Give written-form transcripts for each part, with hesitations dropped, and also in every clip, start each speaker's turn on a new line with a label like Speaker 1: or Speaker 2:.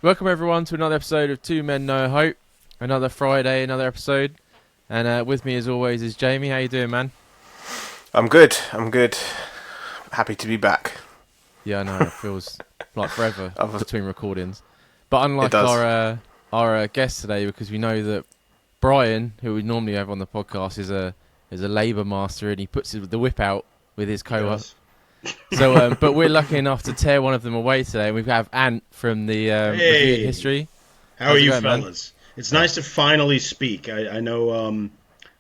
Speaker 1: Welcome everyone to another episode of Two Men No Hope. Another Friday, another episode. And with me as always is Jamie. How you doing, man?
Speaker 2: I'm good. Happy to be back.
Speaker 1: Yeah, I know. It feels like forever between recordings. But unlike our guest today, because we know that Brian, who we normally have on the podcast, is a labour master, and he puts the whip out with his co-host. So, but we're lucky enough to tear one of them away today. We have Ant from the Reviewing History.
Speaker 3: How are you, fellas? Man? It's nice to finally speak. I know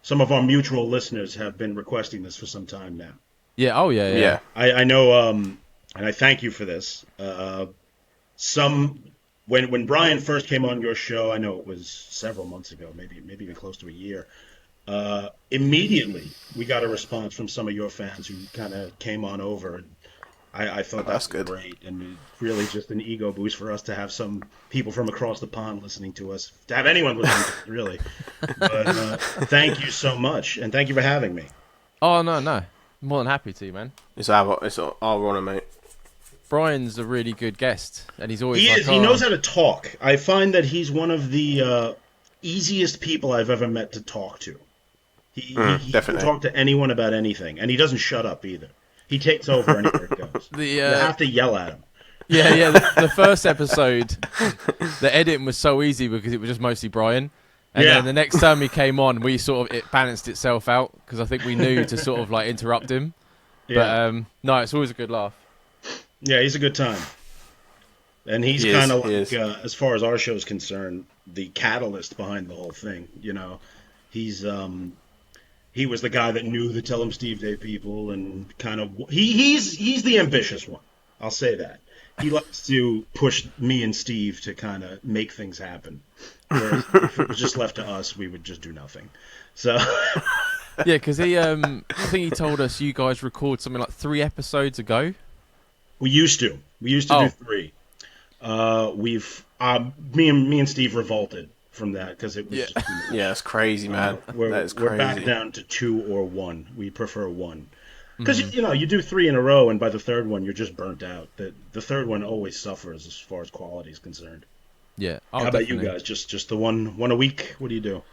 Speaker 3: some of our mutual listeners have been requesting this for some time now.
Speaker 1: Yeah. Oh, yeah.
Speaker 3: I know, and I thank you for this. When Brian first came on your show, I know it was several months ago, maybe even close to a year. Immediately, we got a response from some of your fans who kind of came on over. And I thought that's good. Great, and really just an ego boost for us to have some people from across the pond listening to us, to have anyone listening to us, really. But thank you so much, and thank you for having me.
Speaker 1: Oh, no. More than happy to, man.
Speaker 2: It's our honour, mate.
Speaker 1: Brian's a really good guest, and he's always
Speaker 3: He knows how to talk. I find that he's one of the easiest people I've ever met to talk to. He can talk to anyone about anything, and he doesn't shut up either. He takes over anywhere it goes. You have to yell at him.
Speaker 1: Yeah. The first episode, the editing was so easy because it was just mostly Brian. And then the next time he came on, it balanced itself out because I think we knew to sort of like interrupt him. Yeah. But no, it's always a good laugh.
Speaker 3: Yeah, he's a good time. And he's kind of like, as far as our show's concerned, the catalyst behind the whole thing. You know, he was the guy that knew the Tell 'em Steve Day people, and kind of he's the ambitious one. I'll say that. He likes to push me and Steve to kind of make things happen. Whereas if it was just left to us, we would just do nothing. So
Speaker 1: yeah, because I think he told us you guys record something like 3 episodes ago.
Speaker 3: We used to do 3. Me and Steve revolted from that because it was just
Speaker 2: it's crazy, man. That is crazy.
Speaker 3: We're back down to 2 or 1. We prefer 1 because you do 3 in a row, and by the third one you're just burnt out. The third one always suffers as far as quality is concerned.
Speaker 1: Yeah.
Speaker 3: How about you guys? Just the one a week? What do you do?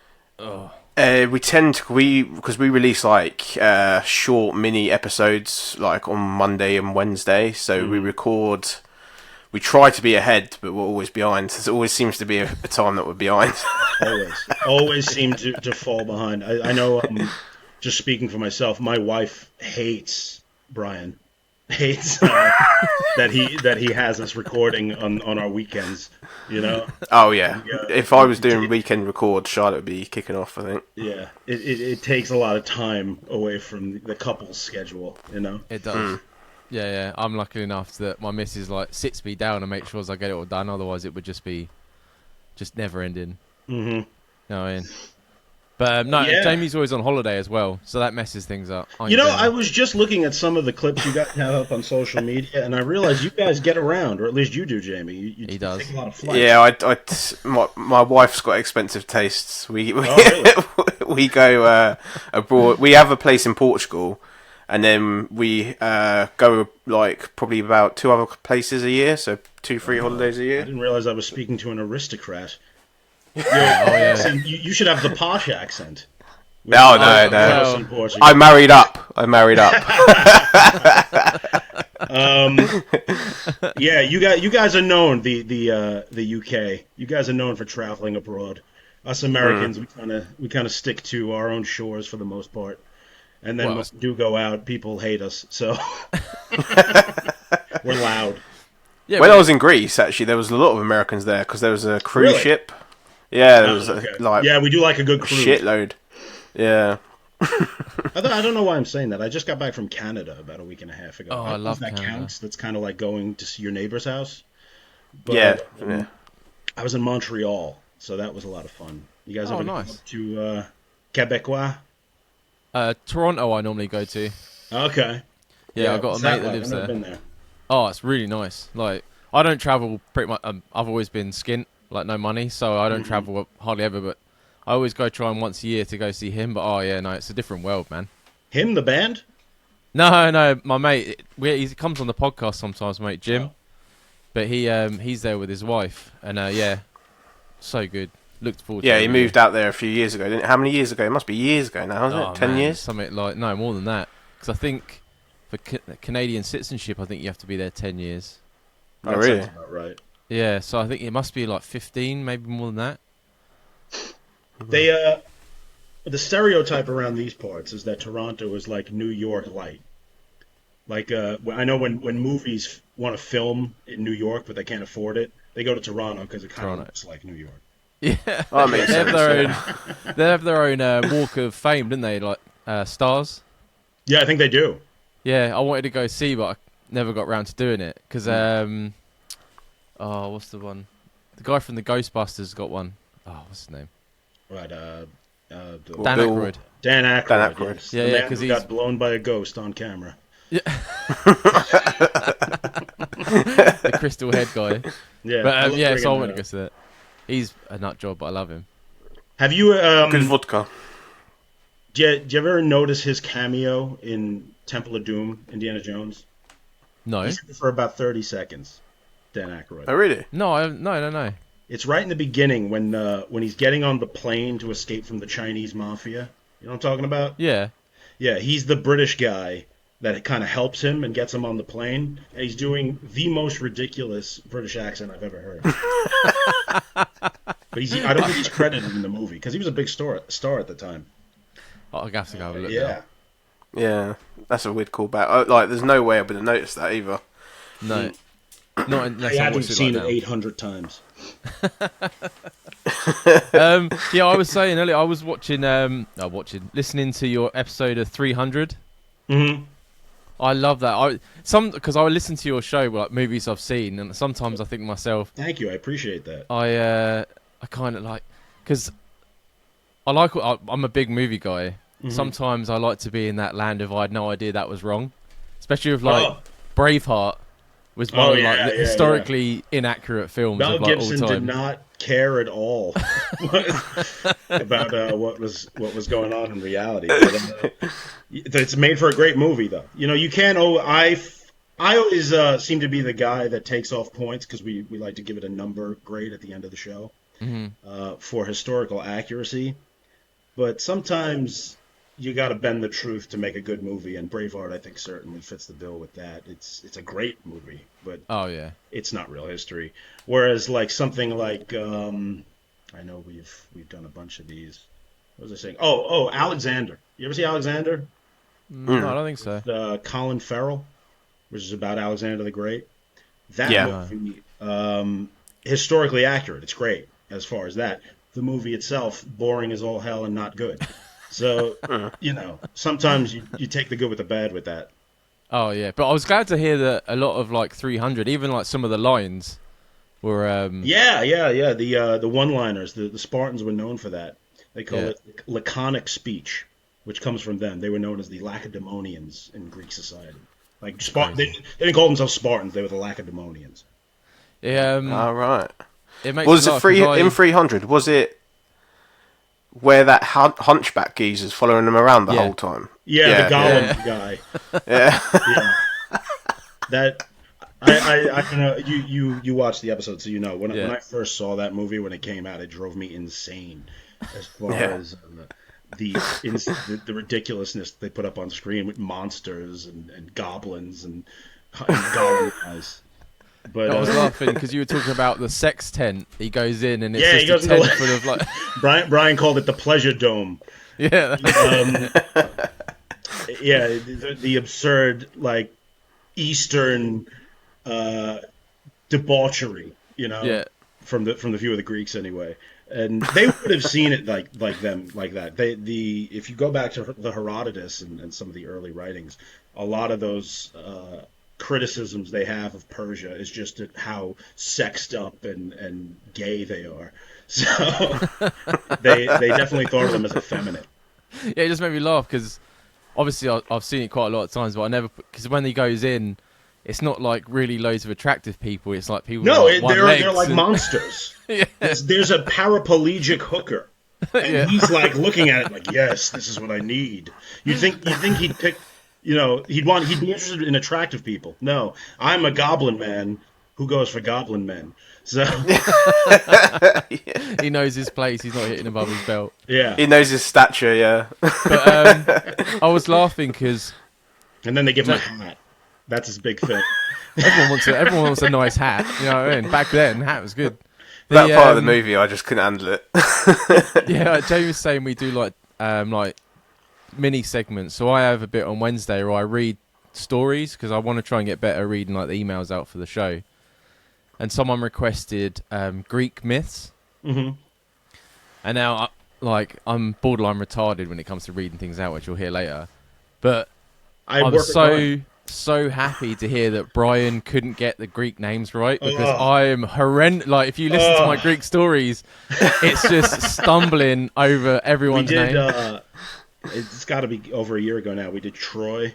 Speaker 2: We tend to because we release like short mini episodes like on Monday and Wednesday. So we record. We try to be ahead, but we're always behind. There always seems to be a time that we're behind.
Speaker 3: always seem to fall behind. I know. Just speaking for myself, my wife hates Brian. Hates that he has us recording on our weekends. You know.
Speaker 2: Oh yeah. If I was doing weekend record, Charlotte would be kicking off, I think.
Speaker 3: Yeah. It takes a lot of time away from the couple's schedule. You know.
Speaker 1: It does. Yeah. I'm lucky enough that my missus sits me down and makes sure I get it all done. Otherwise, it would just be never ending.
Speaker 3: Mm-hmm.
Speaker 1: You know what I mean? But Jamie's always on holiday as well, so that messes things up.
Speaker 3: I was just looking at some of the clips you guys have up on social media, and I realized you guys get around, or at least you do, Jamie. He does. Take a lot of flights.
Speaker 2: Yeah, my wife's got expensive tastes. We we go abroad. We have a place in Portugal, and then we go probably about 2 other places a year, so 2-3 holidays a year.
Speaker 3: I didn't realize I was speaking to an aristocrat. Yeah. You should have the posh accent.
Speaker 2: No. I married up.
Speaker 3: You guys are known the UK. You guys are known for traveling abroad. Us Americans, we kind of stick to our own shores for the most part, and then when we do go out, people hate us. So we're loud.
Speaker 2: Yeah, when I was in Greece, actually, there was a lot of Americans there because there was a cruise ship. Yeah, there was
Speaker 3: we do like a good cruise.
Speaker 2: Shitload. Yeah.
Speaker 3: I don't know why I'm saying that. I just got back from Canada about a week and a half ago.
Speaker 1: Oh, I love
Speaker 3: that
Speaker 1: Canada.
Speaker 3: Counts. That's kind of like going to see your neighbor's house. But,
Speaker 2: yeah.
Speaker 3: I was in Montreal, so that was a lot of fun. You guys ever go up to Quebecois?
Speaker 1: Toronto, I normally go to.
Speaker 3: Okay.
Speaker 1: Yeah, I've got a mate that lives there. Been there. Oh, it's really nice. I don't travel pretty much. I've always been skint. No money, so I don't travel hardly ever, but I always go try once a year to go see him. But it's a different world, man.
Speaker 3: Him, the band?
Speaker 1: No, my mate. He comes on the podcast sometimes, mate, Jim. Oh. But he's there with his wife, and so good. Looked forward.
Speaker 2: Yeah, he moved out there a few years ago. Didn't it? How many years ago? It must be years ago now, isn't it? 10 years?
Speaker 1: Something like more than that. Because I think for Canadian citizenship, I think you have to be there 10 years.
Speaker 2: Oh, really?
Speaker 3: That's about right.
Speaker 1: Yeah, so I think it must be like 15, maybe more than that.
Speaker 3: They the stereotype around these parts is that Toronto is like New York light. Like I know when movies want to film in New York but they can't afford it, they go to Toronto because it kind of looks like New York.
Speaker 1: Yeah, they have their own walk of fame, didn't they? Like stars.
Speaker 3: Yeah, I think they do.
Speaker 1: Yeah, I wanted to go see, but I never got around to doing it because what's the one? The guy from the Ghostbusters got one. Oh, what's his name?
Speaker 3: Right,
Speaker 1: Dan Aykroyd.
Speaker 3: Dan Aykroyd. Yes.
Speaker 1: Yeah, because
Speaker 3: he got blown by a ghost on camera.
Speaker 1: Yeah. The crystal head guy.
Speaker 3: Yeah,
Speaker 1: but so I went to go see that. He's a nut job, but I love him.
Speaker 3: Have you
Speaker 2: good vodka?
Speaker 3: Did you ever notice his cameo in Temple of Doom, Indiana Jones?
Speaker 1: No.
Speaker 3: He's in it for about 30 seconds. Dan Aykroyd.
Speaker 2: Oh, really?
Speaker 1: No.
Speaker 3: It's right in the beginning when he's getting on the plane to escape from the Chinese mafia. You know what I'm talking about?
Speaker 1: Yeah.
Speaker 3: Yeah, he's the British guy that kind of helps him and gets him on the plane. And he's doing the most ridiculous British accent I've ever heard. But I don't think he's credited in the movie because he was a big star at the time.
Speaker 1: I have to go have a look.
Speaker 3: Yeah.
Speaker 2: Yeah, that's a weird callback. Like, there's no way I would have noticed that either.
Speaker 1: No. Not unless
Speaker 3: I hadn't seen it 800 times.
Speaker 1: Yeah, I was saying earlier, I was listening to your episode of 300.
Speaker 3: Mm-hmm.
Speaker 1: I love that. Because I listen to your show, like movies I've seen, and sometimes I think to myself,
Speaker 3: thank you, I appreciate that.
Speaker 1: I kind of like, because I'm a big movie guy. Mm-hmm. Sometimes I like to be in that land of I had no idea that was wrong, especially with Braveheart. Was one of historically inaccurate films
Speaker 3: Mel
Speaker 1: of like
Speaker 3: Gibson
Speaker 1: all time.
Speaker 3: Did not care at all about what was going on in reality. But, it's made for a great movie, though. You know, you can't. I always seem to be the guy that takes off points because we like to give it a number grade at the end of the show for historical accuracy. But sometimes you got to bend the truth to make a good movie, and Braveheart, I think, certainly fits the bill with that. It's a great movie, but it's not real history. Whereas, like something like I know we've done a bunch of these. What was I saying? Oh, Alexander. You ever see Alexander?
Speaker 1: No, I don't think so.
Speaker 3: With, Colin Farrell, which is about Alexander the Great. That movie, historically accurate. It's great as far as that. The movie itself, boring as all hell and not good. So, you know, sometimes you take the good with the bad with that.
Speaker 1: Oh, yeah. But I was glad to hear that a lot of, like, 300, even, like, some of the lines were...
Speaker 3: Yeah. The one-liners, the Spartans were known for that. They call it laconic speech, which comes from them. They were known as the Lacedaemonians in Greek society. Like, they didn't call themselves Spartans. They were the Lacedaemonians.
Speaker 1: Yeah.
Speaker 2: All right.
Speaker 1: It makes
Speaker 2: was it in 300? Was it where that hunchback geezer's following them around the whole time?
Speaker 3: Yeah, the Gollum guy.
Speaker 2: Yeah.
Speaker 3: That I know you watched the episode, so you know when I first saw that movie when it came out, it drove me insane as far as the ridiculousness they put up on screen with monsters and goblins and goblin guys. But
Speaker 1: I was laughing because you were talking about the sex tent. He goes in and it's just a tent full of like.
Speaker 3: Brian called it the pleasure dome.
Speaker 1: Yeah.
Speaker 3: The absurd like Eastern debauchery, you know. Yeah. From the view of the Greeks anyway, and they would have seen it like them like that. If you go back to the Herodotus and some of the early writings, a lot of those. Criticisms they have of Persia is just how sexed up and gay they are. So they definitely thought of them as effeminate.
Speaker 1: Yeah, it just made me laugh because obviously I've seen it quite a lot of times, but I never because when he goes in, it's not like really loads of attractive people. It's like people.
Speaker 3: No,
Speaker 1: with, like,
Speaker 3: they're like monsters.
Speaker 1: Yeah.
Speaker 3: There's a paraplegic hooker, and he's like looking at it like, yes, this is what I need. You think he'd pick He'd be interested in attractive people. No, I'm a goblin man who goes for goblin men. So
Speaker 1: he knows his place. He's not hitting above his belt.
Speaker 3: Yeah,
Speaker 2: he knows his stature. Yeah,
Speaker 1: but I was laughing because,
Speaker 3: and then they give him a hat. That's his big thing.
Speaker 1: everyone wants a nice hat. You know what I mean? Back then, hat was good.
Speaker 2: That part of the movie, I just couldn't handle it.
Speaker 1: Yeah, Jamie was saying we do like mini segments. So I have a bit on Wednesday where I read stories because I want to try and get better reading like the emails out for the show. And someone requested Greek myths.
Speaker 3: Mm-hmm.
Speaker 1: And now, I'm borderline retarded when it comes to reading things out, which you'll hear later. But I'm so happy to hear that Brian couldn't get the Greek names right because I am horrendous. Like, if you listen to my Greek stories, it's just stumbling over everyone's name.
Speaker 3: It's got to be over a year ago now. We did Troy.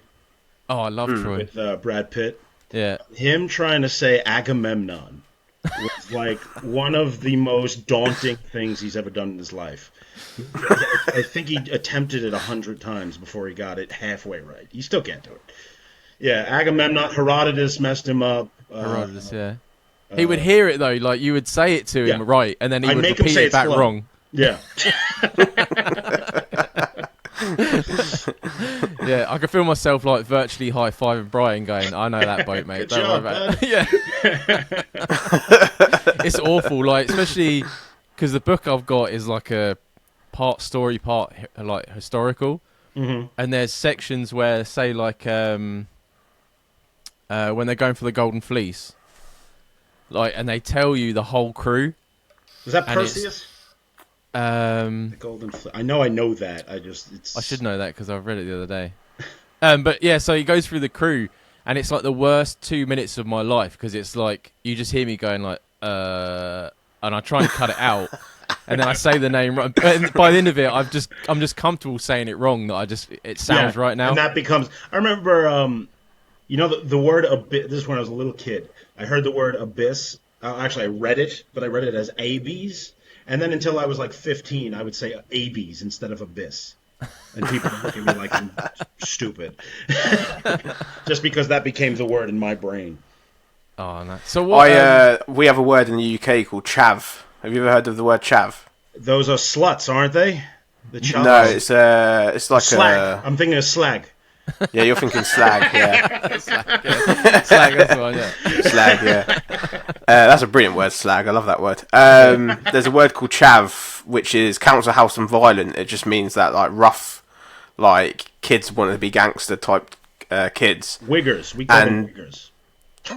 Speaker 1: Oh, I love Troy.
Speaker 3: With Brad Pitt.
Speaker 1: Yeah.
Speaker 3: Him trying to say Agamemnon was like one of the most daunting things he's ever done in his life. I think he attempted it 100 times before he got it halfway right. He still can't do it. Yeah, Agamemnon, Herodotus messed him up.
Speaker 1: Herodotus, yeah. He would hear it, though. Like, you would say it to him right, and then he would repeat it back wrong.
Speaker 3: Yeah.
Speaker 1: Yeah, I could feel myself, like, virtually high-fiving Brian going, I know that boat, mate. Don't worry about it. Yeah. It's awful, like, especially because the book I've got is, like, a part story, part, like, historical.
Speaker 3: Mm-hmm.
Speaker 1: And there's sections where, say, like, when they're going for the Golden Fleece, like, and they tell you the whole crew.
Speaker 3: Was that Perseus?
Speaker 1: The
Speaker 3: Golden Fleece. I know that. I
Speaker 1: should know that because I've read it the other day. But yeah, so he goes through the crew, and it's like the worst 2 minutes of my life because it's like you just hear me going like, and I try and cut it out, and then I say the name wrong. But by the end of it, I'm just comfortable saying it wrong. That it sounds right now.
Speaker 3: And that becomes. I remember, the word abyss. This is when I was a little kid. I heard the word abyss. Actually, I read it, but I read it as ABs. And then until I was like 15, I would say ABs instead of abyss. And people would look at me like I'm stupid. Just because that became the word in my brain.
Speaker 1: Oh, no. So what?
Speaker 2: We have a word in the UK called chav. Have you ever heard of the word chav?
Speaker 3: Those are sluts, aren't they? The chavs.
Speaker 2: No, it's like
Speaker 3: slag. I'm thinking of slag.
Speaker 2: Yeah, you're thinking slag, yeah.
Speaker 1: Slag, yeah. Slag, that's the one, yeah.
Speaker 2: Slag, yeah. That's a brilliant word, slag. I love that word. There's a word called chav, which counts as house and violent. It just means that, like, rough, like, kids want to be gangster type kids.
Speaker 3: Wiggers. We call them wiggers.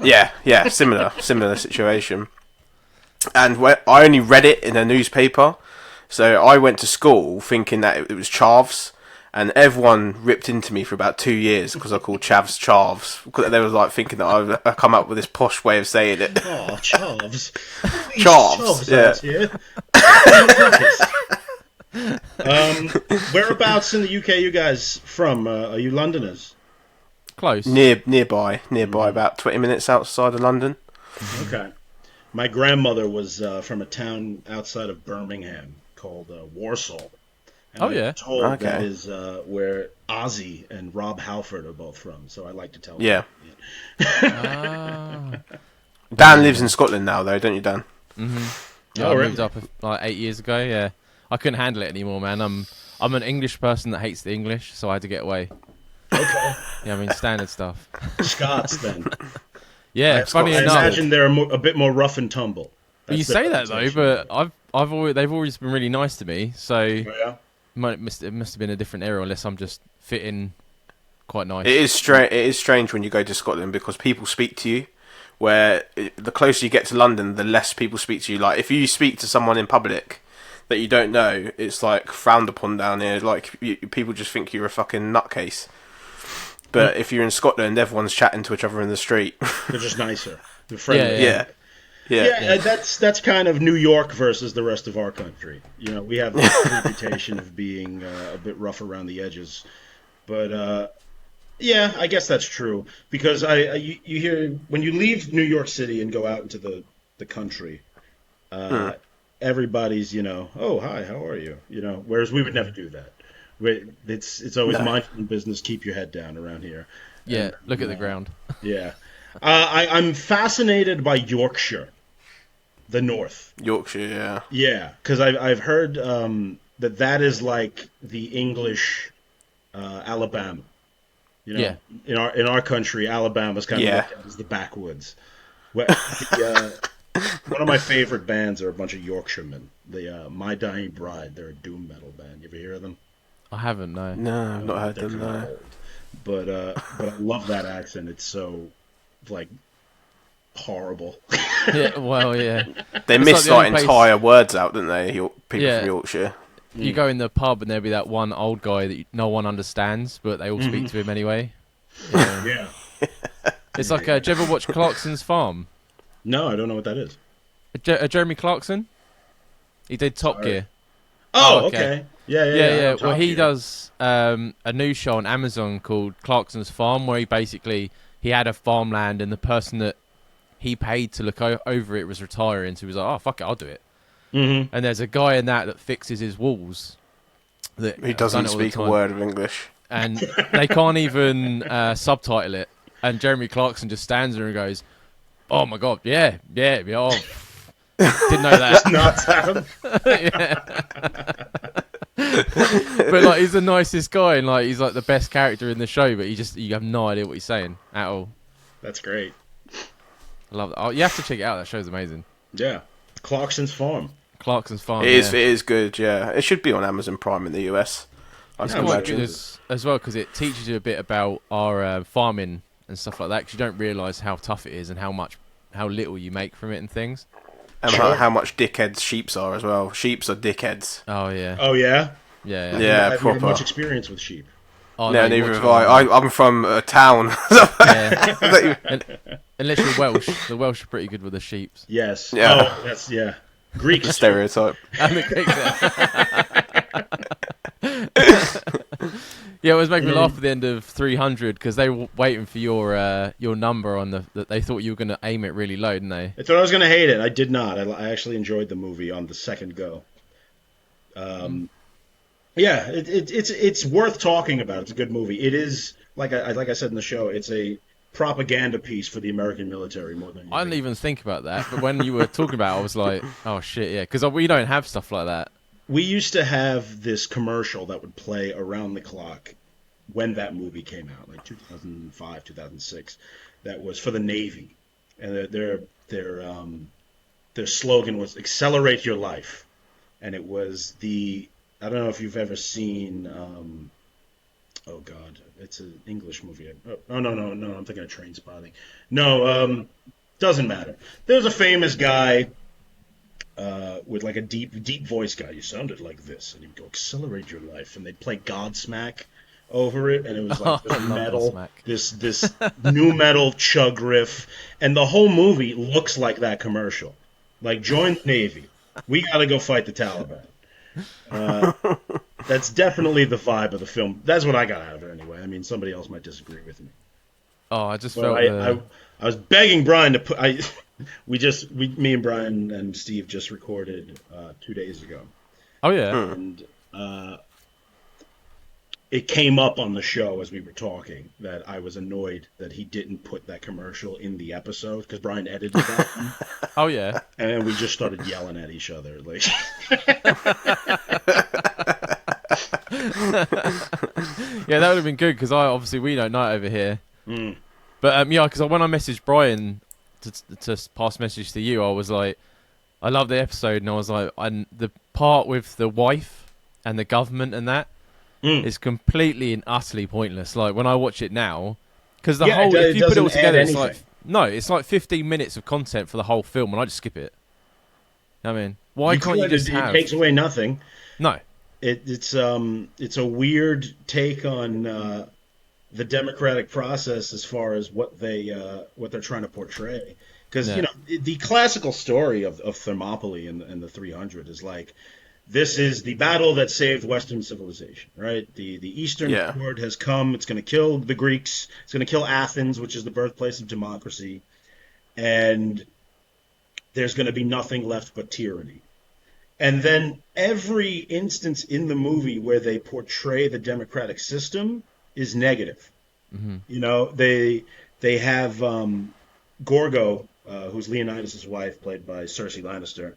Speaker 2: Yeah, similar situation. And I only read it in a newspaper, so I went to school thinking that it was chavs. And everyone ripped into me for about 2 years because I called chavs chavs. They were like thinking that I come up with this posh way of saying it.
Speaker 3: Oh, chavs.
Speaker 2: Chavs,
Speaker 3: yeah. Whereabouts in the UK are you guys from? Are you Londoners?
Speaker 1: Close.
Speaker 2: Nearby, about 20 minutes outside of London.
Speaker 3: Okay. My grandmother was from a town outside of Birmingham called Warsaw. And I'm told that is where Ozzy and Rob Halford are both from, so I like to tell them.
Speaker 2: Yeah. Dan lives in Scotland now, though, don't you, Dan?
Speaker 1: Mm-hmm. Yeah, I moved up like 8 years ago, yeah. I couldn't handle it anymore, man. I'm an English person that hates the English, so I had to get away.
Speaker 3: Okay.
Speaker 1: Yeah, I mean, standard stuff.
Speaker 3: Scots, then.
Speaker 1: Yeah, funny enough.
Speaker 3: I imagine they're a bit more rough and tumble.
Speaker 1: You say that, though, but they've always been really nice to me, so...
Speaker 3: Yeah.
Speaker 1: It must have been a different era, unless I'm just fitting quite nice.
Speaker 2: It is strange when you go to Scotland because people speak to you. Where the closer you get to London, the less people speak to you. Like if you speak to someone in public that you don't know, it's like frowned upon down here. Like people just think you're a fucking nutcase. But if you're in Scotland, everyone's chatting to each other in the street.
Speaker 3: They're just nicer. They're friendly.
Speaker 2: Yeah.
Speaker 3: That's kind of New York versus the rest of our country. You know, we have the reputation of being a bit rough around the edges, but yeah, I guess that's true because you hear when you leave New York City and go out into the country, everybody's oh hi, how are you? Whereas we would never do that. It's always mindful business. Keep your head down around here.
Speaker 1: Yeah,
Speaker 3: And,
Speaker 1: look at the ground.
Speaker 3: Yeah. I'm fascinated by Yorkshire, the North.
Speaker 2: Yorkshire, yeah.
Speaker 3: Yeah, because I've heard that is like the English Alabama. You know,
Speaker 1: Yeah.
Speaker 3: in our country, Alabama's kind of looked at as the backwoods. One of my favorite bands are a bunch of Yorkshiremen. The My Dying Bride. They're a doom metal band. You ever hear of them?
Speaker 1: I haven't, no.
Speaker 2: No, I've not heard them, no.
Speaker 3: Old. But I love that accent. It's so like horrible.
Speaker 1: Yeah, well, yeah.
Speaker 2: They
Speaker 1: It's
Speaker 2: miss
Speaker 1: like the only
Speaker 2: entire words out, don't they? People
Speaker 1: Yeah.
Speaker 2: from Yorkshire.
Speaker 1: You go in the pub and there'll be that one old guy that no one understands, but they all speak to him anyway. Yeah.
Speaker 3: Yeah.
Speaker 1: It's like, do you ever watch Clarkson's Farm?
Speaker 3: No, I don't know what that is.
Speaker 1: Jeremy Clarkson? He did Top Gear.
Speaker 3: Oh, okay. Yeah.
Speaker 1: Well, he does a new show on Amazon called Clarkson's Farm, where he had a farmland, and the person that he paid to look over it was retiring, so he was like, "Oh, fuck it, I'll do it."
Speaker 3: Mm-hmm.
Speaker 1: And there's a guy in that fixes his walls.
Speaker 2: He doesn't speak a word of English,
Speaker 1: and they can't even subtitle it. And Jeremy Clarkson just stands there and goes, "Oh my god, yeah. Oh, didn't know that."
Speaker 3: Not sound.
Speaker 1: But like, he's the nicest guy, and like, he's like the best character in the show. But you have no idea what he's saying at all.
Speaker 3: That's great.
Speaker 1: I love that. Oh, you have to check it out. That show's amazing.
Speaker 3: Yeah, Clarkson's Farm.
Speaker 1: Clarkson's Farm.
Speaker 2: It is good. Yeah, it should be on Amazon Prime in the US.
Speaker 1: It's quite good as well because it teaches you a bit about our farming and stuff like that. Because you don't realise how tough it is and how little you make from it and things.
Speaker 2: And how much dickheads sheeps are as well. Sheeps are dickheads.
Speaker 1: Oh yeah.
Speaker 3: Oh yeah.
Speaker 1: Yeah.
Speaker 3: I
Speaker 2: proper.
Speaker 3: have much experience with sheep.
Speaker 1: Oh,
Speaker 2: no, neither have I. I'm from a town.
Speaker 1: Yeah. Unless you're Welsh, the Welsh are pretty good with the sheep.
Speaker 3: Yes.
Speaker 2: Yeah.
Speaker 3: Oh, that's Greek
Speaker 2: stereotype.
Speaker 1: And the Greeks. Yeah, it was making me laugh at the end of 300 because they were waiting for your number on that. They thought you were going to aim it really low, didn't they?
Speaker 3: I thought I was going to hate it. I did not. I actually enjoyed the movie on the second go. Yeah, it's worth talking about. It's a good movie. It is like I said in the show. It's a propaganda piece for the American military more than anything.
Speaker 1: I didn't even think about that, but when you were talking about it, I was like, oh shit, yeah, because we don't have stuff like that.
Speaker 3: We used to have this commercial that would play around the clock when that movie came out, like 2005, 2006. That was for the Navy, and their slogan was "Accelerate Your Life," and it was I don't know if you've ever seen. Oh God, it's an English movie. Oh no, I'm thinking of Train Spotting. No, doesn't matter. There's a famous guy with like a deep voice guy. You sounded like this, and he'd go, "Accelerate your life," and they'd play Godsmack over it, and it was like this metal, this new metal chug riff, and the whole movie looks like that commercial. Like, join the Navy. We got to go fight the Taliban. That's definitely the vibe of the film. That's what I got out of it anyway. I mean, somebody else might disagree with me.
Speaker 1: Oh, I just
Speaker 3: But
Speaker 1: felt
Speaker 3: I was begging Brian to put. Me and Brian and Steve just recorded 2 days ago.
Speaker 1: Oh yeah.
Speaker 3: And it came up on the show as we were talking that I was annoyed that he didn't put that commercial in the episode because Brian edited that one.
Speaker 1: Oh yeah.
Speaker 3: And then we just started yelling at each other. Like,
Speaker 1: Yeah, that would have been good because we don't know it over here. But yeah, because when I messaged Brian to pass message to you, I was like, I love the episode, and I was like, the part with the wife and the government and that is completely and utterly pointless. Like when I watch it now, because if you put it all together, it's like 15 minutes of content for the whole film, and I just skip it. I mean, why can't you just have?
Speaker 3: It takes away nothing.
Speaker 1: No.
Speaker 3: It's a weird take on the democratic process as far as what they're trying to portray. Because the classical story of Thermopylae and the 300 is like, this is the battle that saved Western civilization, right? The Eastern Horde has come. It's going to kill the Greeks. It's going to kill Athens, which is the birthplace of democracy, and there's going to be nothing left but tyranny. And then every instance in the movie where they portray the democratic system is negative.
Speaker 1: Mm-hmm.
Speaker 3: You know, they have Gorgo, who's Leonidas' wife, played by Cersei Lannister.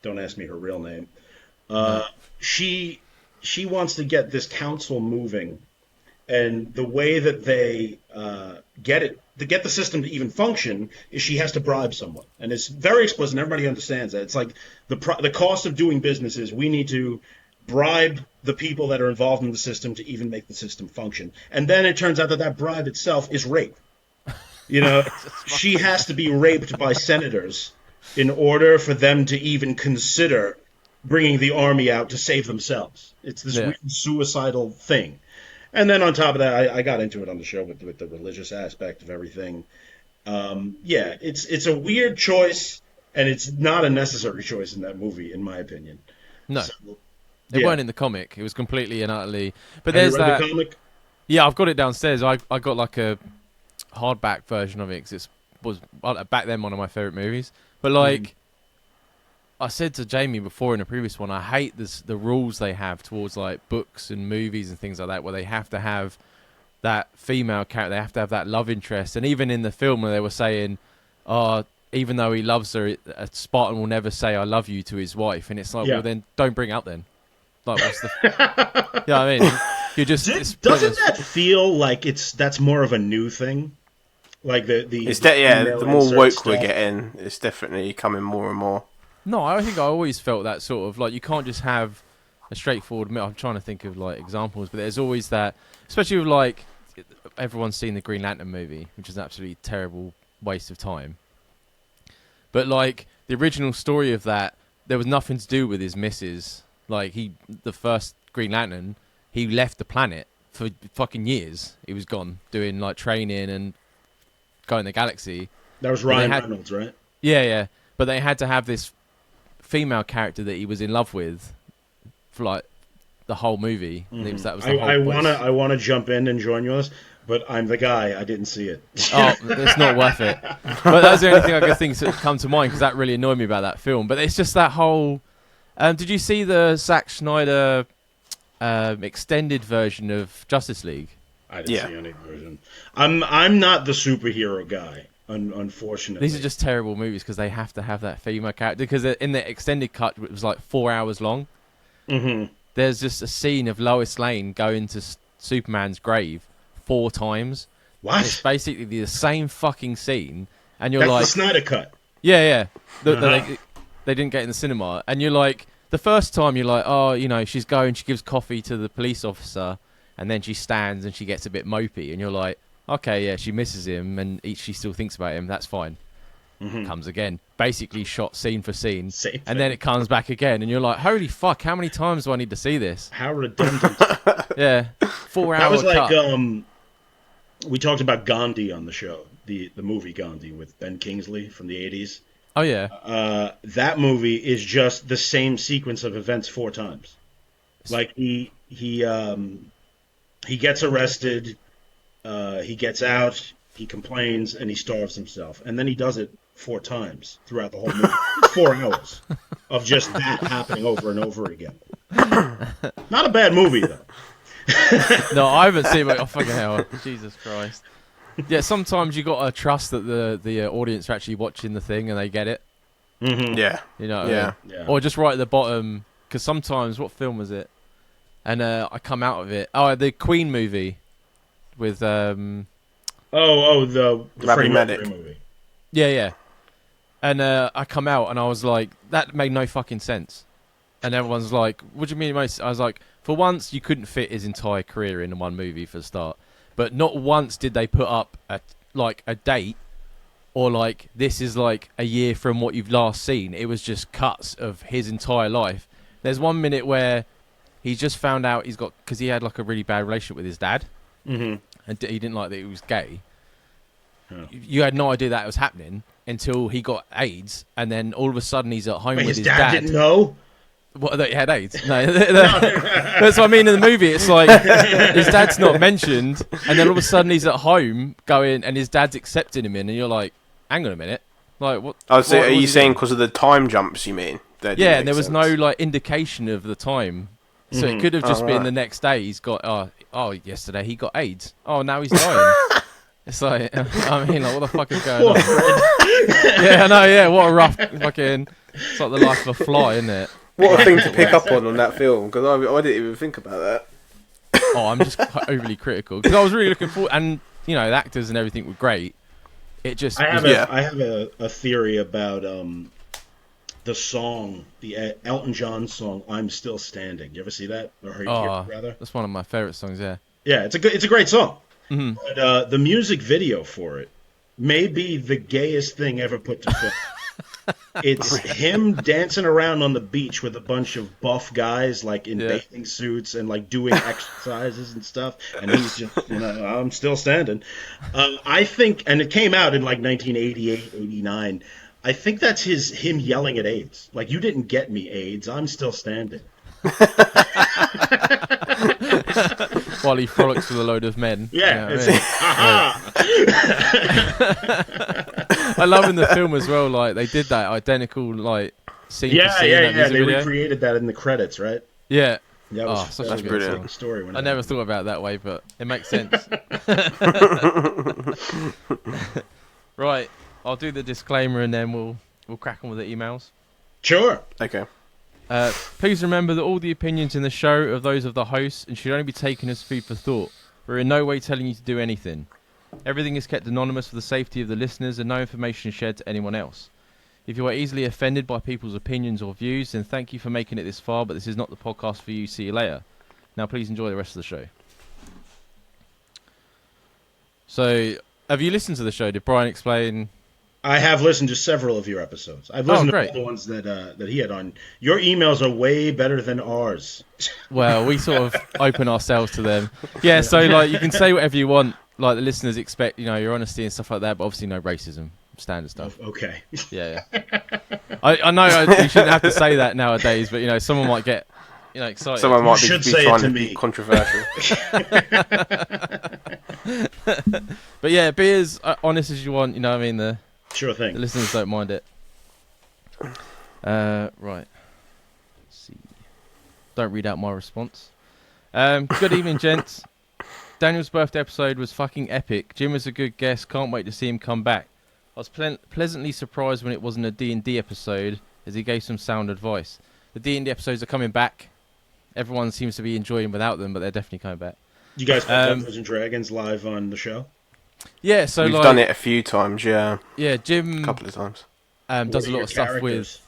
Speaker 3: Don't ask me her real name.
Speaker 1: No.
Speaker 3: She wants to get this council moving, and the way that they get it to get the system to even function is she has to bribe someone, and it's very explicit. And everybody understands that. It's like the cost of doing business is we need to bribe the people that are involved in the system to even make the system function, and then it turns out that that bribe itself is rape. You know, she has to be raped by senators in order for them to even consider bringing the army out to save themselves. It's this weird suicidal thing. And then on top of that, I got into it on the show with the religious aspect of everything. Yeah, it's a weird choice, and it's not a necessary choice in that movie, in my opinion.
Speaker 1: No,
Speaker 3: so,
Speaker 1: it weren't in the comic. It was completely and utterly. But
Speaker 3: Have
Speaker 1: there's
Speaker 3: you read
Speaker 1: that.
Speaker 3: the comic?
Speaker 1: Yeah, I've got it downstairs. I got like a hardback version of it because it was back then one of my favorite movies. But like. I said to Jamie before in a previous one, I hate the rules they have towards like books and movies and things like that, where they have to have that female character, they have to have that love interest. And even in the film where they were saying, even though he loves her, a Spartan will never say "I love you" to his wife, and it's like, well, then don't bring it up then. Like, what's the? Yeah, you know I mean, you just
Speaker 3: doesn't that feel like that's more of a new thing? Like
Speaker 2: the more woke we're getting, it's definitely coming more and more.
Speaker 1: No, I think I always felt that sort of like you can't just have a straightforward. I'm trying to think of like examples, but there's always that, especially with like everyone's seen the Green Lantern movie, which is an absolutely terrible waste of time. But like the original story of that, there was nothing to do with his missus. Like the first Green Lantern, he left the planet for fucking years. He was gone doing like training and going the galaxy.
Speaker 3: That was Ryan Reynolds, right?
Speaker 1: Yeah. But they had to have this female character that he was in love with for like the whole movie.
Speaker 3: Mm-hmm.
Speaker 1: That was the whole
Speaker 3: I wanna jump in and join you on this, but I'm the guy. I didn't see it.
Speaker 1: Oh, it's not worth it. But that's the only thing I could think to come to mind because that really annoyed me about that film. But it's just that whole. Did you see the Zack Snyder extended version of Justice League?
Speaker 3: I didn't see any version. I'm not the superhero guy. Unfortunately,
Speaker 1: these are just terrible movies because they have to have that female character. Because in the extended cut, it was like 4 hours long.
Speaker 3: Mm-hmm.
Speaker 1: There's just a scene of Lois Lane going to Superman's grave 4 times.
Speaker 3: What?
Speaker 1: It's basically the same fucking scene, and you're
Speaker 3: That's
Speaker 1: like,
Speaker 3: the Snyder cut.
Speaker 1: Yeah. They didn't get in the cinema, and you're like, the first time you're like, oh, you know, she's going, she gives coffee to the police officer, and then she stands and she gets a bit mopey, and you're like. Okay, yeah, she misses him, and she still thinks about him. That's fine. Mm-hmm. Comes again. Basically shot scene for scene. And then it comes back again, and you're like, holy fuck, how many times do I need to see this?
Speaker 3: How redundant.
Speaker 1: Yeah. 4 hour
Speaker 3: That was like,
Speaker 1: cut.
Speaker 3: We talked about Gandhi on the show, the movie Gandhi with Ben Kingsley from the 80s.
Speaker 1: Oh, yeah.
Speaker 3: That movie is just the same sequence of events 4 times. Like, he gets arrested... he gets out, he complains, and he starves himself. And then he does it 4 times throughout the whole movie. 4 hours of just that happening over and over again. Not a bad movie, though.
Speaker 1: No, I haven't seen it. Oh, fucking hell. Jesus Christ. Yeah, sometimes you got to trust that the audience are actually watching the thing and they get it.
Speaker 2: Mm-hmm. Yeah.
Speaker 1: You know what I mean? Or just right at the bottom, because sometimes, what film was it? And I come out of it. Oh, the Queen movie. With
Speaker 3: the Freddie Mercury movie.
Speaker 1: Yeah. And I come out and I was like, that made no fucking sense. And everyone's like, what do you mean? I was like, for once you couldn't fit his entire career in one movie for a start, but not once did they put up a date or like this is like a year from what you've last seen. It was just cuts of his entire life. There's 1 minute where he just found out because he had like a really bad relationship with his dad.
Speaker 3: Mm-hmm.
Speaker 1: And he didn't like that he was gay. Yeah. You had no idea that was happening until he got AIDS, and then all of a sudden he's at home with his dad.
Speaker 3: Didn't know?
Speaker 1: What, that he had AIDS? No. That's what I mean in the movie. It's like his dad's not mentioned, and then all of a sudden he's at home going, and his dad's accepting him in, and you're like, hang on a minute. Like, what?
Speaker 2: Are you saying because of the time jumps, you mean?
Speaker 1: and there was no like indication of the time, so it could have just been the next day. He's got yesterday he got AIDS. Oh, now he's dying. It's like, I mean, like, what the fuck is going on? Yeah, I know. Yeah, what a rough fucking. It's like the life of a fly, isn't it?
Speaker 2: What a thing to pick up on that film, because I didn't even think about that.
Speaker 1: Oh, I'm just overly critical because I was really looking forward, and the actors and everything were great. It just
Speaker 3: I have a theory about the song, the Elton John song "I'm Still Standing." You ever see that or hear it, rather?
Speaker 1: That's one of my favorite songs. Yeah,
Speaker 3: it's a great song.
Speaker 1: Mm-hmm.
Speaker 3: But the music video for it may be the gayest thing ever put to film. It's him dancing around on the beach with a bunch of buff guys, like in bathing suits and like doing exercises and stuff. And he's just, I'm still standing. I think, and it came out in like 1988, 89. I think that's him yelling at AIDS. Like, you didn't get me, AIDS. I'm still standing.
Speaker 1: While he frolics with a load of men.
Speaker 3: Yeah.
Speaker 1: I love in the film as well, like, they did that identical, like, scene for scene.
Speaker 3: Yeah. They recreated that in the credits, right?
Speaker 1: Yeah.
Speaker 3: That was
Speaker 1: such a brilliant
Speaker 3: story.
Speaker 1: I never thought about it that way, but it makes sense. Right. I'll do the disclaimer and then we'll crack on with the emails.
Speaker 3: Sure.
Speaker 2: Okay.
Speaker 1: Please remember that all the opinions in the show are those of the host and should only be taken as food for thought. We're in no way telling you to do anything. Everything is kept anonymous for the safety of the listeners and no information shared to anyone else. If you are easily offended by people's opinions or views, then thank you for making it this far, but this is not the podcast for you. See you later. Now please enjoy the rest of the show. So, have you listened to the show? Did Brian explain?
Speaker 3: I have listened to several of your episodes. I've listened to all the ones that he had on. Your emails are way better than ours.
Speaker 1: Well, we sort of open ourselves to them. Yeah, so like you can say whatever you want. Like the listeners expect, your honesty and stuff like that, but obviously no racism, standard stuff.
Speaker 3: Okay.
Speaker 1: Yeah. I know you shouldn't have to say that nowadays, but someone might get excited.
Speaker 2: Someone might be trying to
Speaker 3: be
Speaker 2: controversial.
Speaker 1: But yeah, be as honest as you want. You know what I mean?
Speaker 3: Sure thing.
Speaker 1: The listeners don't mind it. Right. Let's see. Don't read out my response. Good evening, gents. Daniel's birthday episode was fucking epic. Jim was a good guest. Can't wait to see him come back. I was pleasantly surprised when it wasn't a D&D episode, as he gave some sound advice. The D&D episodes are coming back. Everyone seems to be enjoying without them, but they're definitely coming back.
Speaker 3: You guys have Dungeons and Dragons live on the show?
Speaker 1: Yeah, so
Speaker 2: we've done it a few times, yeah.
Speaker 1: Yeah, Jim...
Speaker 2: A couple of times.
Speaker 1: Does a lot of stuff with...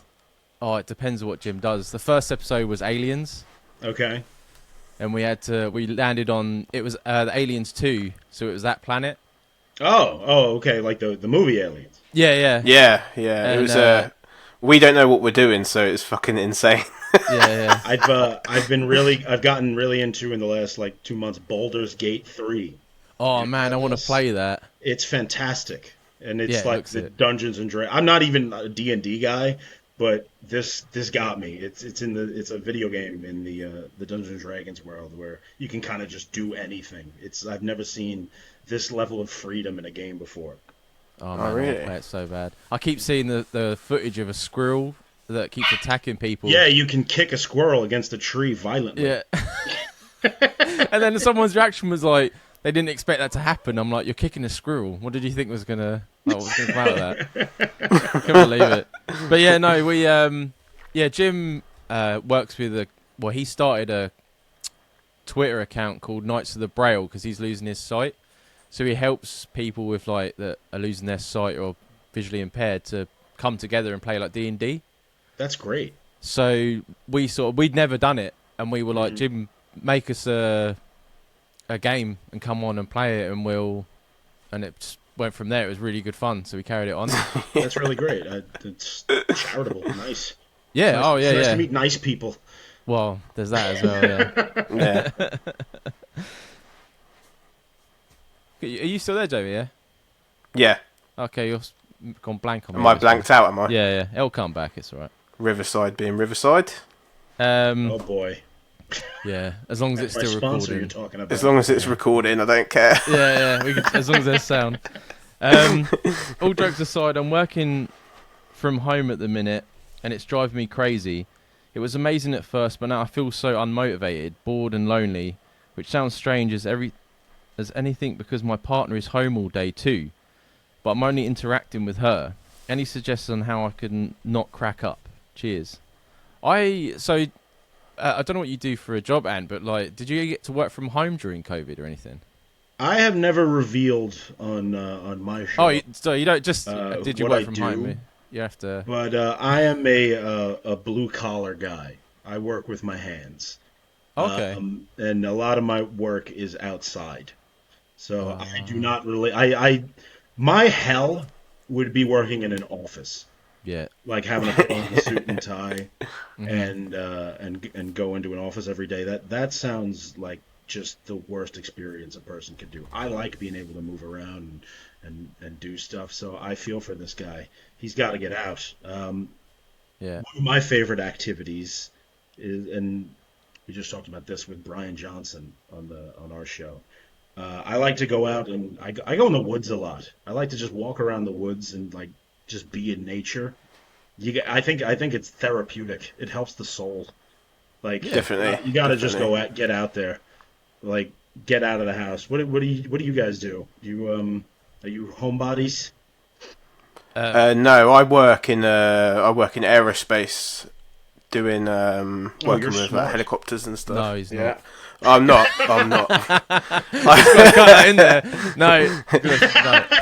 Speaker 1: Oh, it depends on what Jim does. The first episode was Aliens.
Speaker 3: Okay.
Speaker 1: And we landed on... It was the Aliens 2, so it was that planet.
Speaker 3: Oh, okay, like the movie Aliens.
Speaker 1: Yeah.
Speaker 2: And, it was... we don't know what we're doing, so it's fucking insane.
Speaker 1: Yeah.
Speaker 3: I've gotten really into in the last 2 months Baldur's Gate 3.
Speaker 1: Oh man, I want to play that.
Speaker 3: It's fantastic, and it's the Dungeons and Dragons. I'm not even a D&D guy, but this got me. It's a video game in the Dungeons and Dragons world where you can kind of just do anything. I've never seen this level of freedom in a game before.
Speaker 1: Oh man, really? I want to play it so bad. I keep seeing the footage of a squirrel that keeps attacking people.
Speaker 3: Yeah, you can kick a squirrel against a tree violently.
Speaker 1: Yeah. And then someone's reaction was like, they didn't expect that to happen. I'm like, you're kicking a squirrel. What did you think was gonna come out of that? Couldn't believe it. But yeah, no, we Jim works with he started a Twitter account called Knights of the Braille because he's losing his sight. So he helps people with that are losing their sight or visually impaired to come together and play like D&D.
Speaker 3: That's great.
Speaker 1: So we'd never done it, and we were like, Jim, make us a game and come on and play it, and it just went from there. It was really good fun, so we carried it on.
Speaker 3: That's really great. It's charitable, nice.
Speaker 1: Yeah.
Speaker 3: Nice, nice to meet nice people.
Speaker 1: Well, there's that as well. Yeah. Are you still there, Jamie? Yeah.
Speaker 2: Yeah.
Speaker 1: Okay, you're gone blank on me.
Speaker 2: Am I blanked out? Am I?
Speaker 1: Yeah. It'll come back. It's all right.
Speaker 2: Riverside being Riverside.
Speaker 3: Oh boy.
Speaker 1: Yeah, as long as it's still recording.
Speaker 3: You're talking about.
Speaker 2: As long as it's recording, I don't care.
Speaker 1: Yeah. As long as there's sound. All jokes aside, I'm working from home at the minute, and it's driving me crazy. It was amazing at first, but now I feel so unmotivated, bored and lonely, which sounds strange as anything because my partner is home all day too, but I'm only interacting with her. Any suggestions on how I can not crack up? Cheers. I don't know what you do for a job, Anne, but like, did you get to work from home during COVID or anything?
Speaker 3: I have never revealed on my show.
Speaker 1: Oh, so you don't just did you work from home? You have to.
Speaker 3: But I am a blue collar guy. I work with my hands.
Speaker 1: Okay.
Speaker 3: And a lot of my work is outside, so I do not really. My hell would be working in an office.
Speaker 1: Yeah.
Speaker 3: Like having to put on a suit and tie, and go into an office every day. That sounds like just the worst experience a person could do. I like being able to move around and do stuff. So I feel for this guy. He's got to get out. One of my favorite activities is, and we just talked about this with Brian Johnson on our show. I like to go out and I go in the woods a lot. I like to just walk around the woods and like just be in nature. I think it's therapeutic. It helps the soul. Like
Speaker 2: definitely,
Speaker 3: you got to just get out there, like get out of the house. What do you guys do? Are you homebodies?
Speaker 2: No, I work in aerospace, doing working with helicopters and stuff.
Speaker 1: No, he's not.
Speaker 2: I'm not.
Speaker 1: Cut that in there. No.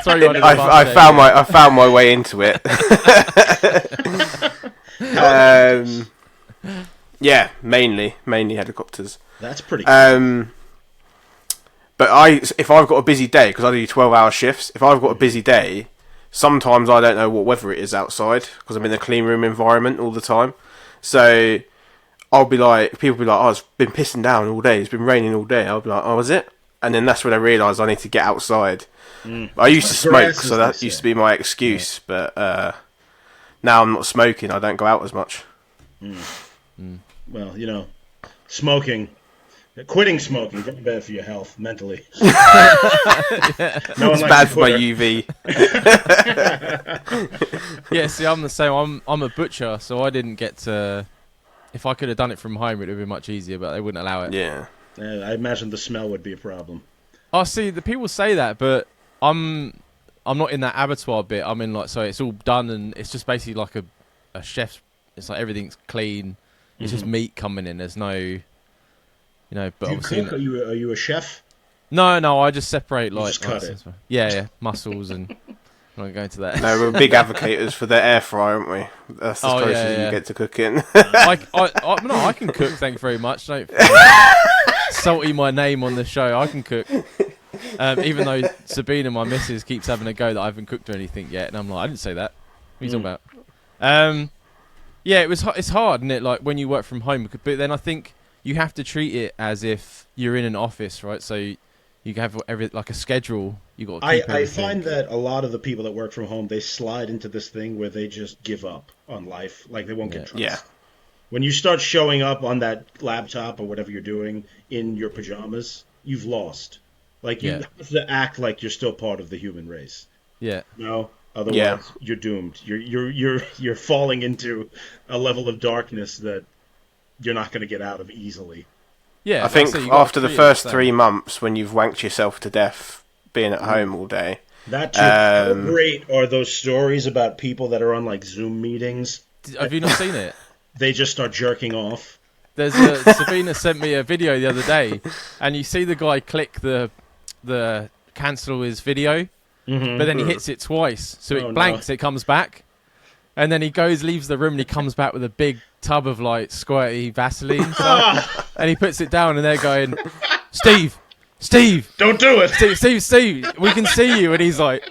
Speaker 1: Throw you under the bus
Speaker 2: I found my way into it. Yeah, mainly helicopters.
Speaker 3: That's pretty cool.
Speaker 2: But if I've got a busy day, because I do 12-hour shifts, if I've got a busy day, sometimes I don't know what weather it is outside because I'm in a clean room environment all the time. So I'll be like, people will be like, oh, it's been pissing down all day, it's been raining all day. I'll be like, oh, is it? And then that's when I realise I need to get outside. I used to smoke, so that used to be my excuse. But now I'm not smoking, I don't go out as much.
Speaker 3: Well, smoking. Quitting smoking is very bad for your health mentally.
Speaker 2: It's bad for my UV.
Speaker 1: Yeah, see, I'm the same. I'm a butcher, so I didn't get to. If I could have done it from home, it would have been much easier, but they wouldn't allow it.
Speaker 2: Yeah.
Speaker 3: I imagine the smell would be a problem.
Speaker 1: Oh, see, the people say that, but I'm not in that abattoir bit. I'm in so it's all done, and it's just basically like a chef's. It's like everything's clean. It's just meat coming in. There's no. But
Speaker 3: do you cook? Are you a chef?
Speaker 1: No, I just separate
Speaker 3: just cut it.
Speaker 1: Yeah, muscles and I'm not going to that.
Speaker 2: No, we're big advocates for the air fryer, aren't we? That's as close as you get to cooking.
Speaker 1: I can cook. Thank you very much. Don't salty my name on the show. I can cook. Even though Sabina, my missus, keeps having a go that I haven't cooked or anything yet, and I'm like, I didn't say that. What are you talking about? Yeah, it's hard, isn't it? Like when you work from home, but then I think. You have to treat it as if you're in an office, right? So you have like a schedule. You got. I
Speaker 3: find that a lot of the people that work from home, they slide into this thing where they just give up on life, like they won't get trust.
Speaker 2: Yeah.
Speaker 3: When you start showing up on that laptop or whatever you're doing in your pajamas, you've lost. Like you have to act like you're still part of the human race.
Speaker 1: Yeah.
Speaker 3: No. Otherwise, you're doomed. You're falling into a level of darkness that. You're not going to get out of easily.
Speaker 2: Yeah, I think after the first 3 months, when you've wanked yourself to death, being at home all day.
Speaker 3: How great are those stories about people that are on like Zoom meetings?
Speaker 1: Have you not seen it?
Speaker 3: They just start jerking off.
Speaker 1: Sabina sent me a video the other day, and you see the guy click the cancel his video, but then he hits it twice, so it blanks. It comes back. And then he leaves the room, and he comes back with a big tub of like squirty Vaseline stuff, and he puts it down, and they're going, Steve,
Speaker 3: don't do it,
Speaker 1: Steve, we can see you, and he's like,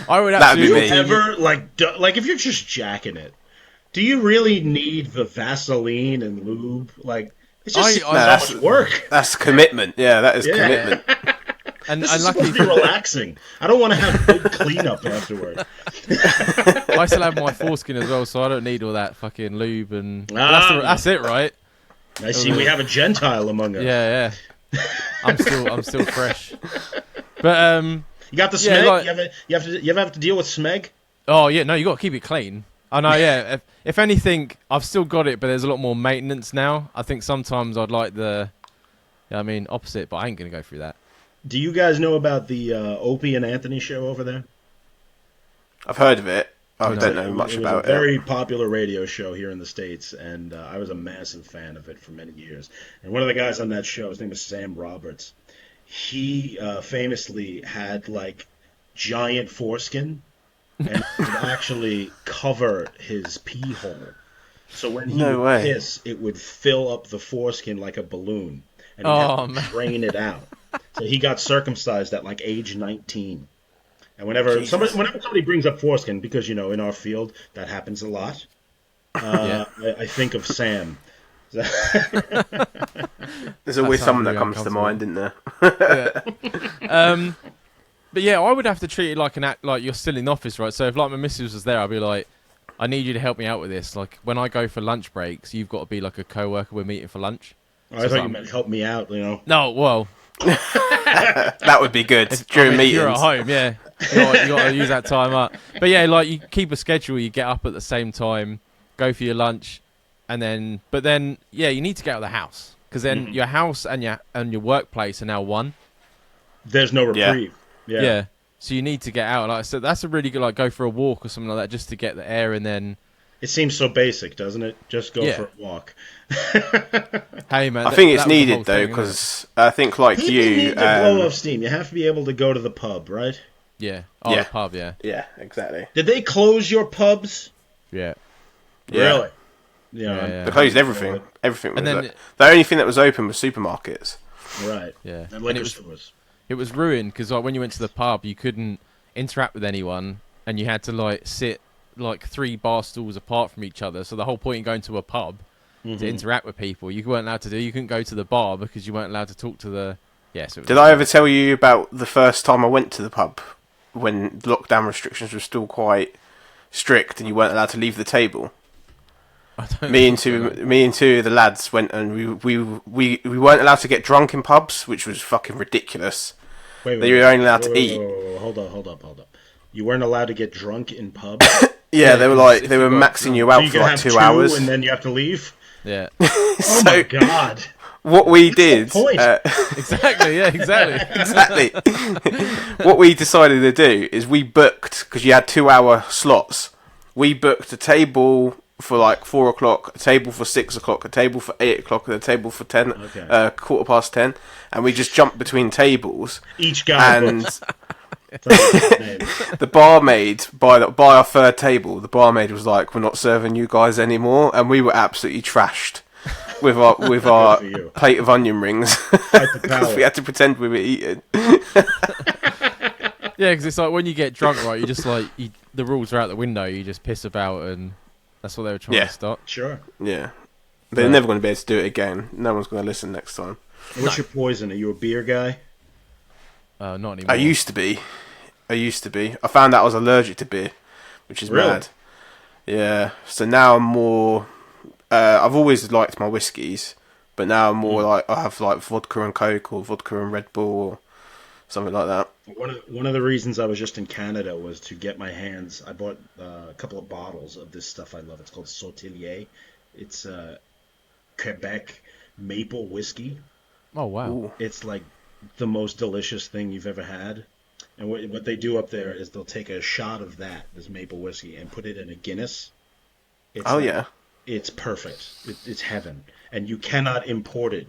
Speaker 1: I would absolutely.
Speaker 2: Do
Speaker 3: you ever like if you're just jacking it, do you really need the Vaseline and lube? Like it's just so much work.
Speaker 2: That's commitment. Yeah, that is commitment.
Speaker 3: And this is supposed to be relaxing. I don't want to have big cleanup afterward.
Speaker 1: I still have my foreskin as well, so I don't need all that fucking lube and that's it, right?
Speaker 3: I see. We have a Gentile among us.
Speaker 1: Yeah. I'm still fresh. But
Speaker 3: You got the
Speaker 1: Yeah,
Speaker 3: smeg.
Speaker 1: like-
Speaker 3: You ever have to deal with smeg?
Speaker 1: Oh yeah, no, you got to keep it clean. I know. Yeah, if anything, I've still got it, but there's a lot more maintenance now. I think sometimes I'd like opposite, but I ain't gonna go through that.
Speaker 3: Do you guys know about the Opie and Anthony show over there?
Speaker 2: I've heard of it. I
Speaker 1: No.
Speaker 2: don't know much
Speaker 3: It was
Speaker 2: about
Speaker 3: a very popular radio show here in the States, and I was a massive fan of it for many years. And one of the guys on that show, his name was Sam Roberts. He famously had like giant foreskin, and would actually cover his pee hole. So when he
Speaker 2: No
Speaker 3: would
Speaker 2: way.
Speaker 3: piss, it would fill up the foreskin like a balloon, and he'd
Speaker 1: Oh,
Speaker 3: have to
Speaker 1: man.
Speaker 3: drain it out. So he got circumcised at like age 19. And whenever somebody brings up foreskin, because in our field that happens a lot, I think of Sam.
Speaker 2: There's always
Speaker 1: That
Speaker 2: someone
Speaker 1: sounds
Speaker 2: that comes to
Speaker 1: uncomfortable.
Speaker 2: mind, isn't there?
Speaker 1: Yeah. But yeah, I would have to treat it like like you're still in the office, right? So if like my missus was there, I'd be like, I need you to help me out with this. Like when I go for lunch breaks, you've got to be like a co-worker we're meeting for lunch.
Speaker 3: I thought you meant help me out,
Speaker 1: No, well,
Speaker 2: That would be good during
Speaker 1: if
Speaker 2: meetings.
Speaker 1: you're at home, yeah, you got to use that time up. But yeah, like you keep a schedule. You get up at the same time, go for your lunch, and then yeah, you need to get out of the house because then your house and your workplace are now one.
Speaker 3: There's no reprieve.
Speaker 1: Yeah. So you need to get out. Like I said, that's a really good go for a walk or something like that just to get the air and then.
Speaker 3: It seems so basic, doesn't it? Just go
Speaker 1: Yeah.
Speaker 3: for a walk.
Speaker 1: Hey man,
Speaker 2: I think it's
Speaker 1: that was the whole
Speaker 2: needed though,
Speaker 1: thing,
Speaker 2: because I think like
Speaker 3: People
Speaker 2: you,
Speaker 3: need to blow off steam. You have to be able to go to the pub, right?
Speaker 1: yeah. Oh,
Speaker 2: Yeah.
Speaker 1: the pub, yeah.
Speaker 2: yeah, exactly.
Speaker 3: Did they close your pubs?
Speaker 1: Yeah.
Speaker 2: Yeah.
Speaker 3: Really?
Speaker 1: Yeah.
Speaker 2: They closed everything. Everything.
Speaker 1: And
Speaker 2: Was
Speaker 1: then-
Speaker 2: like, the only thing that was open was supermarkets.
Speaker 3: Right.
Speaker 1: Yeah.
Speaker 3: And
Speaker 1: And
Speaker 3: liquor
Speaker 1: it was
Speaker 3: stores.
Speaker 1: it was ruined because like when you went to the pub, you couldn't interact with anyone, and you had to like sit like 3 bar stools apart from each other. So the whole point in going to a pub to interact with people, you weren't allowed to do. You couldn't go to the bar because you weren't allowed to talk to the. Yeah. So it was
Speaker 2: Did I ever tell you about the first time I went to the pub when lockdown restrictions were still quite strict and you weren't allowed to leave the table?
Speaker 1: I don't
Speaker 2: Me and
Speaker 1: think so,
Speaker 2: two, me and two of the lads went, and we weren't allowed to get drunk in pubs, which was fucking ridiculous.
Speaker 3: Wait,
Speaker 2: They were only allowed to eat.
Speaker 3: Hold up. You weren't allowed to get drunk in pubs?
Speaker 2: Yeah, they were
Speaker 1: because
Speaker 2: like
Speaker 1: if
Speaker 2: they
Speaker 1: you
Speaker 2: were
Speaker 1: got
Speaker 2: maxing you
Speaker 3: So
Speaker 2: out
Speaker 3: you
Speaker 2: for
Speaker 3: can
Speaker 2: like
Speaker 3: have
Speaker 2: 2
Speaker 3: two
Speaker 2: hours.
Speaker 3: and then you have to leave?
Speaker 1: Yeah.
Speaker 3: Oh
Speaker 2: So
Speaker 3: my god.
Speaker 2: what we did,
Speaker 3: point?
Speaker 1: Exactly. Yeah. Exactly.
Speaker 2: exactly. What we decided to do is we booked, because you had 2-hour slots. We booked a table for like 4 o'clock, a table for 6 o'clock, a table for 8 o'clock, and a table for 10,
Speaker 3: Okay.
Speaker 2: 10:15, and we just jumped between tables.
Speaker 3: Each guy
Speaker 2: And
Speaker 3: books. That's like his name.
Speaker 2: the barmaid by our third table, the barmaid was like, "We're not serving you guys anymore," and we were absolutely trashed with our
Speaker 3: for you.
Speaker 2: plate of onion rings
Speaker 3: Fight the
Speaker 2: because
Speaker 3: power.
Speaker 2: we had to pretend we were eating.
Speaker 1: Yeah, because it's like when you get drunk, right? You just like the rules are out the window. You just piss about, and that's what they were trying
Speaker 2: Yeah.
Speaker 1: to stop.
Speaker 3: Sure.
Speaker 2: Yeah, they're never going to be able to do it again. No one's going to listen next time.
Speaker 3: What's your poison? Are you a beer guy?
Speaker 1: Not anymore.
Speaker 2: I used to be. I found out I was allergic to beer, which is
Speaker 3: Really?
Speaker 2: mad. Yeah. So now I'm more. I've always liked my whiskies, but now I'm more like I have like vodka and Coke or vodka and Red Bull or something like that.
Speaker 3: One of the reasons I was just in Canada was to get my hands. I bought a couple of bottles of this stuff I love. It's called Sautillier. It's Quebec maple whiskey.
Speaker 1: Oh wow.
Speaker 2: Ooh.
Speaker 3: It's like the most delicious thing you've ever had. And what they do up there is they'll take a shot of this maple whiskey, and put it in a Guinness. It's
Speaker 2: Oh
Speaker 3: like-
Speaker 2: yeah.
Speaker 3: It's perfect. It's heaven. And you cannot import it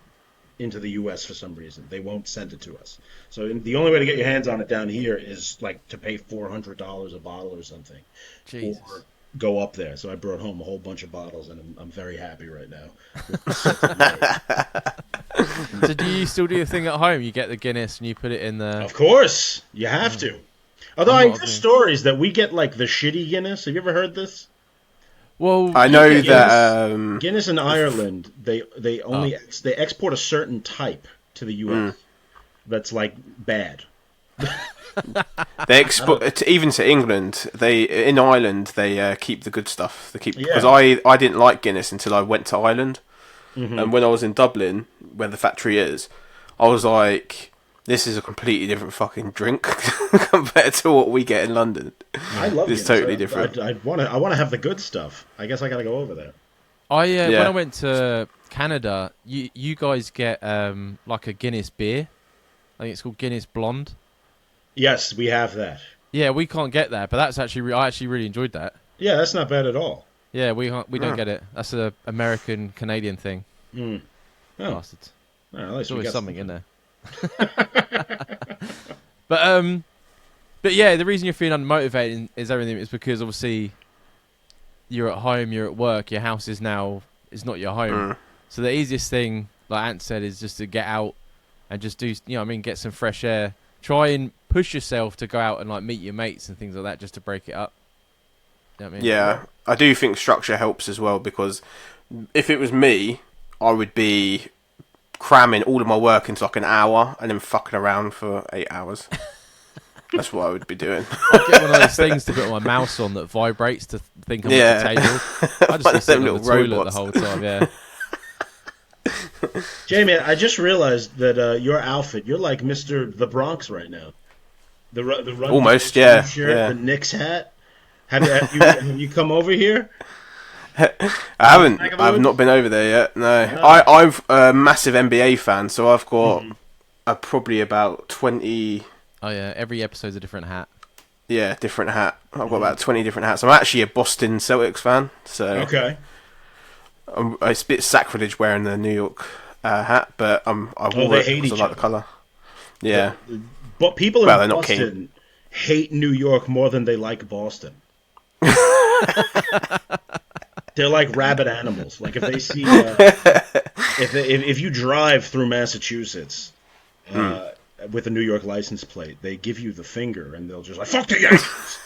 Speaker 3: into the U.S. for some reason. They won't send it to us. So the only way to get your hands on it down here is like to pay $400 a bottle or something.
Speaker 1: Jesus.
Speaker 3: Or go up there. So I brought home a whole bunch of bottles, and I'm very happy right now.
Speaker 1: So do you still do your thing at home? You get the Guinness and you put it in the.
Speaker 3: Of course, you have to. Although
Speaker 1: I'm
Speaker 3: I
Speaker 1: not
Speaker 3: hear
Speaker 1: a big-
Speaker 3: stories that we get like the shitty Guinness. Have you ever heard this?
Speaker 1: Well,
Speaker 2: I know
Speaker 3: Guinness-
Speaker 2: that.
Speaker 3: Guinness in Ireland, they only they export a certain type to the U.S. That's like bad.
Speaker 2: They export even to England. In Ireland they keep the good stuff. They keep because
Speaker 3: Yeah.
Speaker 2: I didn't like Guinness until I went to Ireland, and when I was in Dublin, where the factory is, I was like, This is a completely different fucking drink compared to what we get in London.
Speaker 3: I love it.
Speaker 2: It's totally different.
Speaker 3: I want to have the good stuff. I guess I got to go over there.
Speaker 1: When I went to Canada, you guys get like a Guinness beer. I think it's called Guinness Blonde.
Speaker 3: Yes, we have that.
Speaker 1: Yeah, we can't get that, but that's actually I actually really enjoyed that.
Speaker 3: Yeah, that's not bad at all.
Speaker 1: Yeah, we don't get it. That's an American Canadian thing.
Speaker 3: Mm. Oh.
Speaker 1: Bastards.
Speaker 3: At least
Speaker 1: There's
Speaker 3: we
Speaker 1: always
Speaker 3: got
Speaker 1: something in there. But yeah, the reason you're feeling unmotivated is everything is because obviously you're at home, you're at work, your house is not your home. So the easiest thing, like Ant said, is just to get out and just do, get some fresh air. Try and push yourself to go out and like meet your mates and things like that, just to break it up. You know what I mean?
Speaker 2: Yeah, I do think structure helps as well, because if it was me, I would be cramming all of my work into like an hour and then fucking around for 8 hours. That's what I would be doing.
Speaker 1: I'd get one of those things to put my mouse on that vibrates to think I'm at the table. I just be sitting on the toilet the whole time, yeah.
Speaker 3: Jamie, I just realized that your outfit, you're like Mr. The Bronx right now. The run
Speaker 2: almost, yeah,
Speaker 3: shirt,
Speaker 2: yeah.
Speaker 3: The Knicks hat. Have you come over here?
Speaker 2: I haven't. I've not been over there yet. No, I'm a massive NBA fan, so I've got probably about 20.
Speaker 1: Oh yeah, every episode's a different hat.
Speaker 2: Yeah, different hat. I've got about 20 different hats. I'm actually a Boston Celtics fan, so
Speaker 3: okay.
Speaker 2: It's a bit sacrilege wearing the New York hat, but I wore it because I like the colour. Yeah,
Speaker 3: but people in Boston hate New York more than they like Boston. They're like rabid animals. Like if they see, if you drive through Massachusetts with a New York license plate, they give you the finger and they'll just like fuck the Yankees.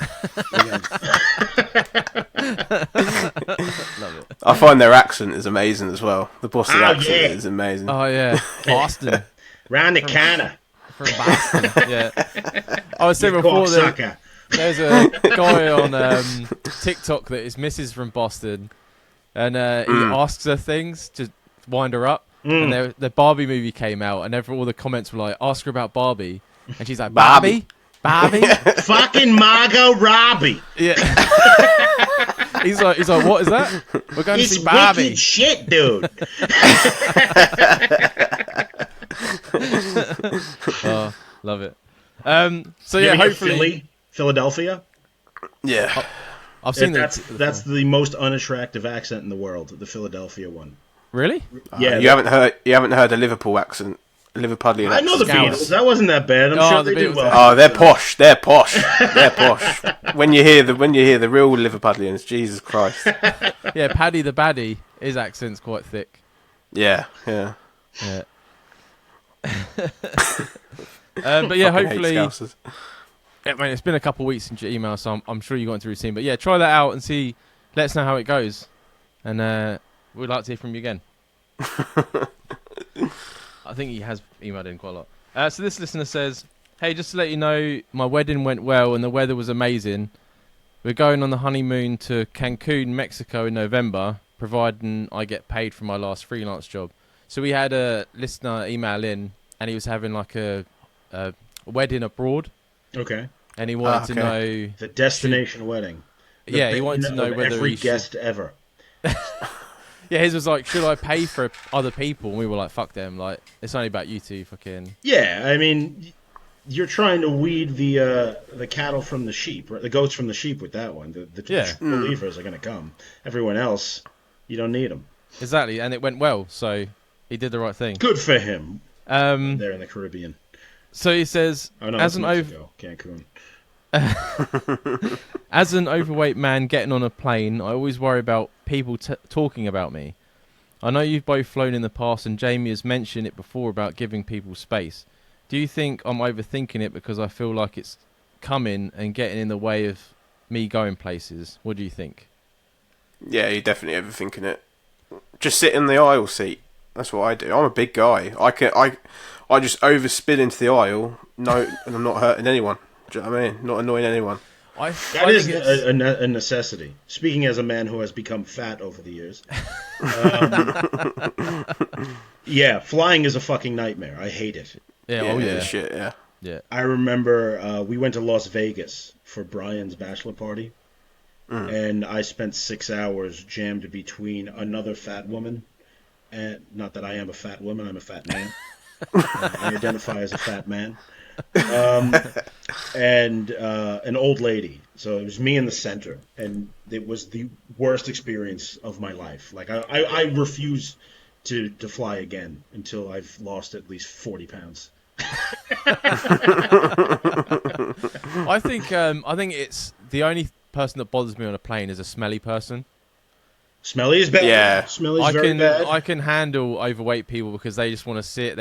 Speaker 2: Love it. I find their accent is amazing as well. The Boston accent is amazing.
Speaker 1: Oh yeah, Boston,
Speaker 3: round the corner
Speaker 1: from Boston. Yeah, I was saying before that. There's a guy on TikTok that his missus from Boston, and he asks her things to wind her up. And the Barbie movie came out, and all the comments were like, "Ask her about Barbie," and she's like, "Barbie,
Speaker 3: fucking Margot Robbie."
Speaker 1: Yeah. he's like, "What is that? We're going to see Barbie."
Speaker 3: Wicked shit, dude.
Speaker 1: Oh, love it. So yeah, hopefully.
Speaker 3: Philadelphia?
Speaker 2: Yeah.
Speaker 1: I've seen
Speaker 3: that. That's the most unattractive accent in the world, the Philadelphia one.
Speaker 1: Really?
Speaker 3: Yeah.
Speaker 2: You haven't heard the Liverpool accent. Liverpudlian accent.
Speaker 3: I know the Beatles. That wasn't that bad. I'm sure they do well.
Speaker 2: Oh, they're posh. They're posh. They're posh. When you hear the real Liverpudlians, Jesus Christ.
Speaker 1: Yeah, Paddy the Baddie, his accent's quite thick.
Speaker 2: Yeah.
Speaker 1: But yeah, hopefully. I mean, it's been a couple of weeks since your email, so I'm sure you got into routine. But yeah, try that out and see. Let us know how it goes, and we'd like to hear from you again. I think he has emailed in quite a lot. So this listener says, "Hey, just to let you know, my wedding went well and the weather was amazing. We're going on the honeymoon to Cancun, Mexico in November, providing I get paid for my last freelance job." So we had a listener email in, and he was having like a wedding abroad.
Speaker 3: Okay.
Speaker 1: And he wanted to know
Speaker 3: the destination wedding.
Speaker 1: Yeah, he wanted to know whether
Speaker 3: every guest ever.
Speaker 1: Yeah, his was like, should I pay for other people? And we were like, fuck them. Like, it's only about you two, fucking.
Speaker 3: Yeah, I mean, you're trying to weed the cattle from the sheep, right? The goats from the sheep with that one. The true believers are going to come. Everyone else, you don't need them.
Speaker 1: Exactly, and it went well, so he did the right thing.
Speaker 3: Good for him. There in the Caribbean.
Speaker 1: So he says, as an
Speaker 3: Cancun.
Speaker 1: As an overweight man getting on a plane, I always worry about people talking about me. I know you've both flown in the past, and Jamie has mentioned it before about giving people space. Do you think I'm overthinking it because I feel like it's coming and getting in the way of me going places? What do you think?
Speaker 2: Yeah, you're definitely overthinking it. Just sit in the aisle seat. That's what I do. I'm a big guy. I just overspin into the aisle. No, and I'm not hurting anyone. Do you know what I mean? Not annoying anyone.
Speaker 3: That is a necessity. Speaking as a man who has become fat over the years. Yeah, flying is a fucking nightmare. I hate it.
Speaker 1: Yeah, oh yeah.
Speaker 2: Shit, yeah.
Speaker 1: Yeah.
Speaker 3: I remember we went to Las Vegas for Brian's bachelor party, and I spent 6 hours jammed between another fat woman, and not that I am a fat woman, I'm a fat man. I identify as a fat man. And an old lady. So it was me in the center, and it was the worst experience of my life. Like I refuse to fly again until I've lost at least 40 pounds.
Speaker 1: I think it's the only person that bothers me on a plane is a smelly person.
Speaker 3: Smelly is bad.
Speaker 2: Yeah.
Speaker 3: Smelly is very bad.
Speaker 1: I can handle overweight people because they just want to sit.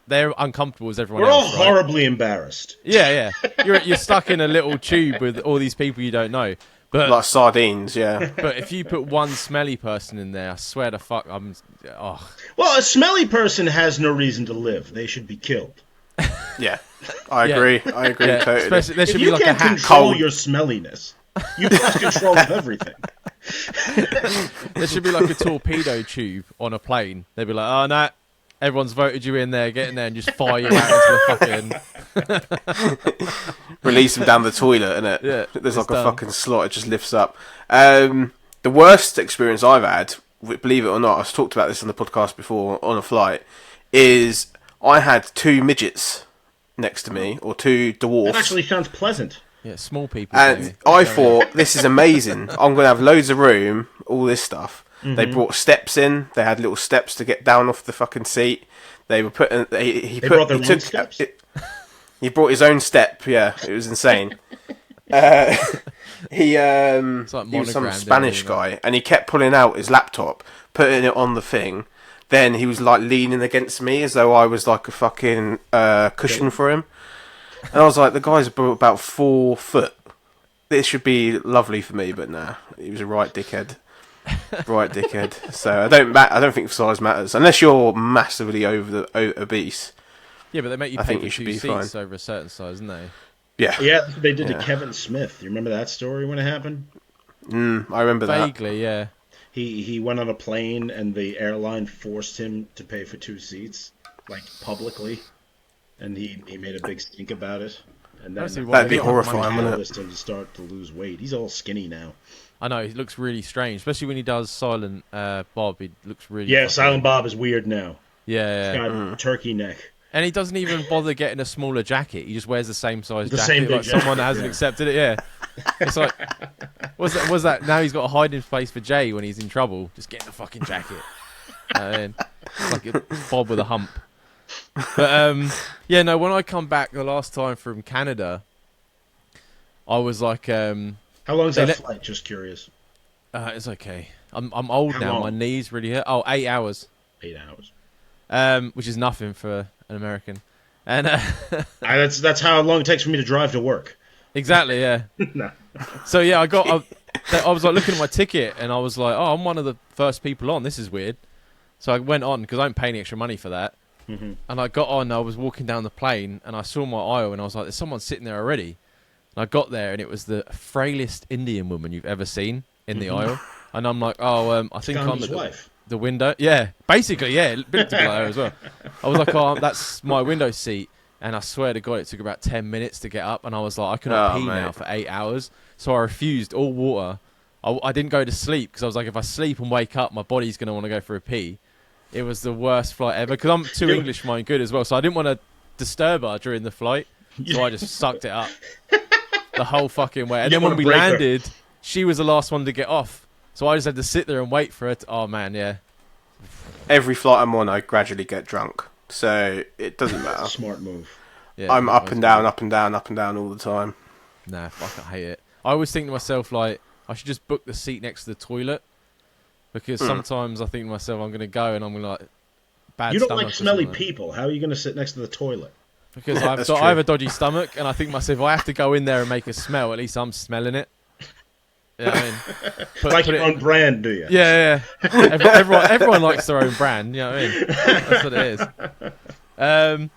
Speaker 1: They're uncomfortable as everyone
Speaker 3: We're
Speaker 1: else.
Speaker 3: all horribly embarrassed.
Speaker 1: Yeah. You're stuck in a little tube with all these people you don't know. But
Speaker 2: Like sardines, yeah.
Speaker 1: But if you put one smelly person in there, I swear to fuck,
Speaker 3: Well, a smelly person has no reason to live. They should be killed.
Speaker 2: Yeah. I agree
Speaker 1: Yeah,
Speaker 2: totally.
Speaker 1: especially there should
Speaker 3: If
Speaker 1: be
Speaker 3: you
Speaker 1: like a
Speaker 3: can't
Speaker 1: hat.
Speaker 3: control your smelliness, you lost control of everything.
Speaker 1: There should be like a torpedo tube on a plane. They'd be like, oh no, everyone's voted you in there, get in there and just fire you out into the fucking...
Speaker 2: Release them down the toilet, innit?
Speaker 1: Yeah,
Speaker 2: There's like
Speaker 1: done.
Speaker 2: a fucking slot, it just lifts up. The worst experience I've had, believe it or not, I've talked about this on the podcast before on a flight, is I had two midgets next to me, or two dwarfs.
Speaker 3: That actually sounds pleasant.
Speaker 1: Yeah, small people.
Speaker 2: And
Speaker 1: maybe.
Speaker 2: I thought, this is amazing. I'm going to have loads of room, all this stuff. They brought steps in. They had little steps to get down off the fucking seat. They were putting... He
Speaker 3: brought their own steps?
Speaker 2: He brought his own step, yeah. It was insane. He was some
Speaker 1: monogrammed,
Speaker 2: Spanish
Speaker 1: isn't it?
Speaker 2: guy, and he kept pulling out his laptop, putting it on the thing. Then he was like leaning against me as though I was like a fucking cushion for him. And I was like, the guy's about 4 foot. This should be lovely for me, but nah, he was a right dickhead. So I don't think size matters unless you're massively obese.
Speaker 1: Yeah, but they make you
Speaker 2: I
Speaker 1: pay
Speaker 2: think
Speaker 1: for
Speaker 2: you should
Speaker 1: 2
Speaker 2: be
Speaker 1: seats
Speaker 2: fine.
Speaker 1: over a certain size, don't they?
Speaker 2: Yeah,
Speaker 3: Yeah, that's what they did to Kevin Smith. You remember that story when it happened?
Speaker 2: I remember that.
Speaker 1: Vaguely, yeah.
Speaker 3: He went on a plane and the airline forced him to pay for 2 seats, like publicly, and he made a big stink about it. And then
Speaker 1: Honestly,
Speaker 2: That'd be
Speaker 1: Yeah,
Speaker 2: horrifying, wouldn't it?
Speaker 3: catalyzed him to start to lose weight. He's all skinny now.
Speaker 1: I know, he looks really strange, especially when he does Silent Bob. He looks really...
Speaker 3: Yeah,
Speaker 1: fucking-
Speaker 3: Silent Bob is weird now.
Speaker 1: Yeah.
Speaker 3: He's got turkey neck.
Speaker 1: And he doesn't even bother getting a smaller jacket. He just wears the same size
Speaker 3: The
Speaker 1: jacket.
Speaker 3: same big
Speaker 1: like someone
Speaker 3: jacket,
Speaker 1: that hasn't
Speaker 3: yeah.
Speaker 1: accepted it, yeah. It's like, was that now he's got a hiding place for Jay when he's in trouble? Just get the fucking jacket. And it's like a Bob with a hump. But, yeah, no, when I come back the last time from Canada, I was like...
Speaker 3: How long's
Speaker 1: They
Speaker 3: that
Speaker 1: let-
Speaker 3: flight? Just curious.
Speaker 1: it's okay. I'm old
Speaker 3: How
Speaker 1: now.
Speaker 3: long?
Speaker 1: My knees really hurt. Oh, 8 hours.
Speaker 3: 8 hours.
Speaker 1: Which is nothing for an American. And
Speaker 3: That's how long it takes for me to drive to work.
Speaker 1: exactly, yeah.
Speaker 3: No.
Speaker 1: So yeah, I was like looking at my ticket and I was like, oh, I'm one of the first people on. This is weird. So I went on because I don't pay any extra money for that.
Speaker 3: Mm-hmm.
Speaker 1: And I got on. I was walking down the plane and I saw my aisle and I was like, there's someone sitting there already. And I got there and it was the frailest Indian woman you've ever seen in the aisle. And I'm like, oh, I think I'm
Speaker 3: Gandhi's
Speaker 1: at
Speaker 3: wife.
Speaker 1: the window. Yeah, basically, yeah. A bit like her as well. I was like, oh, that's my window seat. And I swear to God, it took about 10 minutes to get up. And I was like, I cannot
Speaker 2: Oh,
Speaker 1: pee
Speaker 2: mate.
Speaker 1: now for 8 hours. So I refused all water. I didn't go to sleep because I was like, if I sleep and wake up, my body's going to want to go for a pee. It was the worst flight ever because I'm too English for my own good as well. So I didn't want to disturb her during the flight. So I just sucked it up the whole fucking way. And
Speaker 3: You
Speaker 1: then when
Speaker 3: wanna
Speaker 1: we
Speaker 3: break her.
Speaker 1: landed, she was the last one to get off. So I just had to sit there and wait for it. Oh, man, yeah.
Speaker 2: Every flight I'm on, I gradually get drunk, so it doesn't matter.
Speaker 3: Smart move.
Speaker 1: Yeah,
Speaker 2: I'm
Speaker 1: I
Speaker 2: up
Speaker 1: was-
Speaker 2: and down, up and down, up and down all the time.
Speaker 1: Nah, fuck, I hate it. I always think to myself, like, I should just book the seat next to the toilet. Because sometimes I think to myself, I'm going to go and I'm going to, like, bad
Speaker 3: You don't
Speaker 1: stomach
Speaker 3: like
Speaker 1: or
Speaker 3: smelly
Speaker 1: something.
Speaker 3: people. How are you going to sit next to the toilet?
Speaker 1: Because
Speaker 2: That's
Speaker 1: I have
Speaker 2: true.
Speaker 1: a dodgy stomach, and I think to myself, if I have to go in there and make a smell, at least I'm smelling it. You know what I mean?
Speaker 3: Like
Speaker 1: put
Speaker 3: your
Speaker 1: it-
Speaker 3: own brand, do you?
Speaker 1: Yeah. Everyone likes their own brand, you know what I mean? That's what it is.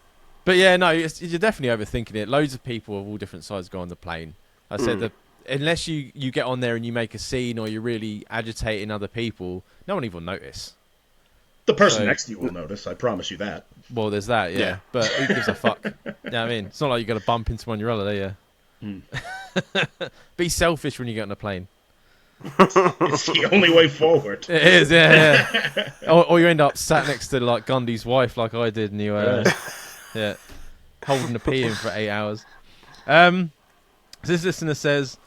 Speaker 1: But yeah, no, you're definitely overthinking it. Loads of people of all different sizes go on the plane. I said that unless you get on there and you make a scene or you're really agitating other people, no one even will notice.
Speaker 3: The person next to you will notice. I promise you that.
Speaker 1: Well, there's that, yeah. But who gives a fuck? Yeah, I mean, it's not like you got to bump into someone on your holiday, yeah. Be selfish when you get on a plane.
Speaker 3: It's the only way forward.
Speaker 1: It is, yeah. Or you end up sat next to like Gandhi's wife, like I did, and you, holding a pee in for 8 hours. So this listener says,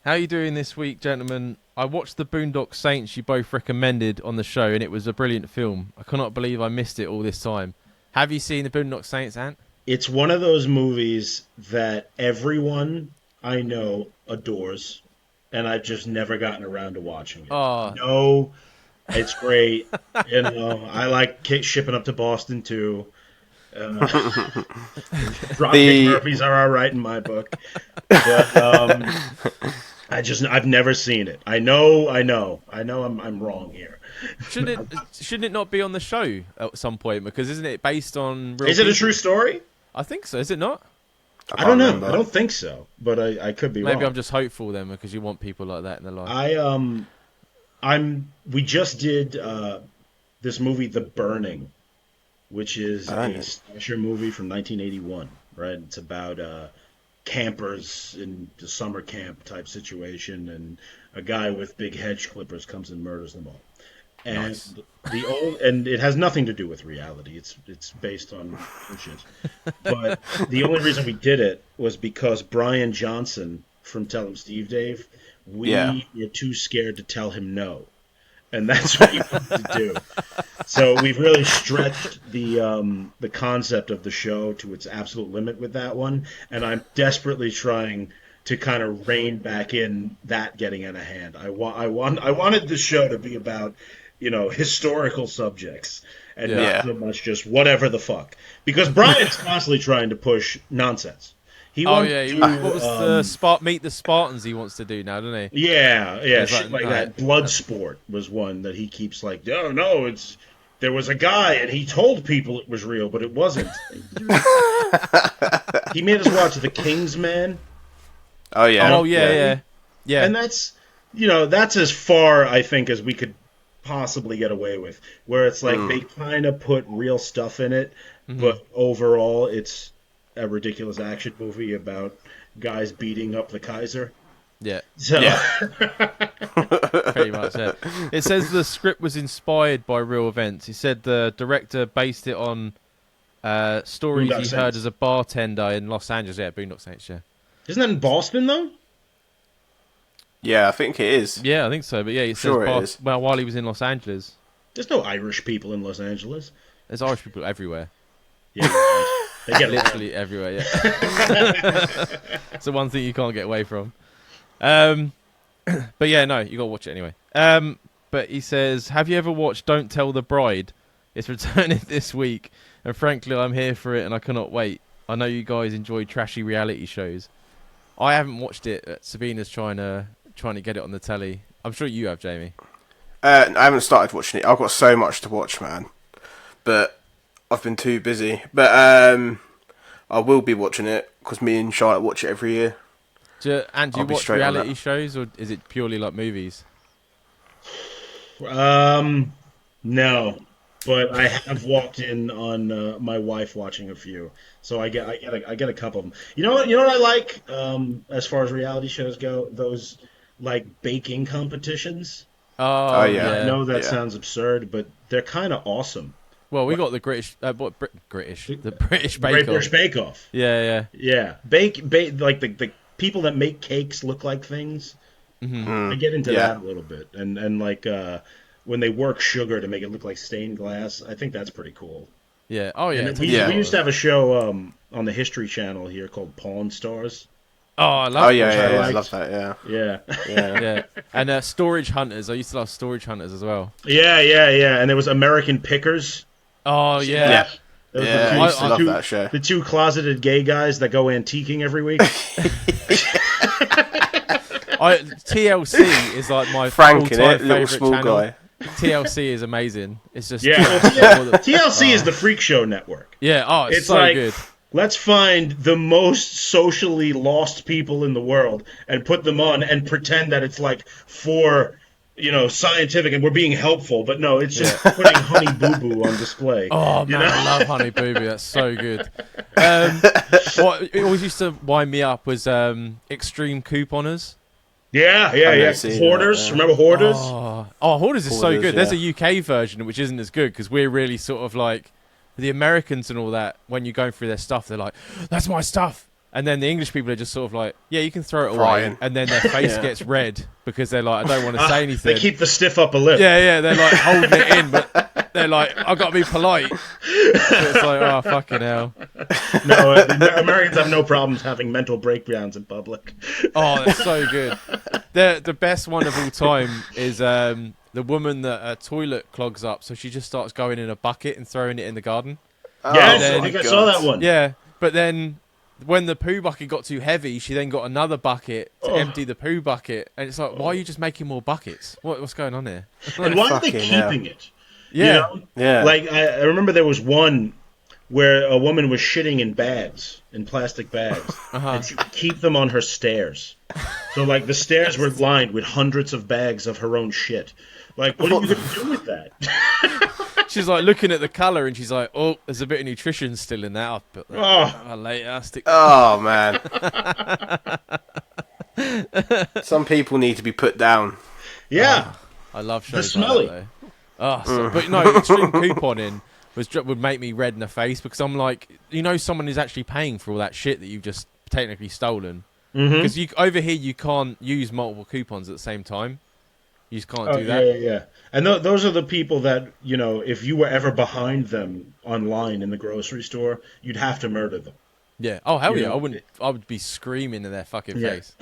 Speaker 1: "How are you doing this week, gentlemen? I watched the Boondock Saints you both recommended on the show, and it was a brilliant film. I cannot believe I missed it all this time. Have you seen the Boondock Saints, Ant?"
Speaker 3: It's one of those movies that everyone I know adores, and I've just never gotten around to watching it.
Speaker 1: Oh.
Speaker 3: No, it's great. I like shipping up to Boston too. Dropkick Murphys are all right in my book, but I've never seen it. I know I'm wrong here.
Speaker 1: Shouldn't it not be on the show at some point? Because isn't it based on real
Speaker 3: Is it
Speaker 1: people?
Speaker 3: a true story?
Speaker 1: I think so. Is it not?
Speaker 3: I don't know. Remember. I don't think so, but I could be wrong.
Speaker 1: Maybe I'm just hopeful then, because you want people like that in their life.
Speaker 3: We just did this movie, The Burning, which is a slasher movie from 1981. Right? It's about campers in the summer camp type situation, and a guy with big hedge clippers comes and murders them all. And and it has nothing to do with reality. It's based on shit. But the only reason we did it was because Brian Johnson from Tell 'Em Steve Dave, we were too scared to tell him no. And that's what we wanted to do. So we've really stretched the concept of the show to its absolute limit with that one, and I'm desperately trying to kind of rein back in that getting out of hand. I wanted the show to be about, historical subjects and not so much just whatever the fuck. Because Brian's constantly trying to push nonsense.
Speaker 1: What was the Meet the Spartans he wants to do now, doesn't he?
Speaker 3: Yeah, shit like that. Bloodsport was one that he keeps like, oh no, there was a guy and he told people it was real, but it wasn't. He made us watch The Kingsman.
Speaker 2: Oh yeah.
Speaker 1: Oh yeah.
Speaker 3: And that's that's as far I think as we could possibly get away with, where it's like they kind of put real stuff in it, but overall it's a ridiculous action movie about guys beating up the Kaiser.
Speaker 1: Yeah.
Speaker 3: So.
Speaker 1: Pretty much, yeah. It says the script was inspired by real events. He said the director based it on stories he heard as a bartender in Los Angeles. Yeah, Boondock Saints, yeah.
Speaker 3: Isn't that in Boston, though?
Speaker 2: Yeah, I think it is.
Speaker 1: Yeah, I think so. But yeah, he says
Speaker 2: it is.
Speaker 1: Well, while he was in Los Angeles.
Speaker 3: There's no Irish people in Los Angeles.
Speaker 1: There's Irish people everywhere.
Speaker 3: Yeah, they get
Speaker 1: literally everywhere, yeah. It's the one thing you can't get away from. But yeah, no, you got to watch it anyway. But he says, have you ever watched Don't Tell the Bride? It's returning this week, and frankly, I'm here for it, and I cannot wait. I know you guys enjoy trashy reality shows. I haven't watched it. Sabina's trying to get it on the telly. I'm sure you have, Jamie.
Speaker 2: I haven't started watching it. I've got so much to watch, man. But I've been too busy. But I will be watching it because me and Charlotte watch it every year.
Speaker 1: Do you watch reality shows, or is it purely like movies?
Speaker 3: No, but I have walked in on my wife watching a few, so I get a couple of them. You know what I like as far as reality shows go? Those like baking competitions.
Speaker 2: Oh yeah.
Speaker 3: I know that sounds absurd, but they're kind of awesome.
Speaker 1: Well, we got the British
Speaker 3: Bake Off.
Speaker 1: Yeah.
Speaker 3: Bake like the people that make cakes look like things. I get into that a little bit, and like when they work sugar to make it look like stained glass, I think that's pretty cool.
Speaker 1: Yeah. Oh yeah.
Speaker 3: We used to have a show on the History Channel here called Pawn Stars.
Speaker 1: Oh, I love.
Speaker 2: Oh yeah, I love that.
Speaker 3: Yeah.
Speaker 1: And Storage Hunters. I used to love Storage Hunters as well.
Speaker 3: Yeah. And there was American Pickers.
Speaker 1: Oh yeah.
Speaker 2: I used to love that show.
Speaker 3: The two closeted gay guys that go antiquing every week.
Speaker 1: TLC is like my
Speaker 2: Frank in
Speaker 1: all-time
Speaker 2: it, little
Speaker 1: favorite
Speaker 2: small
Speaker 1: channel.
Speaker 2: guy.
Speaker 1: TLC is amazing. It's just
Speaker 3: TLC is the freak show network.
Speaker 1: Yeah. Oh, it's so
Speaker 3: like,
Speaker 1: good.
Speaker 3: Let's find the most socially lost people in the world and put them on and pretend that it's like for scientific and we're being helpful, but no, it's just putting Honey Boo Boo on display.
Speaker 1: Oh man, I love Honey Boo Boo. That's so good. What it always used to wind me up was extreme couponers.
Speaker 3: Yeah. Hoarders, remember Hoarders?
Speaker 1: Hoarders is so good. There's a UK version which isn't as good because we're really sort of like the Americans and all that. When you're going through their stuff, they're like, "That's my stuff." And then the English people are just sort of like, yeah, you can throw it away. And then their face gets red because they're like, I don't want to say anything.
Speaker 3: They keep the stiff upper lip.
Speaker 1: Yeah, they're like holding it in, but they're like, I've got to be polite. So it's like, oh, fucking hell.
Speaker 3: No, Americans have no problems having mental breakdowns in public.
Speaker 1: Oh, that's so good. The best one of all time is the woman that her toilet clogs up, so she just starts going in a bucket and throwing it in the garden.
Speaker 3: Yes, I think I saw that one.
Speaker 1: Yeah, but then when the poo bucket got too heavy, she then got another bucket to empty the poo bucket. And it's like, why are you just making more buckets? What's going on here?
Speaker 3: And why are they keeping it?
Speaker 1: Yeah.
Speaker 2: Yeah.
Speaker 3: Like, I remember there was one where a woman was shitting in bags, in plastic bags. And she would keep them on her stairs. So, like, the stairs were lined with hundreds of bags of her own shit. Like, what are you going to do with that?
Speaker 1: She's like looking at the colour and she's like, oh, there's a bit of nutrition still in that. I'll put that later.
Speaker 2: Oh, man. Some people need to be put down.
Speaker 3: Yeah.
Speaker 1: I love shows
Speaker 3: They're smelly.
Speaker 1: like that, though. But no, extreme couponing would make me red in the face because I'm like, someone is actually paying for all that shit that you've just technically stolen. Because over here, you can't use multiple coupons at the same time. You just can't do that.
Speaker 3: Yeah. And those are the people that, if you were ever behind them online in the grocery store, you'd have to murder them.
Speaker 1: Yeah. Oh, hell yeah. I would be screaming in their fucking face.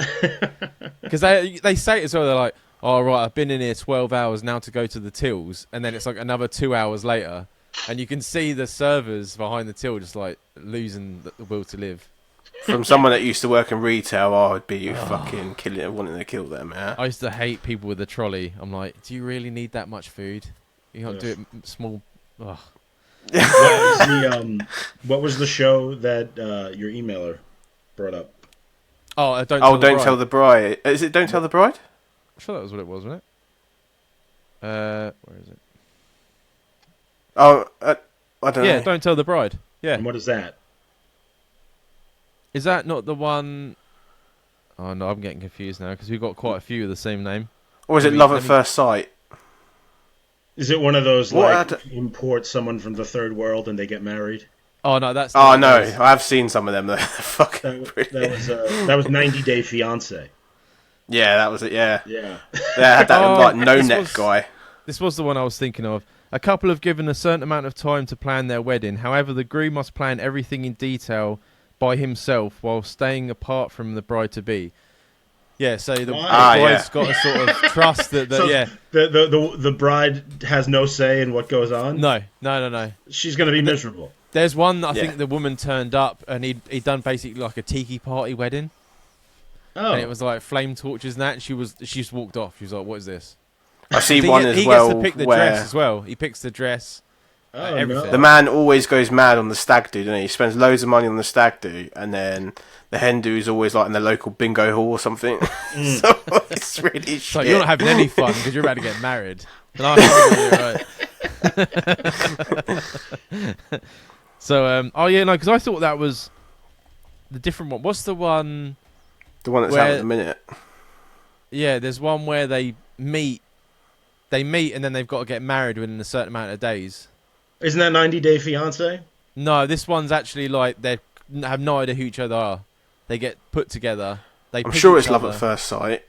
Speaker 1: Because they say it as well. They're like, oh, right, I've been in here 12 hours now to go to the tills. And then it's like another 2 hours later. And you can see the servers behind the till just like losing the will to live.
Speaker 2: From someone that used to work in retail, I would be fucking wanting to kill them, man.
Speaker 1: I used to hate people with a trolley. I'm like, do you really need that much food? You can't do it small. Ugh.
Speaker 3: What was the show that your emailer brought up?
Speaker 1: Oh,
Speaker 2: Don't Tell the Bride. Is it Don't Tell the Bride?
Speaker 1: I'm sure that was what it was, wasn't it? Where is it?
Speaker 2: Oh, I don't know.
Speaker 1: Yeah, Don't Tell the Bride. Yeah.
Speaker 3: And what is that?
Speaker 1: Is that not the one? Oh no, I'm getting confused now because we've got quite a few of the same name.
Speaker 2: Or is it Love at First Sight?
Speaker 3: Is it one of those import someone from the third world and they get married?
Speaker 1: Oh no, that's.
Speaker 2: Oh no, I've seen some of them. They're fucking brilliant.
Speaker 3: That was 90 Day Fiance.
Speaker 2: Yeah, that was it. Yeah.
Speaker 3: Yeah.
Speaker 2: They had that no-neck guy.
Speaker 1: This was the one I was thinking of. A couple have given a certain amount of time to plan their wedding. However, the groom must plan everything in detail by himself while staying apart from the bride-to-be. Yeah, so the bride's got a sort of trust that
Speaker 3: the bride has no say in what goes on?
Speaker 1: No.
Speaker 3: She's going to be miserable.
Speaker 1: There's one that I think the woman turned up and he'd done basically like a tiki party wedding.
Speaker 3: Oh.
Speaker 1: And it was like flame torches and that, and she just walked off. She was like, what is this?
Speaker 2: I see one as well.
Speaker 1: He gets to pick the dress as well. He picks the dress. Everything.
Speaker 2: No. The man always goes mad on the stag do, doesn't he? He spends loads of money on the stag do, and then the hen do is always like in the local bingo hall or something. So it's really shit.
Speaker 1: So you're not having any fun because you're about to get married. Right. So, because I thought that was the different one. What's the one?
Speaker 2: The one that's out at the minute.
Speaker 1: Yeah, there's one where they meet and then they've got to get married within a certain amount of days.
Speaker 3: Isn't that 90 Day Fiance?
Speaker 1: No, this one's actually like they have no idea who each other are. They get put together.
Speaker 2: I'm sure it's Love at First Sight.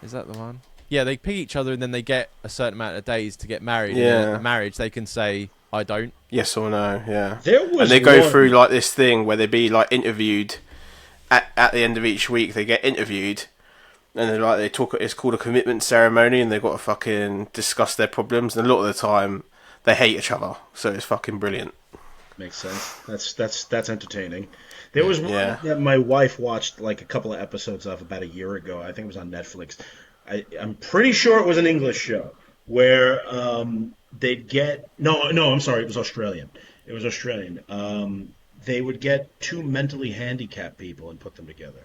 Speaker 1: Is that the one? Yeah, they pick each other and then they get a certain amount of days to get married.
Speaker 2: Yeah.
Speaker 1: And at the marriage, they can say, I don't.
Speaker 2: Yes or no, yeah.
Speaker 3: And
Speaker 2: they go through like this thing where they be like interviewed at the end of each week. They get interviewed. And they talk. It's called a commitment ceremony, and they've got to fucking discuss their problems. And a lot of the time, they hate each other, so it's fucking brilliant.
Speaker 3: Makes sense. That's entertaining. There was one that my wife watched like a couple of episodes of about a year ago. I think it was on Netflix. I'm pretty sure it was an English show where they'd get I'm sorry, it was Australian. They would get two mentally handicapped people and put them together.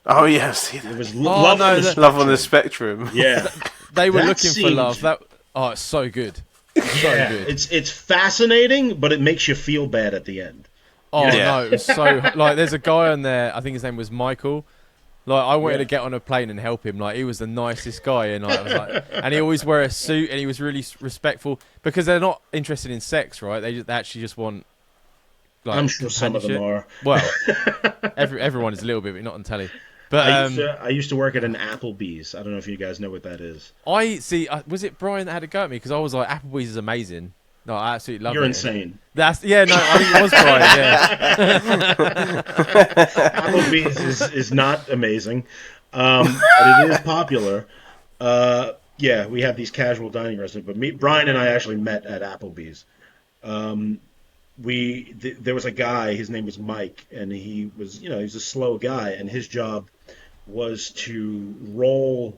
Speaker 2: Oh yes,
Speaker 3: It was
Speaker 1: Love on the
Speaker 3: Spectrum.
Speaker 2: Love on the Spectrum.
Speaker 3: Yeah,
Speaker 1: They were
Speaker 3: That
Speaker 1: looking for
Speaker 3: seemed-
Speaker 1: love. It's so good.
Speaker 3: yeah.
Speaker 1: Good.
Speaker 3: It's fascinating, but it makes you feel bad at the end.
Speaker 1: Oh
Speaker 2: Yeah.
Speaker 1: no, it was so like. There's a guy on there. I think his name was Michael. Like I wanted
Speaker 3: Yeah.
Speaker 1: to get on a plane and help him. Like he was the nicest guy, and I was like, and he always wear a suit, and he was really respectful because they're not interested in sex, right? They actually just want. Like,
Speaker 3: I'm sure some of them are.
Speaker 1: Well, everyone is a little bit, but not on telly. But
Speaker 3: I used to work at an Applebee's. I don't know if you guys know what that is.
Speaker 1: I see. Was it Brian that had a go at me because I was like, Applebee's is amazing. No, I absolutely love it.
Speaker 3: You're insane.
Speaker 1: That's no. I think it was Brian. Yeah.
Speaker 3: Applebee's is not amazing, but it is popular. Yeah, we have these casual dining restaurants, but Brian and I actually met at Applebee's. There was a guy, his name was Mike, and he was a slow guy, and his job was to roll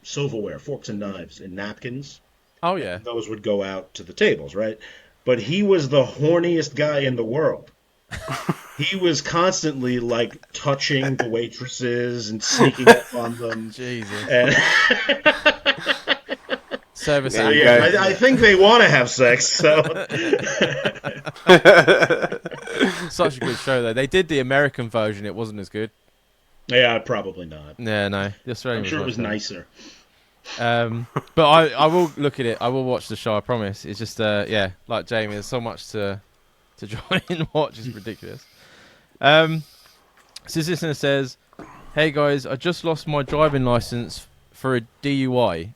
Speaker 3: silverware, forks and knives, in napkins.
Speaker 1: Oh yeah.
Speaker 3: Those would go out to the tables, right? But he was the horniest guy in the world. He was constantly like touching the waitresses and sneaking up on them.
Speaker 1: Jesus.
Speaker 3: And
Speaker 1: Service.
Speaker 2: There you
Speaker 3: yeah,
Speaker 2: go.
Speaker 3: I think they want to have sex. So
Speaker 1: Such a good show though. They did the American version. It wasn't as good.
Speaker 3: yeah, probably not.
Speaker 1: Yeah, no. The Australian.
Speaker 3: I'm sure it was
Speaker 1: much better.
Speaker 3: nicer.
Speaker 1: But I will look at it. I will watch the show. I promise. It's just yeah, like Jamie. There's so much to join in and watch. It's ridiculous. So this listener says, "Hey guys, I just lost my driving license for a DUI.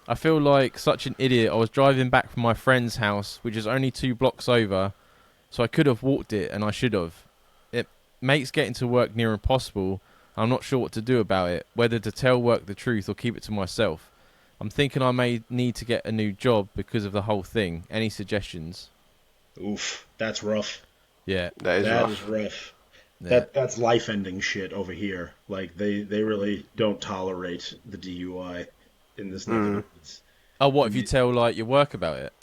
Speaker 1: I feel like such an idiot. I was driving back from my friend's house, which is only 2 blocks over, so I could have walked it, and I should have. It makes getting to work near impossible. I'm not sure what to do about it, whether to tell work the truth or keep it to myself. I'm thinking I may need to get a new job because of the whole thing. Any suggestions?"
Speaker 3: Oof, that's rough.
Speaker 1: Yeah.
Speaker 2: That is
Speaker 3: That
Speaker 2: rough.
Speaker 3: is rough.
Speaker 1: Yeah.
Speaker 3: That's life-ending shit over here. Like they really don't tolerate the DUI in this neck of the woods.
Speaker 1: Oh, what if you tell like your work about it?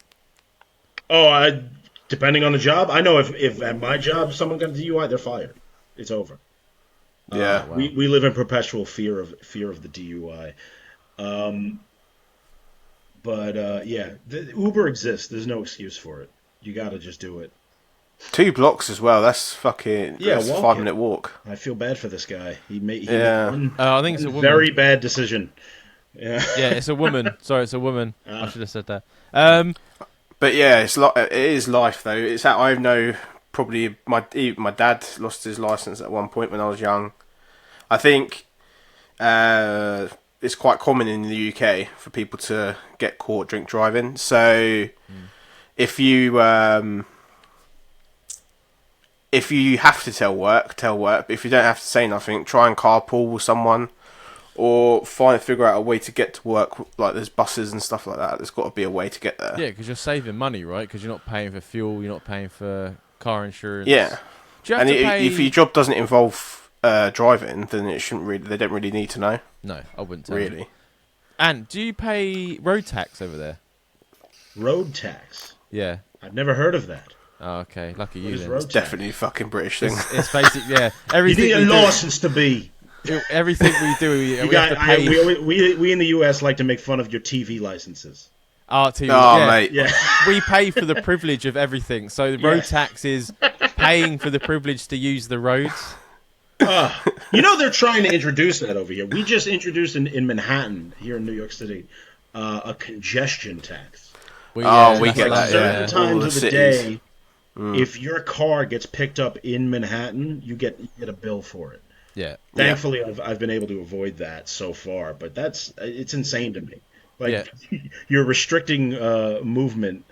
Speaker 3: Oh, depending on the job, I know if at my job someone got a DUI, they're fired. It's over.
Speaker 2: Yeah.
Speaker 1: Wow.
Speaker 3: We live in perpetual fear of the DUI. But yeah, Uber exists. There's no excuse for it. You got to just do it.
Speaker 2: 2 blocks as well. That's fucking.
Speaker 3: Yeah,
Speaker 2: That's a
Speaker 3: walk
Speaker 2: 5-minute walk.
Speaker 3: I feel bad for this guy. He made
Speaker 2: Yeah.
Speaker 3: one
Speaker 1: I think it's a woman.
Speaker 3: very bad decision. Yeah.
Speaker 1: Yeah, it's a woman. Sorry, it's a woman. I should have said that.
Speaker 2: But yeah, it is life though. It's that I know. Probably my dad lost his license at one point when I was young. I think it's quite common in the UK for people to get caught drink driving. So if you have to tell work. But if you don't have to say nothing, try and carpool with someone, or figure out a way to get to work. Like there's buses and stuff like that. There's got to be a way to get there.
Speaker 1: Yeah, because you're saving money, right? Because you're not paying for fuel, you're not paying for car insurance.
Speaker 2: Yeah.
Speaker 1: Do you have
Speaker 2: And
Speaker 1: to pay?
Speaker 2: if your job doesn't involve driving, then it shouldn't really. They don't really need to know.
Speaker 1: No, I wouldn't tell you.
Speaker 2: Really.
Speaker 1: And do you pay road tax over there?
Speaker 3: Road tax.
Speaker 1: Yeah.
Speaker 3: I've never heard of that.
Speaker 1: Oh, okay, lucky
Speaker 3: What
Speaker 1: you
Speaker 3: is
Speaker 1: then.
Speaker 3: road
Speaker 2: It's definitely a fucking British thing.
Speaker 1: It's basic, yeah.
Speaker 3: You
Speaker 1: Everything
Speaker 3: need a
Speaker 1: we do,
Speaker 3: license to be.
Speaker 1: everything we do, we have to pay.
Speaker 3: We in the US like to make fun of your TV licenses.
Speaker 1: RTV,
Speaker 2: Oh,
Speaker 1: yeah.
Speaker 2: mate.
Speaker 3: Yeah.
Speaker 1: We pay for the privilege of everything. So the road
Speaker 3: Yeah.
Speaker 1: tax is paying for the privilege to use the roads.
Speaker 3: They're trying to introduce that over here. We just introduced in Manhattan, here in New York City, a congestion tax.
Speaker 2: We
Speaker 1: that's
Speaker 2: get
Speaker 1: like
Speaker 2: that,
Speaker 3: Certain
Speaker 2: yeah.
Speaker 3: times
Speaker 2: All the
Speaker 3: of the
Speaker 2: cities.
Speaker 3: day, if your car gets picked up in Manhattan, you get a bill for it.
Speaker 1: Yeah.
Speaker 3: Thankfully, I've been able to avoid that so far, but it's insane to me. Like you're restricting movement,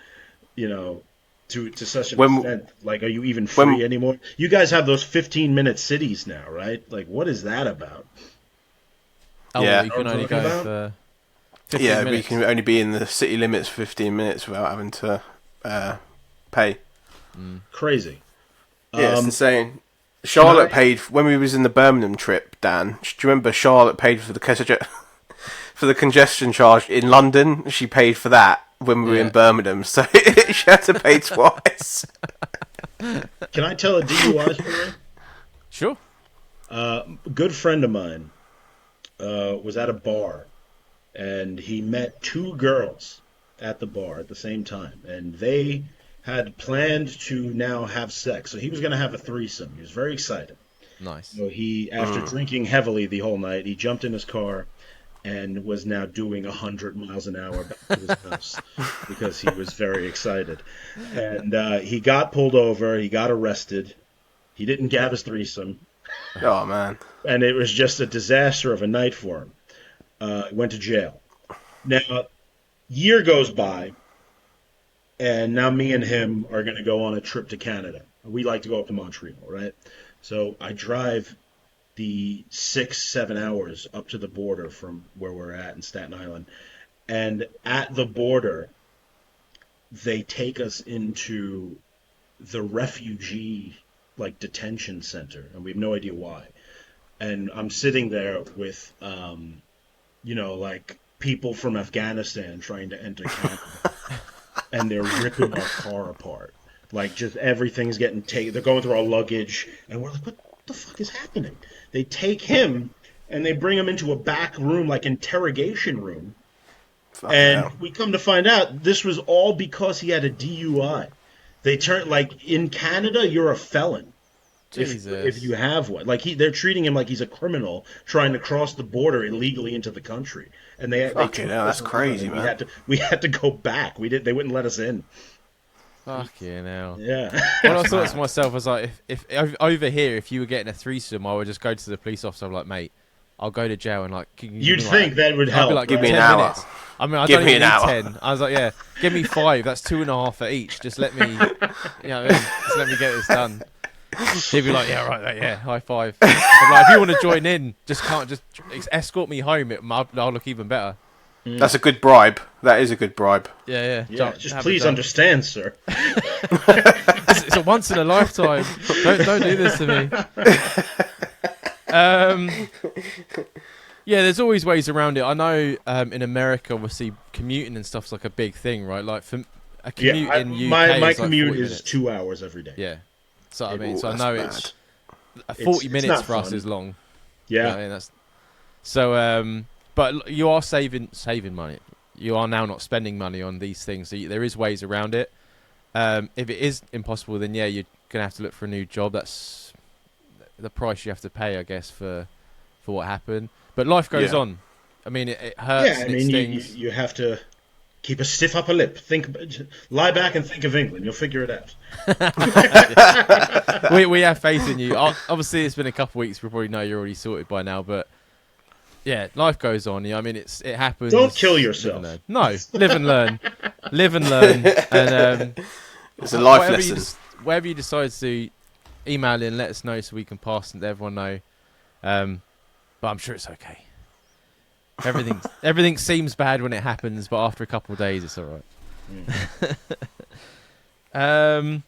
Speaker 3: to such an extent. Like, are you even free anymore? You guys have those 15-minute cities now, right? Like, what is that about?
Speaker 1: Oh,
Speaker 2: Yeah.
Speaker 1: well, you can only go for 15
Speaker 2: Yeah,
Speaker 1: minutes.
Speaker 2: we can only be in the city limits for 15 minutes without having to pay.
Speaker 3: Crazy.
Speaker 2: Yeah, it's insane. Charlotte paid when we was in the Birmingham trip. Dan, do you remember Charlotte paid for the congestion charge in London? She paid for that when we were in Birmingham, so she had to pay twice.
Speaker 3: Can I tell a DUI story?
Speaker 1: Sure.
Speaker 3: A good friend of mine was at a bar, and he met two girls at the bar at the same time, and they had planned to now have sex. So he was going to have a threesome. He was very excited.
Speaker 1: Nice.
Speaker 3: So after drinking heavily the whole night, he jumped in his car and was now doing 100 miles an hour back to his house because he was very excited. And he got pulled over. He got arrested. He didn't have his threesome.
Speaker 2: Oh, man.
Speaker 3: And it was just a disaster of a night for him. He went to jail. Now, year goes by, and now me and him are going to go on a trip to Canada. We like to go up to Montreal, right? So I drive the 6-7 hours up to the border from where we're at in Staten Island. And at the border, they take us into the refugee detention center, and we have no idea why. And I'm sitting there with people from Afghanistan trying to enter Canada, and they're ripping our car apart. Just everything's getting taken. They're going through our luggage, and we're like, what the fuck is happening? They take him, and they bring him into a back room, interrogation room. We come to find out this was all because he had a DUI. They in Canada, you're a felon. If you have one. They're treating him like he's a criminal trying to cross the border illegally into the country. And
Speaker 2: that's crazy, man.
Speaker 3: We had to go back. They wouldn't let us in.
Speaker 1: Fucking hell.
Speaker 3: Yeah.
Speaker 1: What I thought to myself, I was like, if over here, if you were getting a threesome, I would just go to the police officer. I'm like, mate, I'll go to jail and
Speaker 3: You'd think that would help.
Speaker 1: I'd be like,
Speaker 2: give me an hour.
Speaker 1: Minutes. I mean, I don't even need 10. I was like, yeah, give me 5. That's 2.5 for each. Just let me, just let me get this done. He'd be like, yeah, right, yeah, high five. I'm like, if you want to join in, just escort me home. I'll look even better.
Speaker 2: That's a good bribe. That is a good bribe.
Speaker 1: Yeah.
Speaker 3: Just please understand, sir.
Speaker 1: It's a once in a lifetime. Don't do this to me. Yeah, there's always ways around it. I know in America, obviously, commuting and stuff's like a big thing, right? Like for a commute in UK,
Speaker 3: my
Speaker 1: is
Speaker 3: commute
Speaker 1: is
Speaker 3: 2 hours every day.
Speaker 1: Yeah, so I mean, I know
Speaker 2: bad.
Speaker 1: it's 40 minutes for
Speaker 3: fun.
Speaker 1: us is long.
Speaker 3: Yeah,
Speaker 1: I mean, that's so. But you are saving money. You are now not spending money on these things. So there is ways around it. If it is impossible, then yeah, you're gonna have to look for a new job. That's the price you have to pay, I guess, for what happened. But life goes on. I mean, it hurts.
Speaker 3: Yeah, I mean, you have to keep a stiff upper lip. Lie back and think of England. You'll figure it
Speaker 1: out. we have faith in you. Obviously, it's been a couple of weeks. We probably know you're already sorted by now, but. Yeah, life goes on. I mean, it happens.
Speaker 3: Don't kill yourself.
Speaker 1: No, live and learn. Live and learn. And
Speaker 2: it's a life lesson.
Speaker 1: Wherever you decide to email in, let us know so we can pass and let everyone know. But I'm sure it's okay. Everything seems bad when it happens, but after a couple of days, it's all right.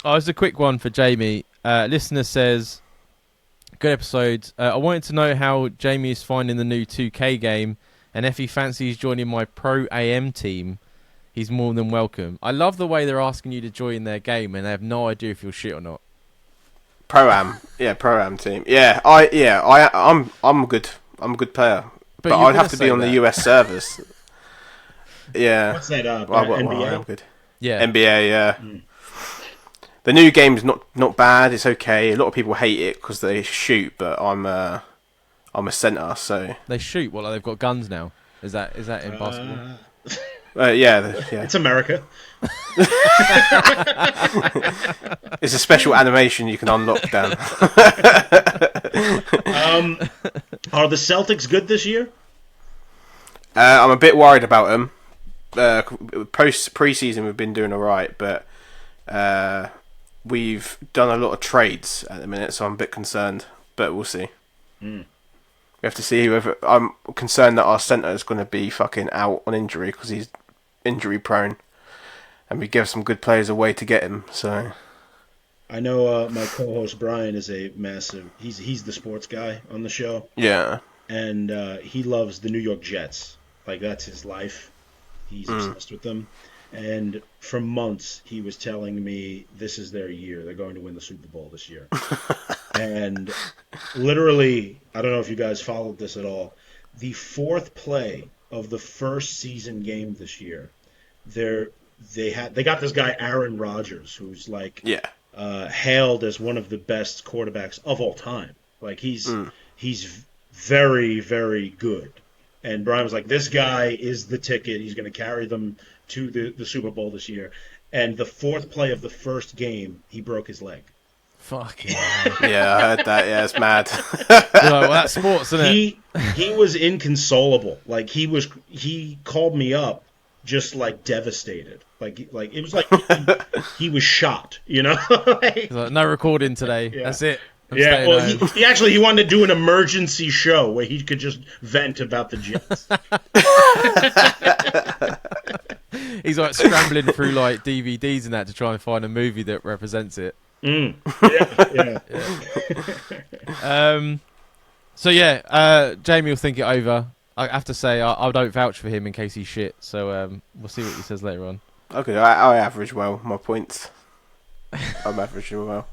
Speaker 1: It's a quick one for Jamie. Listener says. Good episode. I wanted to know how Jamie is finding the new 2K game, and if he fancies joining my Pro AM team, he's more than welcome. I love the way they're asking you to join their game, and they have no idea if you're shit or not.
Speaker 2: Pro Am team. Yeah, I'm a good player, but I'd have to be on the US servers. Yeah.
Speaker 3: What's that?
Speaker 2: NBA. I'm good.
Speaker 1: Yeah.
Speaker 2: NBA. Yeah. Mm. The new game's not bad. It's okay. A lot of people hate it because they shoot, but I'm a centre, so
Speaker 1: they shoot. Well, they've got guns now. Is that impossible?
Speaker 2: Yeah.
Speaker 3: It's America.
Speaker 2: It's a special animation you can unlock, Dan.
Speaker 3: Are the Celtics good this year?
Speaker 2: I'm a bit worried about them. Pre-season, we've been doing all right, but. We've done a lot of trades at the minute, so I'm a bit concerned, but we'll see. We have to see whether I'm concerned that our centre is going to be fucking out on injury because he's injury prone, and we give some good players away to get him. So
Speaker 3: I know my co-host Brian is a massive. He's the sports guy on the show.
Speaker 2: Yeah,
Speaker 3: and he loves the New York Jets. That's his life. He's obsessed with them. And for months, he was telling me this is their year. They're going to win the Super Bowl this year. And literally, I don't know if you guys followed this at all. The fourth play of the first season game this year, they got this guy Aaron Rodgers, who's like
Speaker 2: Yeah.
Speaker 3: hailed as one of the best quarterbacks of all time. Like he's very, very good. And Brian was like, this guy is the ticket. He's going to carry them to the Super Bowl this year. And the fourth play of the first game, he broke his leg.
Speaker 1: Fuck yeah.
Speaker 2: Yeah, I heard that. Yeah, it's mad.
Speaker 1: Well, that's sports, isn't it?
Speaker 3: He was inconsolable. Like he called me up just like devastated. Like it was like he was shot, you know?
Speaker 1: He's like, no recording today. Yeah. That's it.
Speaker 3: Yeah, well, he wanted to do an emergency show where he could just vent about the Jets.
Speaker 1: He's like scrambling through like DVDs and that to try and find a movie that represents it.
Speaker 3: Yeah.
Speaker 1: So yeah, Jamie will think it over. I have to say I don't vouch for him in case he's shit. So we'll see what he says later on.
Speaker 2: Okay, I average well my points. I'm averaging well.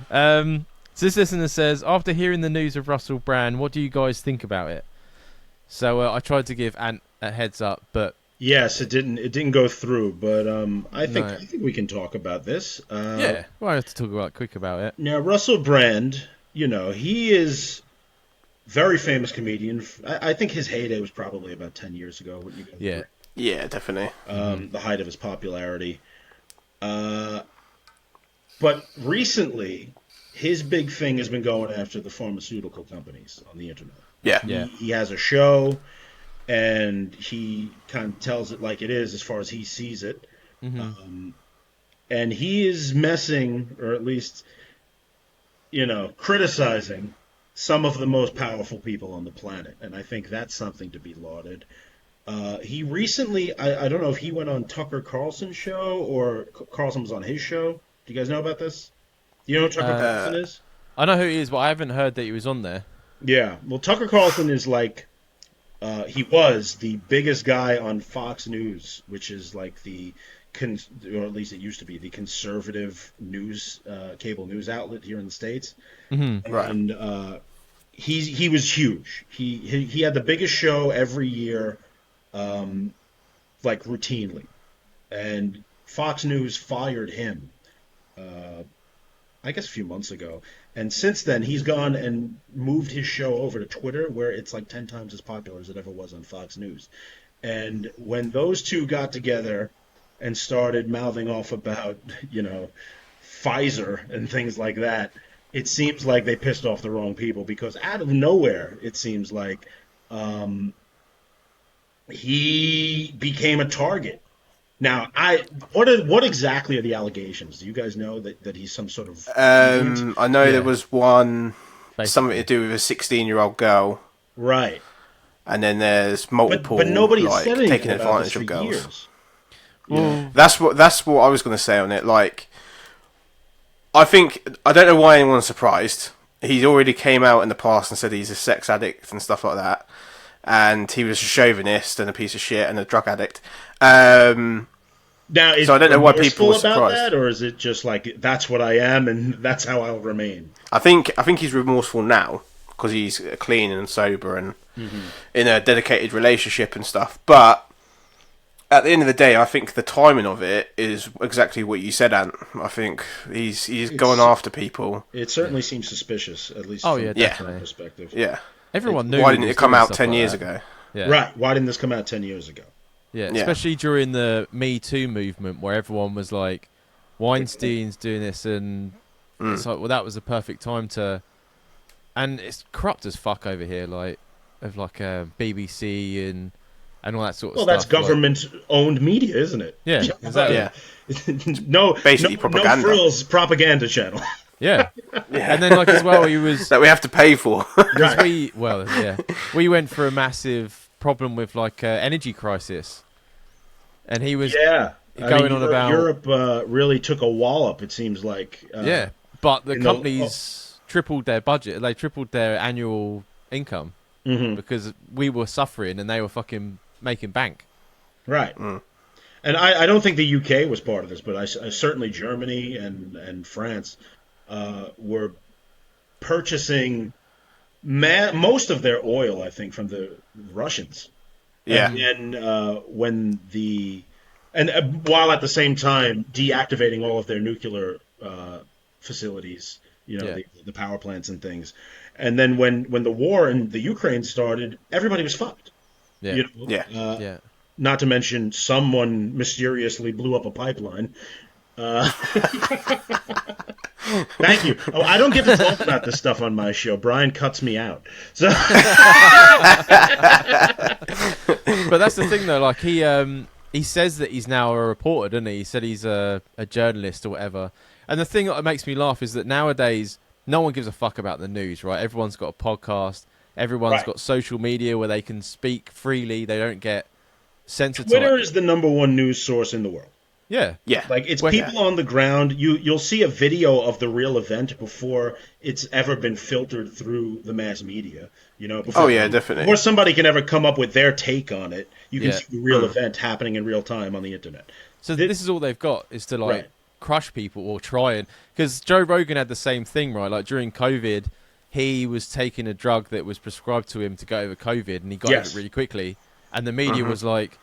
Speaker 1: So this listener says, after hearing the news of Russell Brand, what do you guys think about it? So I tried to give Ant a heads up, but
Speaker 3: yes, it didn't go through. But I think we can talk about this.
Speaker 1: Yeah, well, I have to talk quick about it.
Speaker 3: Now, Russell Brand, he is very famous comedian. I think his heyday was probably about 10 years ago. Wouldn't you guys agree?
Speaker 2: Yeah, definitely.
Speaker 3: The height of his popularity. But recently, his big thing has been going after the pharmaceutical companies on the internet.
Speaker 2: Yeah.
Speaker 3: He has a show, and he kind of tells it like it is as far as he sees it.
Speaker 1: Mm-hmm.
Speaker 3: And he is messing, or at least, criticizing some of the most powerful people on the planet. And I think that's something to be lauded. He recently, I don't know if he went on Tucker Carlson's show or Carlson was on his show. Do you guys know about this? Do you know who Tucker Carlson is?
Speaker 1: I know who he is, but I haven't heard that he was on there.
Speaker 3: Yeah. Well, Tucker Carlson is like, he was the biggest guy on Fox News, which is like or at least it used to be the conservative news, cable news outlet here in the States.
Speaker 1: Mm-hmm.
Speaker 2: Right.
Speaker 3: And he was huge. He had the biggest show every year, like routinely. And Fox News fired him, I guess a few months ago. And since then, he's gone and moved his show over to Twitter, where it's like 10 times as popular as it ever was on Fox News. And when those two got together and started mouthing off about, Pfizer and things like that, it seems like they pissed off the wrong people, because out of nowhere, it seems like he became a target. Now, what exactly are the allegations? Do you guys know that he's some sort of...
Speaker 2: I know there was one, something to do with a 16-year-old girl.
Speaker 3: Right.
Speaker 2: And then there's multiple,
Speaker 3: but nobody said anything
Speaker 2: taking
Speaker 3: about
Speaker 2: advantage
Speaker 3: this
Speaker 2: of
Speaker 3: for
Speaker 2: girls.
Speaker 3: years.
Speaker 1: Well,
Speaker 2: That's what I was going to say on it. Like, I don't know why anyone's surprised. He already came out in the past and said he's a sex addict and stuff like that. And he was a chauvinist and a piece of shit and a drug addict.
Speaker 3: Now, is
Speaker 2: so I don't know why people are surprised.
Speaker 3: That, or is it just like, that's what I am and that's how I'll remain?
Speaker 2: I think he's remorseful now because he's clean and sober and in a dedicated relationship and stuff. But at the end of the day, I think the timing of it is exactly what you said, Ant. I think he's going after people.
Speaker 3: It certainly seems suspicious, at least
Speaker 1: from
Speaker 3: my perspective.
Speaker 2: Yeah.
Speaker 1: Everyone knew.
Speaker 2: Why didn't it come out 10 years ago?
Speaker 1: Yeah.
Speaker 3: Right. Why didn't this come out 10 years ago?
Speaker 1: Yeah, especially during the Me Too movement, where everyone was like, Weinstein's doing this, and it's like, well, that was the perfect time to... And it's corrupt as fuck over here, like, of like BBC and all that sort of stuff.
Speaker 3: Well, that's government-owned media, isn't it?
Speaker 1: Yeah, exactly.
Speaker 2: Yeah. Basically propaganda.
Speaker 3: No frills propaganda channel.
Speaker 1: Yeah. And then, like, as well, he was...
Speaker 2: That we have to pay for.
Speaker 1: Right. We went through a massive problem with, like, energy crisis. And he was going on about...
Speaker 3: Europe really took a wallop, it seems like.
Speaker 1: But the companies tripled their budget. They tripled their annual income because we were suffering and they were fucking making bank.
Speaker 3: Right. And I don't think the UK was part of this, but I certainly Germany and France were purchasing most of their oil, I think, from the Russians.
Speaker 2: Yeah.
Speaker 3: And while at the same time deactivating all of their nuclear facilities, the power plants and things. And then when the war in the Ukraine started, everybody was fucked.
Speaker 1: Yeah.
Speaker 2: Yeah.
Speaker 3: Not to mention someone mysteriously blew up a pipeline. Thank you. Oh, I don't get to talk about this stuff on my show. Brian cuts me out. So,
Speaker 1: but that's the thing, though. Like he says that he's now a reporter, doesn't he? He said he's a journalist or whatever. And the thing that makes me laugh is that nowadays no one gives a fuck about the news, right? Everyone's got a podcast. Everyone's got social media where they can speak freely. They don't get censored.
Speaker 3: Twitter is the number one news source in the world.
Speaker 2: Yeah.
Speaker 3: Like, it's people on the ground. You'll see a video of the real event before it's ever been filtered through the mass media.
Speaker 2: Definitely.
Speaker 3: Before somebody can ever come up with their take on it, you can see the real event happening in real time on the internet.
Speaker 1: So this is all they've got, is to crush people or try and... Because Joe Rogan had the same thing, right? Like during COVID, he was taking a drug that was prescribed to him to get over COVID, and he got it really quickly. And the media was like,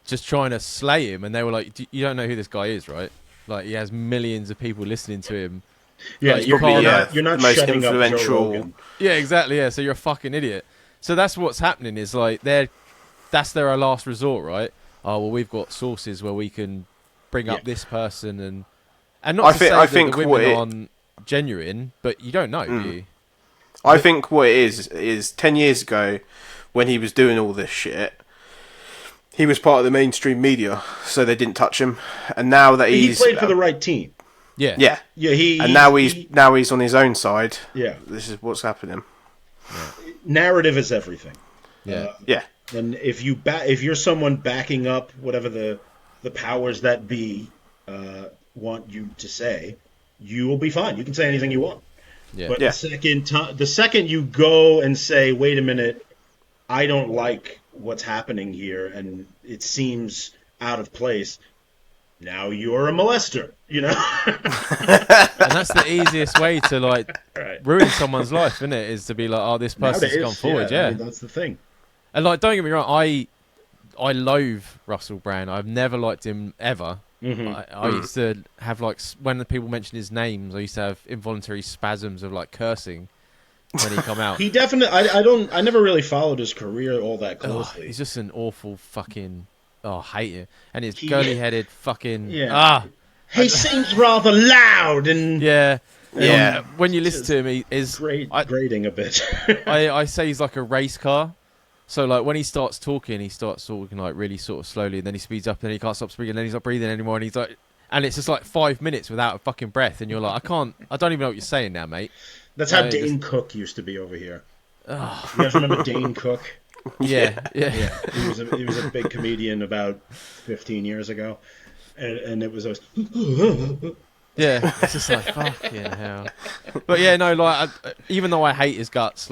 Speaker 1: just trying to slay him, and they were like, you don't know who this guy is, right? Like, he has millions of people listening to him.
Speaker 3: Yeah,
Speaker 1: like,
Speaker 3: you're not
Speaker 2: most
Speaker 3: shutting
Speaker 2: influential.
Speaker 3: up Joe Rogan.
Speaker 1: Yeah, exactly, yeah. So you're a fucking idiot. So that's what's happening, is like, that's their last resort, right? Oh, well, we've got sources where we can bring up this person, and not to say that the women aren't genuine, but you don't know, do you?
Speaker 2: I think what it is 10 years ago, when he was doing all this shit, he was part of the mainstream media, so they didn't touch him. And now that
Speaker 3: he played for the right team.
Speaker 1: Yeah.
Speaker 2: Now he's on his own side.
Speaker 3: Yeah.
Speaker 2: This is what's happening.
Speaker 3: Yeah. Narrative is everything.
Speaker 2: Yeah.
Speaker 3: And if you're someone backing up whatever the powers that be want you to say, you will be fine. You can say anything you want.
Speaker 1: Yeah.
Speaker 3: But the second you go and say, "Wait a minute, I don't like what's happening here, and it seems out of place," now you're a molester, And
Speaker 1: that's the easiest way to ruin someone's life, isn't it? Is to be like, "Oh, this person's gone forward." Yeah,
Speaker 3: I mean, that's the thing.
Speaker 1: And don't get me wrong, I loathe Russell Brand. I've never liked him ever. Mm-hmm. I used to have when the people mention his names, I used to have involuntary spasms of cursing when he come out.
Speaker 3: He definitely. I never really followed his career all that closely.
Speaker 1: He's just an awful fucking. I hate him. And his girly-headed fucking.
Speaker 3: He sings rather loud and.
Speaker 1: Yeah. When you listen to him, he is
Speaker 3: grating a bit.
Speaker 1: I say he's like a race car. So when he starts talking really sort of slowly, and then he speeds up, and then he can't stop speaking, and then he's not breathing anymore, and he's like, and it's just 5 minutes without a fucking breath, and you're like, I don't even know what you're saying now, mate.
Speaker 3: That's how Dane Cook used to be over here. You guys remember Dane Cook?
Speaker 1: Yeah.
Speaker 3: He was a big comedian about 15 years ago, and it was always.
Speaker 1: Yeah, it's just like fucking hell. But yeah, no, even though I hate his guts,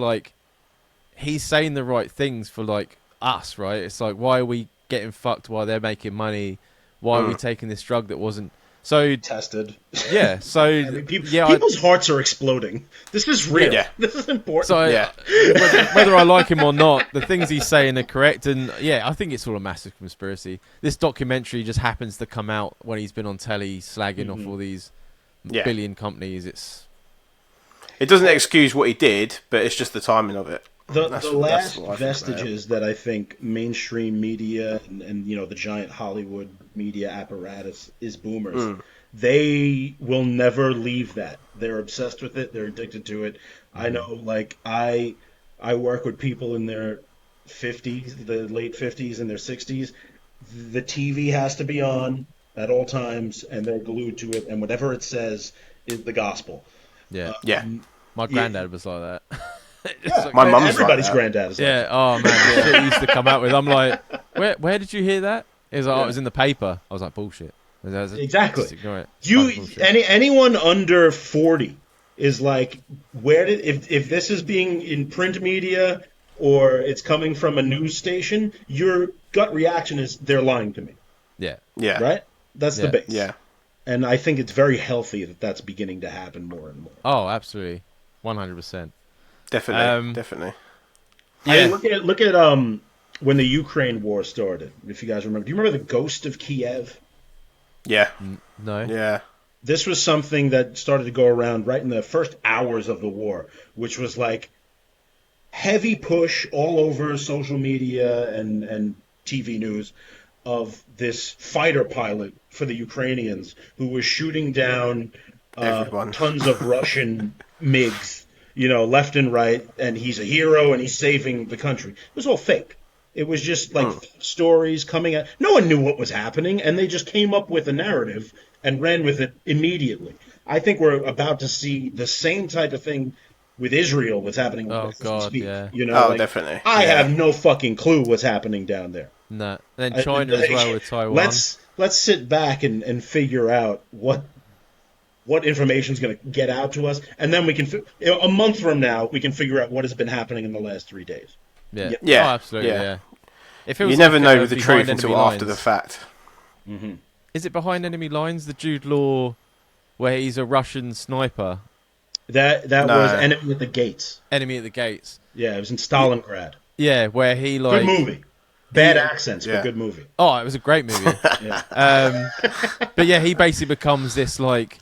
Speaker 1: he's saying the right things for us, right? It's like, why are we getting fucked while they're making money? Why are we taking this drug that wasn't so
Speaker 3: tested?
Speaker 1: Yeah, so
Speaker 3: people's hearts are exploding. This is real. Yeah. This is important.
Speaker 1: So whether I like him or not, the things he's saying are correct, and I think it's all a massive conspiracy. This documentary just happens to come out when he's been on telly slagging off all these billion companies.
Speaker 2: It doesn't excuse what he did, but it's just the timing of it.
Speaker 3: The last vestiges that I think mainstream media and the giant Hollywood media apparatus is boomers. They will never leave that. They're obsessed with it. They're addicted to it. I know, I work with people in their 50s, the late 50s and their 60s. The TV has to be on at all times, and they're glued to it, and whatever it says is the gospel.
Speaker 1: Yeah. My granddad was like that.
Speaker 2: My mum's
Speaker 3: everybody's granddad is
Speaker 1: like oh man, shit he used to come out with. I'm like, where did you hear that? He was like, it was in the paper. I was like, bullshit.
Speaker 3: Exactly.
Speaker 1: Just ignore it.
Speaker 3: Anyone under 40 is like, if this is being in print media or it's coming from a news station, your gut reaction is they're lying to me.
Speaker 1: Yeah.
Speaker 3: Right? That's the base.
Speaker 2: Yeah.
Speaker 3: And I think it's very healthy that that's beginning to happen more and more.
Speaker 1: Oh, absolutely. 100%.
Speaker 2: Definitely.
Speaker 3: Yeah. I mean, look at when the Ukraine war started. If you guys remember, do you remember the Ghost of Kiev?
Speaker 2: Yeah.
Speaker 1: No.
Speaker 2: Yeah.
Speaker 3: This was something that started to go around right in the first hours of the war, which was like heavy push all over social media and TV news of this fighter pilot for the Ukrainians who was shooting down
Speaker 2: Everyone.
Speaker 3: tons of Russian MiGs, left and right, and he's a hero and he's saving the country. It was all fake. It was just like stories coming out. No one knew what was happening, and they just came up with a narrative and ran with it immediately. I think we're about to see the same type of thing with Israel that's happening as we speak.
Speaker 1: Yeah.
Speaker 2: Definitely.
Speaker 3: I have no fucking clue what's happening down there.
Speaker 1: No. Then China as well with Taiwan.
Speaker 3: Let's sit back and figure out what information is going to get out to us, and then we can a month from now we can figure out what has been happening in the last 3 days.
Speaker 1: Yeah.
Speaker 3: Yeah.
Speaker 1: Oh, absolutely. Yeah. If it was
Speaker 2: you never know the truth until after the fact.
Speaker 3: Mm-hmm.
Speaker 1: Is it Behind Enemy Lines, the Jude Law, where he's a Russian sniper?
Speaker 3: That was Enemy at the Gates.
Speaker 1: Enemy at the Gates.
Speaker 3: Yeah, it was in Stalingrad.
Speaker 1: Yeah, where he
Speaker 3: good movie. Bad accents, but good movie.
Speaker 1: Oh, it was a great movie.
Speaker 3: Yeah.
Speaker 1: But yeah, he basically becomes this like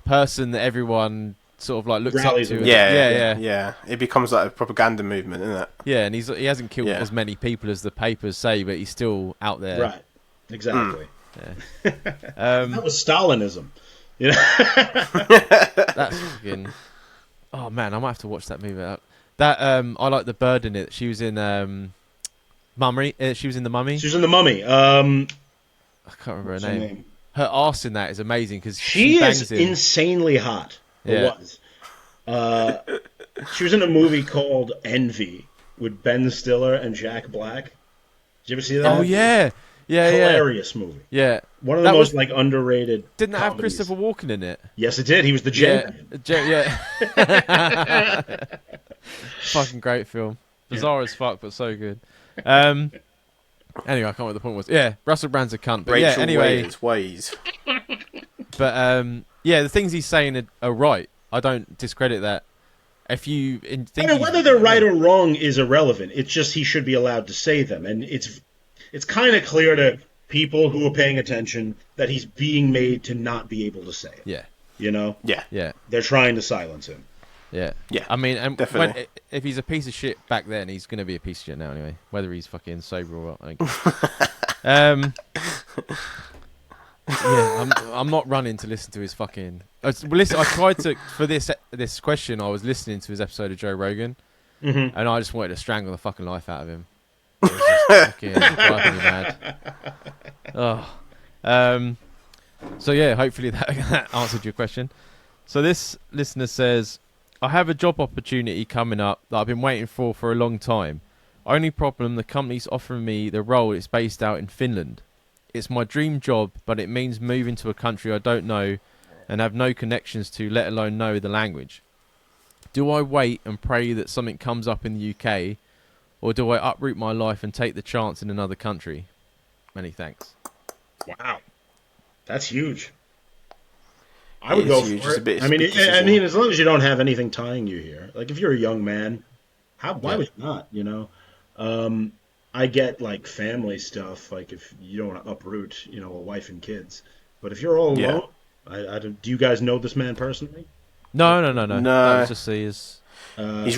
Speaker 1: person that everyone sort of like looks
Speaker 3: Rallies
Speaker 1: up to.
Speaker 2: Yeah. It becomes like a propaganda movement, isn't it?
Speaker 1: Yeah, and he hasn't killed as many people as the papers say, but he's still out there.
Speaker 3: Right. Exactly.
Speaker 1: Yeah.
Speaker 3: That was Stalinism.
Speaker 1: That's fucking. Oh man, I might have to watch that movie. That I like the bird in it. She was in Mummy. She was in the Mummy.
Speaker 3: She was in the Mummy.
Speaker 1: I can't remember her name. Her arse in that is amazing because
Speaker 3: she is insanely hot.
Speaker 1: Yeah.
Speaker 3: She was in a movie called Envy with Ben Stiller and Jack Black. Did you ever see that?
Speaker 1: Oh yeah.
Speaker 3: Hilarious movie.
Speaker 1: Yeah.
Speaker 3: One of the most underrated.
Speaker 1: Didn't that
Speaker 3: comedies.
Speaker 1: have Christopher Walken in it?
Speaker 3: Yes, it did. He was the J-Man.
Speaker 1: Yeah. Fucking great film. Bizarre as fuck, but so good. Anyway, I can't remember what the point was. Yeah, Russell Brand's a cunt. But
Speaker 2: Rachel
Speaker 1: anyway.
Speaker 2: Ways.
Speaker 1: But the things he's saying are right. I don't discredit that. If you think
Speaker 3: whether they're right or wrong is irrelevant. It's just he should be allowed to say them, and it's kind of clear to people who are paying attention that he's being made to not be able to say it.
Speaker 1: Yeah.
Speaker 2: Yeah.
Speaker 1: They're
Speaker 3: trying to silence him.
Speaker 1: Yeah.
Speaker 2: Yeah.
Speaker 1: I mean,
Speaker 2: definitely.
Speaker 1: If he's a piece of shit back then, he's going to be a piece of shit now anyway. Whether he's fucking sober or what. I'm not running to listen to his fucking. Listen, I tried to for this question. I was listening to his episode of Joe Rogan, and I just wanted to strangle the fucking life out of him. It was just fucking driving me mad. Oh. So yeah, hopefully that answered your question. So this listener says, I have a job opportunity coming up that I've been waiting for a long time. Only problem, the company's offering me the role. It's based out in Finland. It's my dream job, but it means moving to a country I don't know and have no connections to, let alone know the language. Do I wait and pray that something comes up in the UK, or do I uproot my life and take the chance in another country? Many thanks.
Speaker 3: Wow. That's huge. I would go for it. I mean, as long as you don't have anything tying you here. Like, if you're a young man, why would you not, I get, like, family stuff, like, if you don't want to uproot, a wife and kids. But if you're all alone, do you guys know this man personally?
Speaker 1: No. That was just
Speaker 2: he's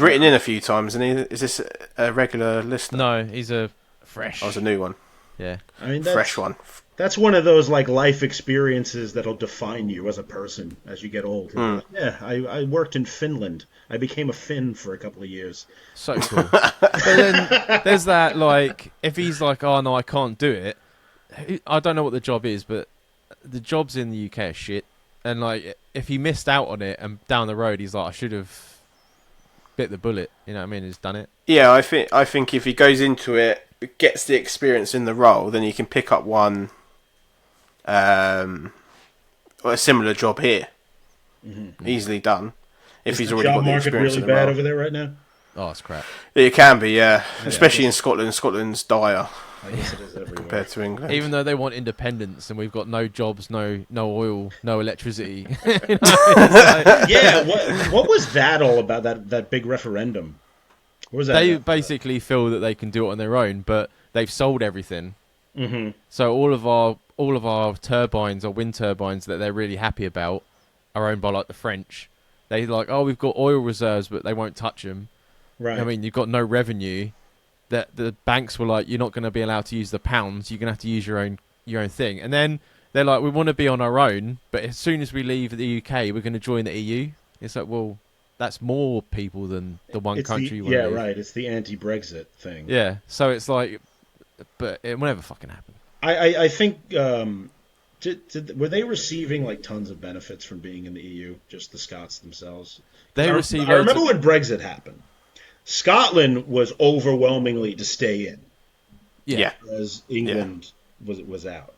Speaker 2: written in a few times, and is this a regular listener?
Speaker 1: No, he's a fresh.
Speaker 2: Oh, it's a new one.
Speaker 1: Yeah.
Speaker 3: I mean,
Speaker 2: fresh one.
Speaker 3: That's one of those, like, life experiences that'll define you as a person as you get old. Like, I worked in Finland. I became a Finn for a couple of years.
Speaker 1: So cool. But then there's that, like, if he's like, oh, no, I can't do it. I don't know what the job is, but the jobs in the UK are shit. And, like, if he missed out on it and down the road, he's like, I should have bit the bullet. You know what I mean? He's done it.
Speaker 2: Yeah, I think if he goes into it, gets the experience in the role, then he can pick up one... or a similar job here, easily done. If he's already got the experience in the role.
Speaker 3: Is the job market really bad over there right now?
Speaker 1: Oh, it's crap.
Speaker 2: It can be, yeah. Especially in Scotland. Scotland's dire.
Speaker 3: I guess it is everywhere.
Speaker 2: Compared to England.
Speaker 1: Even though they want independence and we've got no jobs, no oil, no electricity.
Speaker 3: Yeah, what was that all about, that big referendum? What was that?
Speaker 1: They basically feel that they can do it on their own, but they've sold everything.
Speaker 3: Mm-hmm.
Speaker 1: So all of our turbines or wind turbines that they're really happy about are owned by like the French. They like, oh, we've got oil reserves, but they won't touch them.
Speaker 3: Right.
Speaker 1: I mean, you've got no revenue. That the banks were like, you're not going to be allowed to use the pounds. You're going to have to use your own thing. And then they're like, we want to be on our own, but as soon as we leave the UK, we're going to join the EU. It's like, well, that's more people than the one country.
Speaker 3: Yeah, right. It's the anti-Brexit thing.
Speaker 1: Yeah. So it's like, but it will never fucking happen.
Speaker 3: I think were they receiving like tons of benefits from being in the EU? Just the Scots themselves. I remember when Brexit happened. Scotland was overwhelmingly to stay in.
Speaker 1: Yeah.
Speaker 3: As England was out.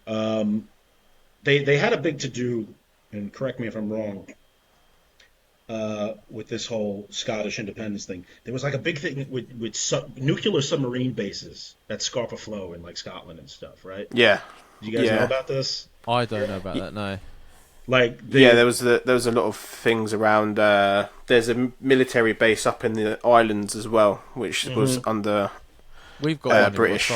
Speaker 3: They had a big to do, and correct me if I'm wrong, with this whole Scottish independence thing. There was like a big thing with nuclear submarine bases at Scapa Flow in like Scotland and stuff, right?
Speaker 2: Yeah.
Speaker 3: Do you guys know about this?
Speaker 1: I don't know about that, no.
Speaker 3: Like
Speaker 2: there was a lot of things around. There's a military base up in the islands as well, which was under.
Speaker 1: We've got
Speaker 2: British.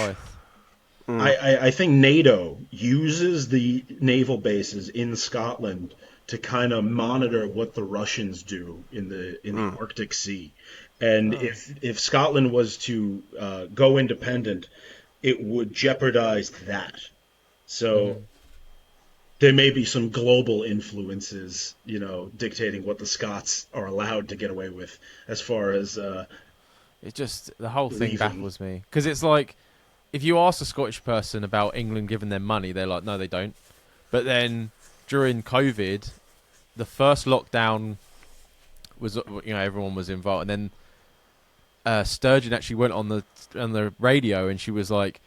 Speaker 3: I think NATO uses the naval bases in Scotland to kind of monitor what the Russians do in the Arctic Sea, and if Scotland was to go independent, it would jeopardize that. So. There may be some global influences, dictating what the Scots are allowed to get away with as far as...
Speaker 1: It just, the whole thing baffles me. Because it's like, if you ask a Scottish person about England giving them money, they're like, no, they don't. But then, during COVID, the first lockdown was, everyone was involved. And then Sturgeon actually went on the radio and she was like,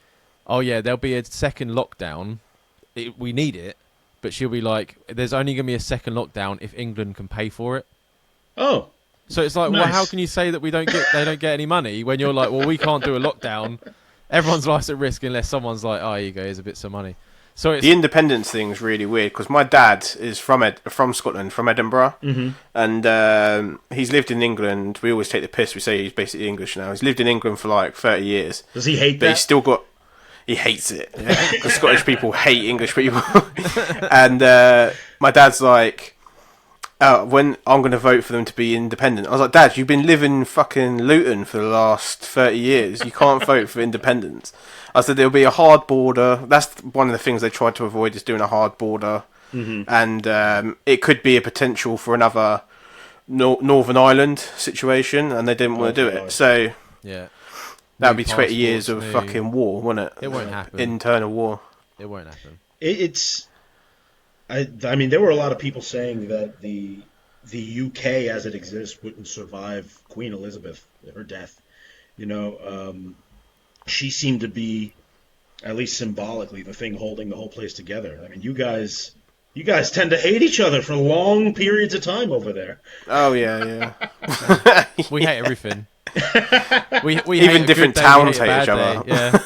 Speaker 1: oh yeah, there'll be a second lockdown. We need it. But she'll be like, there's only going to be a second lockdown if England can pay for it.
Speaker 3: Oh.
Speaker 1: So it's like,
Speaker 3: nice.
Speaker 1: Well, how can you say that they don't get any money when you're like, well, we can't do a lockdown. Everyone's life's at risk unless someone's like, oh, here you go, here's a bit of money. So it's...
Speaker 2: The independence thing is really weird because my dad is from Scotland, from Edinburgh.
Speaker 3: Mm-hmm.
Speaker 2: And he's lived in England. We always take the piss. We say he's basically English now. He's lived in England for like 30 years.
Speaker 3: Does he hate that?
Speaker 2: But he's still got... He hates it. Yeah? Because Scottish people hate English people. And my dad's like, when I'm going to vote for them to be independent. I was like, Dad, you've been living fucking Luton for the last 30 years. You can't vote for independence. I said, there'll be a hard border. That's one of the things they tried to avoid, is doing a hard border.
Speaker 3: Mm-hmm.
Speaker 2: And it could be a potential for another Northern Ireland situation, and they didn't want to do it. So...
Speaker 1: Yeah.
Speaker 2: That would be 20 years of fucking war, wouldn't it?
Speaker 1: It won't happen.
Speaker 2: Internal war.
Speaker 1: It won't happen.
Speaker 3: I mean, there were a lot of people saying that the UK as it exists wouldn't survive Queen Elizabeth, her death. She seemed to be, at least symbolically, the thing holding the whole place together. I mean, you guys tend to hate each other for long periods of time over there.
Speaker 2: Oh, yeah.
Speaker 1: We hate everything. We
Speaker 2: even different towns hate each other.
Speaker 1: Yeah.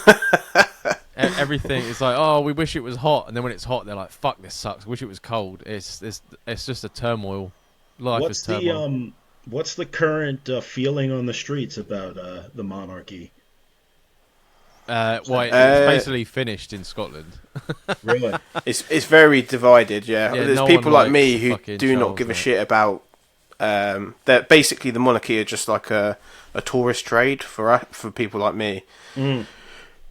Speaker 1: Everything is like, oh, we wish it was hot, and then when it's hot, they're like, fuck, this sucks. Wish it was cold. It's just a turmoil. Life is turmoil.
Speaker 3: What's the current feeling on the streets about the monarchy?
Speaker 1: It's basically finised in Scotland.
Speaker 3: Really?
Speaker 2: It's very divided. Yeah, there's people like me who do not give a shit about. That basically the monarchy are just like a tourist trade for people like me.
Speaker 3: Mm.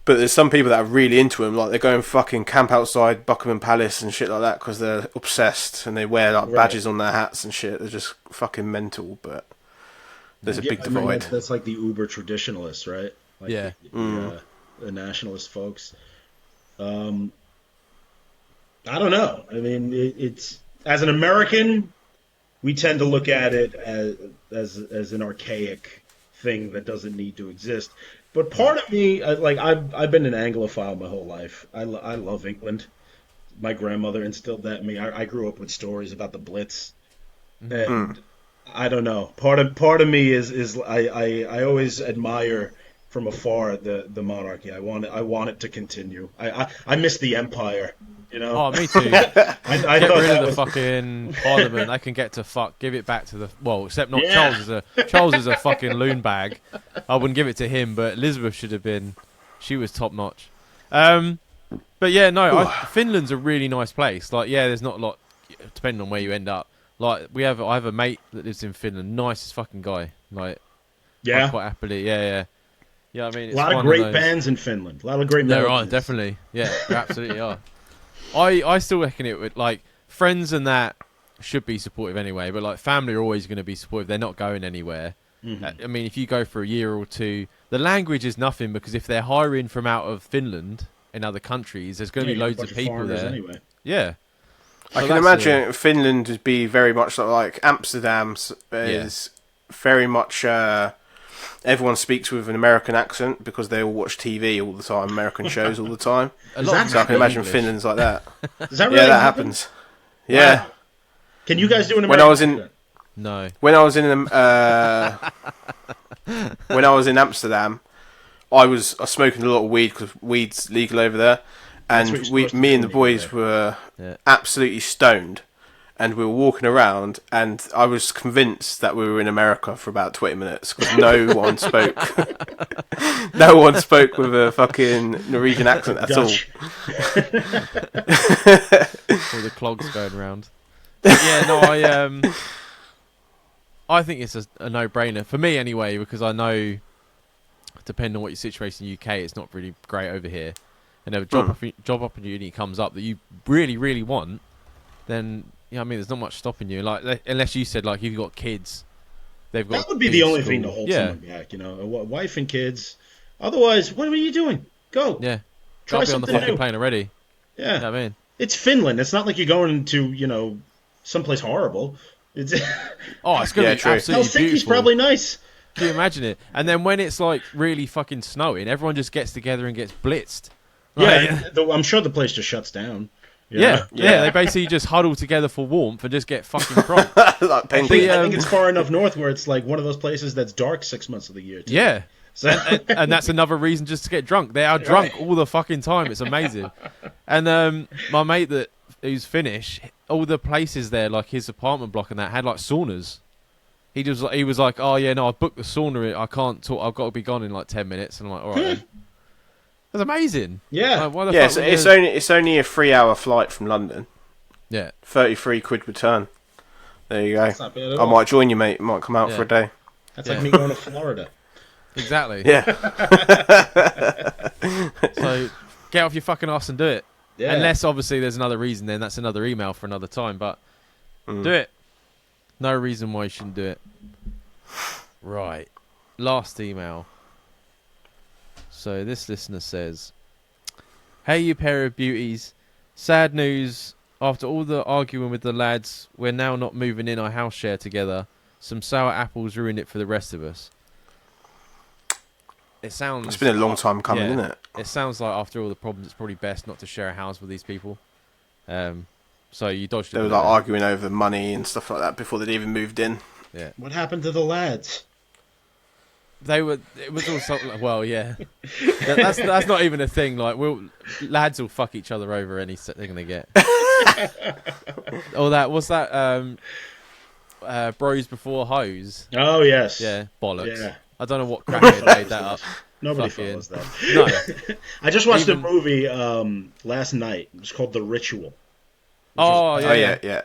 Speaker 2: But there's some people that are really into them, like they go and fucking camp outside Buckingham Palace and shit like that because they're obsessed and they wear like badges on their hats and shit. They're just fucking mental. But there's a big divide.
Speaker 3: That's like the uber traditionalists, right? Like the nationalist folks. I don't know. I mean, it's as an American, we tend to look at it as an archaic thing that doesn't need to exist. But part of me, I've been an Anglophile my whole life. I love England. My grandmother instilled that in me. I grew up with stories about the Blitz, and I don't know. Part of me is I always admire from afar the monarchy. I want it to continue. I miss the empire. You know,
Speaker 1: Oh, me too.
Speaker 3: I
Speaker 1: Get
Speaker 3: thought
Speaker 1: rid of
Speaker 3: that
Speaker 1: the
Speaker 3: was
Speaker 1: fucking parliament. They can get to fuck. Give it back to the except not
Speaker 3: yeah.
Speaker 1: Charles is a fucking loon bag. I wouldn't give it to him, but Elizabeth should have been. She was top notch. But yeah, no, Finland's a really nice place. Like, yeah, there's not a lot, depending on where you end up. Like, I have a mate that lives in Finland, nicest fucking guy. Like, I
Speaker 3: Yeah,
Speaker 1: quite happily, yeah. Yeah, I mean,
Speaker 3: a
Speaker 1: it's
Speaker 3: lot of
Speaker 1: one of
Speaker 3: great
Speaker 1: those.
Speaker 3: bands in Finland. A lot of great
Speaker 1: There are,
Speaker 3: melodies.
Speaker 1: definitely. Yeah, there absolutely are. I still reckon it would, like, friends and that should be supportive anyway, but, like, family are always going to be supportive. They're not going anywhere. I mean, if you go for a year or two, the language is nothing because if they're hiring from out of Finland in other countries, there's going to
Speaker 3: Yeah,
Speaker 1: be
Speaker 3: you got a
Speaker 1: loads
Speaker 3: bunch
Speaker 1: of
Speaker 3: of
Speaker 1: people
Speaker 3: foreigners
Speaker 1: there.
Speaker 3: anyway.
Speaker 1: Yeah.
Speaker 2: I
Speaker 1: So
Speaker 2: can
Speaker 1: that's
Speaker 2: imagine Finland would be very much like Amsterdam's
Speaker 1: Yeah.
Speaker 2: is very much. Everyone speaks with an American accent because they all watch TV all the time, American shows all the time.
Speaker 1: a
Speaker 3: Is
Speaker 1: lot
Speaker 3: that
Speaker 1: of
Speaker 2: So I can
Speaker 1: people
Speaker 2: imagine
Speaker 1: English.
Speaker 2: Finland's like that.
Speaker 3: Does that
Speaker 2: Yeah,
Speaker 3: really
Speaker 2: that
Speaker 3: happen?
Speaker 2: happens. Yeah.
Speaker 3: Wow. Can you guys do an
Speaker 2: When I
Speaker 3: American
Speaker 2: was in
Speaker 3: accent?
Speaker 1: No.
Speaker 2: when I was in when I was in Amsterdam, I was smoking a lot of weed because weed's legal over there,
Speaker 3: That's
Speaker 2: and
Speaker 3: what you're supposed to
Speaker 2: me
Speaker 3: do
Speaker 2: and the
Speaker 3: when you go
Speaker 2: boys
Speaker 3: there.
Speaker 2: were
Speaker 1: Yeah.
Speaker 2: absolutely stoned, and we were walking around, and I was convinced that we were in America for about 20 minutes because no one spoke. No one spoke with a fucking Norwegian accent at all.
Speaker 3: Dutch.
Speaker 1: All the clogs going around. Yeah, no, I think it's a no-brainer for me anyway because I know, depending on what your situation in the UK, it's not really great over here. And if a job opportunity comes up that you really, really want, then I mean, there's not much stopping you. Like, unless you said like you've got kids, they've got
Speaker 3: That would
Speaker 1: to
Speaker 3: be
Speaker 1: be
Speaker 3: the
Speaker 1: in
Speaker 3: only
Speaker 1: school.
Speaker 3: thing to hold
Speaker 1: Yeah,
Speaker 3: someone back, a wife and kids. Otherwise, what are you doing? Go.
Speaker 1: yeah.
Speaker 3: Try
Speaker 1: Gotta be on the
Speaker 3: something
Speaker 1: fucking
Speaker 3: new.
Speaker 1: plane already.
Speaker 3: Yeah.
Speaker 1: You know what I mean?
Speaker 3: It's Finland. It's not like you're going to, someplace horrible. It's
Speaker 1: Oh, it's gonna
Speaker 2: Yeah,
Speaker 1: be
Speaker 2: true.
Speaker 1: absolutely
Speaker 3: Helsinki's
Speaker 1: beautiful.
Speaker 3: probably nice.
Speaker 1: Can you imagine it? And then when it's like really fucking snowing, everyone just gets together and gets blitzed. Like,
Speaker 3: Yeah, I'm sure the place just shuts down.
Speaker 1: yeah.
Speaker 2: Yeah.
Speaker 1: They basically just huddle together for warmth and just get fucking crunk.
Speaker 2: Like
Speaker 3: I
Speaker 2: penguins.
Speaker 3: think,
Speaker 1: The,
Speaker 3: I think it's far enough north where it's like one of those places that's dark 6 months of the year. Too.
Speaker 1: Yeah.
Speaker 3: So,
Speaker 1: And that's another reason just to get drunk. They are drunk all the fucking time. It's amazing. And my mate who's Finnish, all the places there, like his apartment block and that, had like saunas. He was like, oh yeah, no, I booked the sauna. I can't talk. I've got to be gone in like 10 minutes. And I'm like, all right. Then. That's amazing.
Speaker 3: yeah.
Speaker 1: Like, why the
Speaker 2: Yeah,
Speaker 1: fuck
Speaker 2: it's only a 3-hour flight from London.
Speaker 1: yeah.
Speaker 2: 33 quid return. There you go.
Speaker 3: That's not bad at
Speaker 2: I
Speaker 3: all.
Speaker 2: might join you, mate. Might come out
Speaker 1: Yeah.
Speaker 2: for a day.
Speaker 3: That's
Speaker 1: Yeah.
Speaker 3: like me going to Florida.
Speaker 1: Exactly.
Speaker 2: Yeah.
Speaker 1: So get off your fucking ass and do it.
Speaker 3: Yeah.
Speaker 1: Unless obviously there's another reason, then that's another email for another time. But do it. No reason why you shouldn't do it. Right. Last email. So this listener says, "Hey, you pair of beauties. Sad news. After all the arguing with the lads, we're now not moving in our house share together. Some sour apples ruined it for the rest of us." It sounds.
Speaker 2: It's been a long time coming,
Speaker 1: Yeah.
Speaker 2: isn't it?
Speaker 1: It sounds like after all the problems, it's probably best not to share a house with these people. So you dodged it.
Speaker 2: They were
Speaker 1: a
Speaker 2: like
Speaker 1: bit
Speaker 2: arguing over money and stuff like that before they'd even moved in.
Speaker 1: there. Yeah.
Speaker 3: What happened to the lads?
Speaker 1: They were. It was also like, well, yeah. That's not even a thing. Like, lads will fuck each other over any thing they get. Oh, what's that? Bros before hoes.
Speaker 3: Oh yes.
Speaker 1: Yeah, bollocks.
Speaker 3: Yeah.
Speaker 1: I don't know what crackhead made that up.
Speaker 3: Nobody
Speaker 1: Fucking-
Speaker 3: follows that.
Speaker 1: No.
Speaker 3: I just watched
Speaker 1: Even-
Speaker 3: a movie last night. It's called The Ritual.
Speaker 1: Oh
Speaker 2: Oh
Speaker 1: yeah,
Speaker 2: yeah.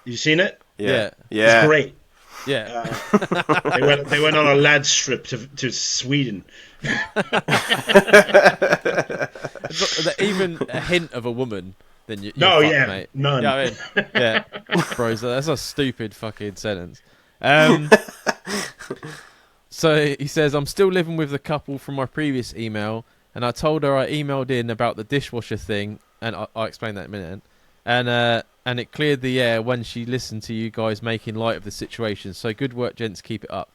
Speaker 3: You seen it?
Speaker 1: Yeah.
Speaker 2: Yeah.
Speaker 3: It's great.
Speaker 1: yeah.
Speaker 3: They went on a lads trip to Sweden.
Speaker 1: Even a hint of a woman, then you're
Speaker 3: No,
Speaker 1: fucked,
Speaker 3: yeah,
Speaker 1: mate.
Speaker 3: none.
Speaker 1: Yeah, I mean, yeah, bros, that's a stupid fucking sentence. So he says, "I'm still living with the couple from my previous email, and I told her I emailed in about the dishwasher thing, and I'll explain that in a minute. And it cleared the air when she listened to you guys making light of the situation. So good work, gents. Keep it up."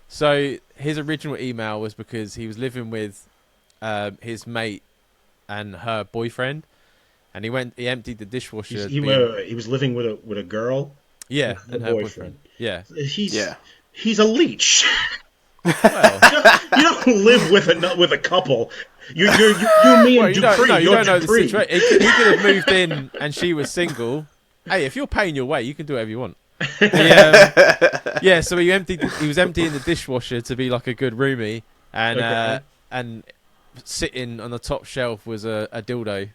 Speaker 1: So his original email was because he was living with his mate and her boyfriend, and he emptied the dishwasher.
Speaker 3: He was living with a girl.
Speaker 1: Yeah,
Speaker 3: Her
Speaker 1: and her
Speaker 3: boyfriend.
Speaker 1: boyfriend. Yeah.
Speaker 3: He's a leech.
Speaker 1: Well,
Speaker 3: you don't live with a couple. You me and Dupree.
Speaker 1: You don't know the
Speaker 3: Dupree.
Speaker 1: situation. He could have moved in and she was single. Hey, if you're paying your way, you can do whatever you want. So he was emptying the dishwasher to be like a good roomie, and sitting on the top shelf was a dildo.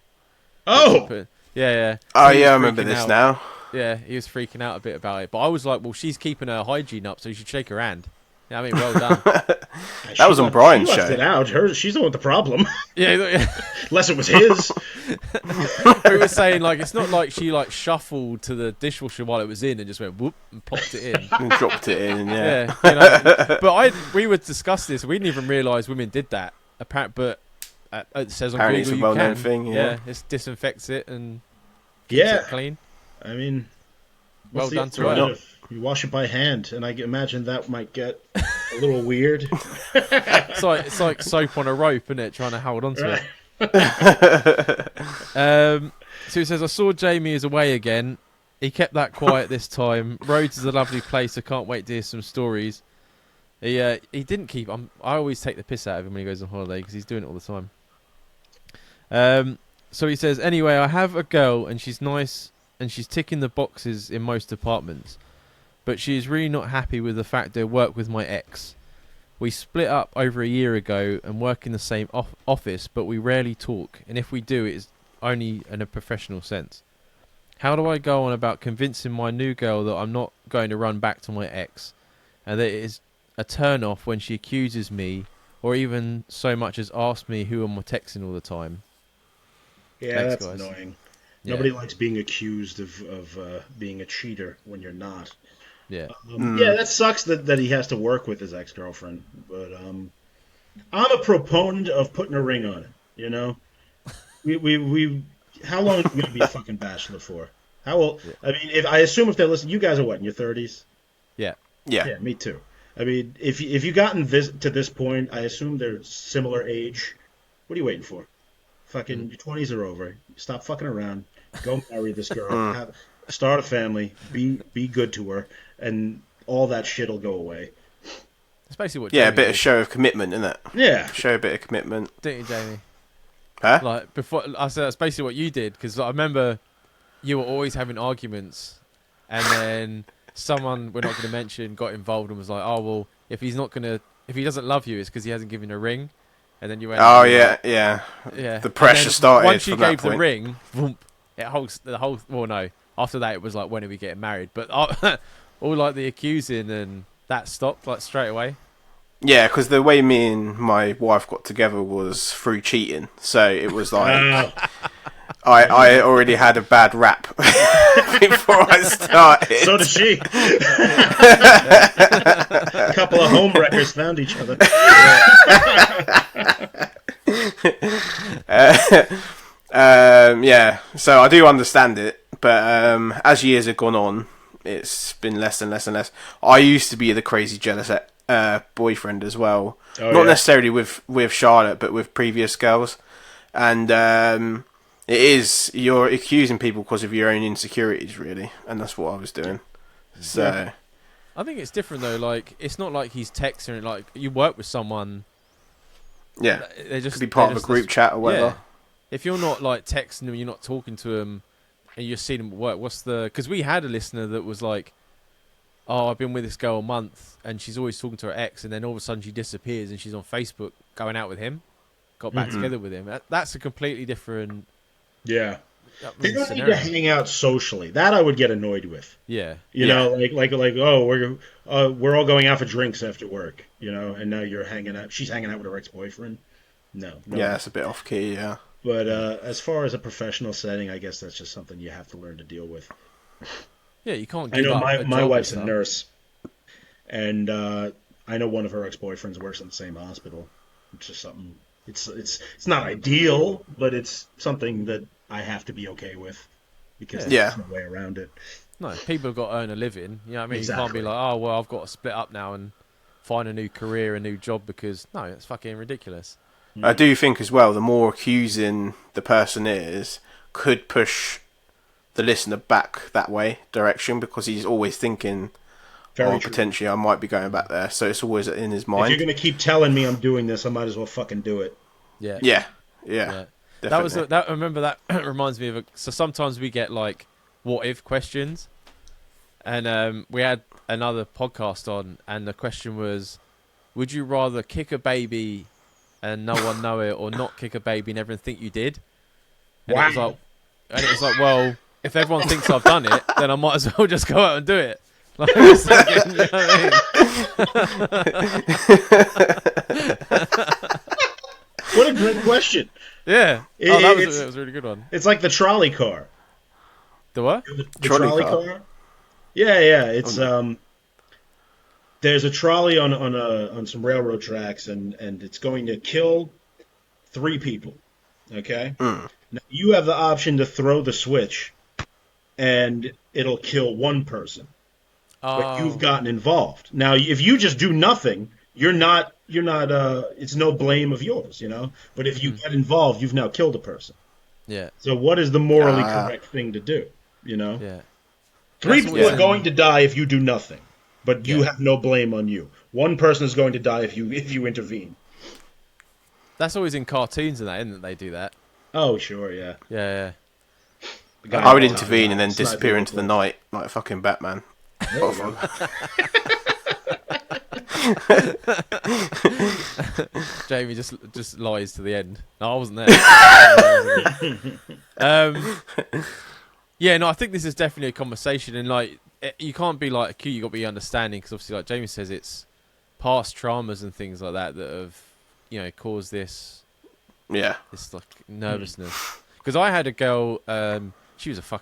Speaker 3: Oh,
Speaker 1: yeah.
Speaker 2: Oh yeah, I remember this now.
Speaker 1: Yeah, he was freaking out a bit about it, but I was like, well, she's keeping her hygiene up, so you should shake her hand. Yeah, I mean, well done.
Speaker 2: That was on Brian's show.
Speaker 3: She left it out. She's the one with the problem.
Speaker 1: Yeah.
Speaker 3: Unless it was his.
Speaker 1: We were saying, like, it's not like she, like, shuffled to the dishwasher while it was in and just went whoop and popped it in.
Speaker 2: And dropped it in, yeah.
Speaker 1: But we would discuss this. We didn't even realise women did that. But it says on
Speaker 2: Apparently
Speaker 1: Google
Speaker 2: it's a well-known
Speaker 1: can.
Speaker 2: thing, yeah.
Speaker 1: It disinfects it and keeps it clean.
Speaker 3: I mean,
Speaker 1: well done to her.
Speaker 3: You wash it by hand, and I imagine that might get a little weird.
Speaker 1: It's like soap on a rope, isn't it? Trying to hold on to it. So he says, I saw Jamie is away again. He kept that quiet this time. Rhodes is a lovely place. I can't wait to hear some stories. He didn't keep. I always take the piss out of him when he goes on holiday because he's doing it all the time. So he says, anyway, I have a girl and she's nice and she's ticking the boxes in most departments. But she is really not happy with the fact that I work with my ex. We split up over a year ago and work in the same office, but we rarely talk. And if we do, it is only in a professional sense. How do I go on about convincing my new girl that I'm not going to run back to my ex? And that it is a turn-off when she accuses me or even so much as asks me who am I texting all the time.
Speaker 3: Yeah, Thanks, that's guys. Annoying. Yeah. Nobody likes being accused of being a cheater when you're not.
Speaker 1: Yeah.
Speaker 3: Yeah, that sucks that he has to work with his ex-girlfriend. But I'm a proponent of putting a ring on it. You know, we how long are we gonna be a fucking bachelor for? How old? Yeah. I mean, I assume if they're listening, you guys are what, in your 30s?
Speaker 1: Yeah.
Speaker 3: Yeah, me too. I mean, if you've gotten to this point, I assume they're similar age. What are you waiting for? Fucking your 20s are over. Stop fucking around. Go marry this girl. Start a family. Be good to her. And all that shit will go away.
Speaker 1: That's basically what.
Speaker 2: Yeah, a bit of show of commitment, isn't it?
Speaker 3: Yeah,
Speaker 2: show a bit of commitment.
Speaker 1: Don't you, Jamie?
Speaker 2: Huh?
Speaker 1: Like before, I said that's basically what you did because I remember you were always having arguments, and then someone we're not going to mention got involved and was like, "Oh well, if he doesn't love you, it's because he hasn't given a ring." And then you went,
Speaker 2: "Oh yeah." The pressure started.
Speaker 1: Once you
Speaker 2: from
Speaker 1: gave
Speaker 2: that
Speaker 1: the ring, boom, it holds the whole. Well, no. After that, it was like, when are we getting married? But all like the accusing and that stopped like straight away.
Speaker 2: Yeah, because the way me and my wife got together was through cheating. So it was like I already had a bad rap before I started.
Speaker 3: So did she. A couple of home wreckers found each other.
Speaker 2: Yeah, so I do understand it, but as years have gone on, it's been less and less and less. I used to be the crazy jealous boyfriend as well, not necessarily with Charlotte, but with previous girls, and you're accusing people because of your own insecurities, really, and that's what I was doing. So, yeah.
Speaker 1: I think it's different though. Like, it's not like he's texting. Like, you work with someone.
Speaker 2: Yeah, they just could be part of a group chat or whatever.
Speaker 1: Yeah. If you're not like texting them, you're not talking to them, and you're seeing them at work. Because we had a listener that was like, "Oh, I've been with this girl a month, and she's always talking to her ex, and then all of a sudden she disappears, and she's on Facebook going out with him, got back together with him." That's a completely different.
Speaker 3: Yeah, they don't need to hang out socially. That I would get annoyed with.
Speaker 1: Yeah,
Speaker 3: you know, like oh, we're all going out for drinks after work, you know, and now you're hanging out. She's hanging out with her ex-boyfriend. No.
Speaker 2: Yeah, that's a bit off key. Yeah.
Speaker 3: But as far as a professional setting, I guess that's just something you have to learn to deal with.
Speaker 1: Yeah, you can't.
Speaker 3: I know my wife's a nurse, and I know one of her ex-boyfriends works in the same hospital. It's just something. It's not ideal, but it's something that I have to be okay with because there's no way around it.
Speaker 1: No, people have got to earn a living. You know what I mean?
Speaker 3: Exactly.
Speaker 1: You can't be like, oh well, I've got to split up now and find a new career, a new job, because no, it's fucking ridiculous.
Speaker 2: I do think as well, the more accusing the person is, could push the listener back that direction, because he's always thinking,
Speaker 3: Very
Speaker 2: or
Speaker 3: true.
Speaker 2: potentially I might be going back there. So it's always in his
Speaker 3: If
Speaker 2: mind.
Speaker 3: you're going to keep telling me I'm doing this, I might as well fucking do it.
Speaker 1: Yeah.
Speaker 2: Yeah.
Speaker 1: That
Speaker 2: Definitely.
Speaker 1: I remember that reminds me of so sometimes we get like what if questions, and we had another podcast on, and the question was, would you rather kick a baby and no one know it, or not kick a baby and everyone think you did? And
Speaker 3: Wow.
Speaker 1: it was like, well, if everyone thinks I've done it, then I might as well just go out and do it. Like, it's like, you know what
Speaker 3: I mean? What a great question.
Speaker 1: Yeah. That was a really good one.
Speaker 3: It's like the trolley car.
Speaker 1: The what?
Speaker 3: The trolley car? Yeah. It's there's a trolley on some railroad tracks, and it's going to kill 3 people. Okay? Now, you have the option to throw the switch, and it'll kill 1 person. But you've gotten involved. Now, if you just do nothing, you're not it's no blame of yours, you know? But if you get involved, you've now killed a person.
Speaker 1: Yeah.
Speaker 3: So what is the morally correct thing to do, you know?
Speaker 1: Yeah.
Speaker 3: 3 people are going to die if you do nothing, but you have no blame on you. 1 person is going to die if you intervene.
Speaker 1: That's always in cartoons and that, isn't it? They do that.
Speaker 3: Oh, sure, yeah.
Speaker 1: Yeah.
Speaker 2: I would intervene and then disappear into the night like fucking Batman.
Speaker 1: Jamie just lies to the end. No, I wasn't there. Yeah, no, I think this is definitely a conversation, and like you can't be like you got to be understanding, because obviously, like Jamie says, it's past traumas and things like that have caused this like nervousness. Because I had a girl, she was I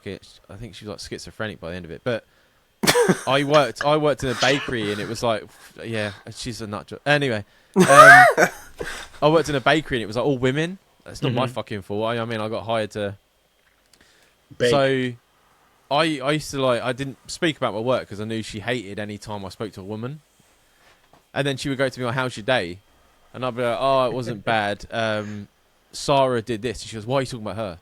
Speaker 1: think she was like schizophrenic by the end of it, but I worked in a bakery, and it was like, yeah, she's a nut job. Anyway, I worked in a bakery, and it was like all women. That's not my fucking fault. I mean, I got hired to bake. So I used to I didn't speak about my work because I knew she hated any time I spoke to a woman. And then she would go to me like, "How's your day?" And I'd be like, "Oh, it wasn't bad. Sarah did this." And she goes, "Why are you talking about her?"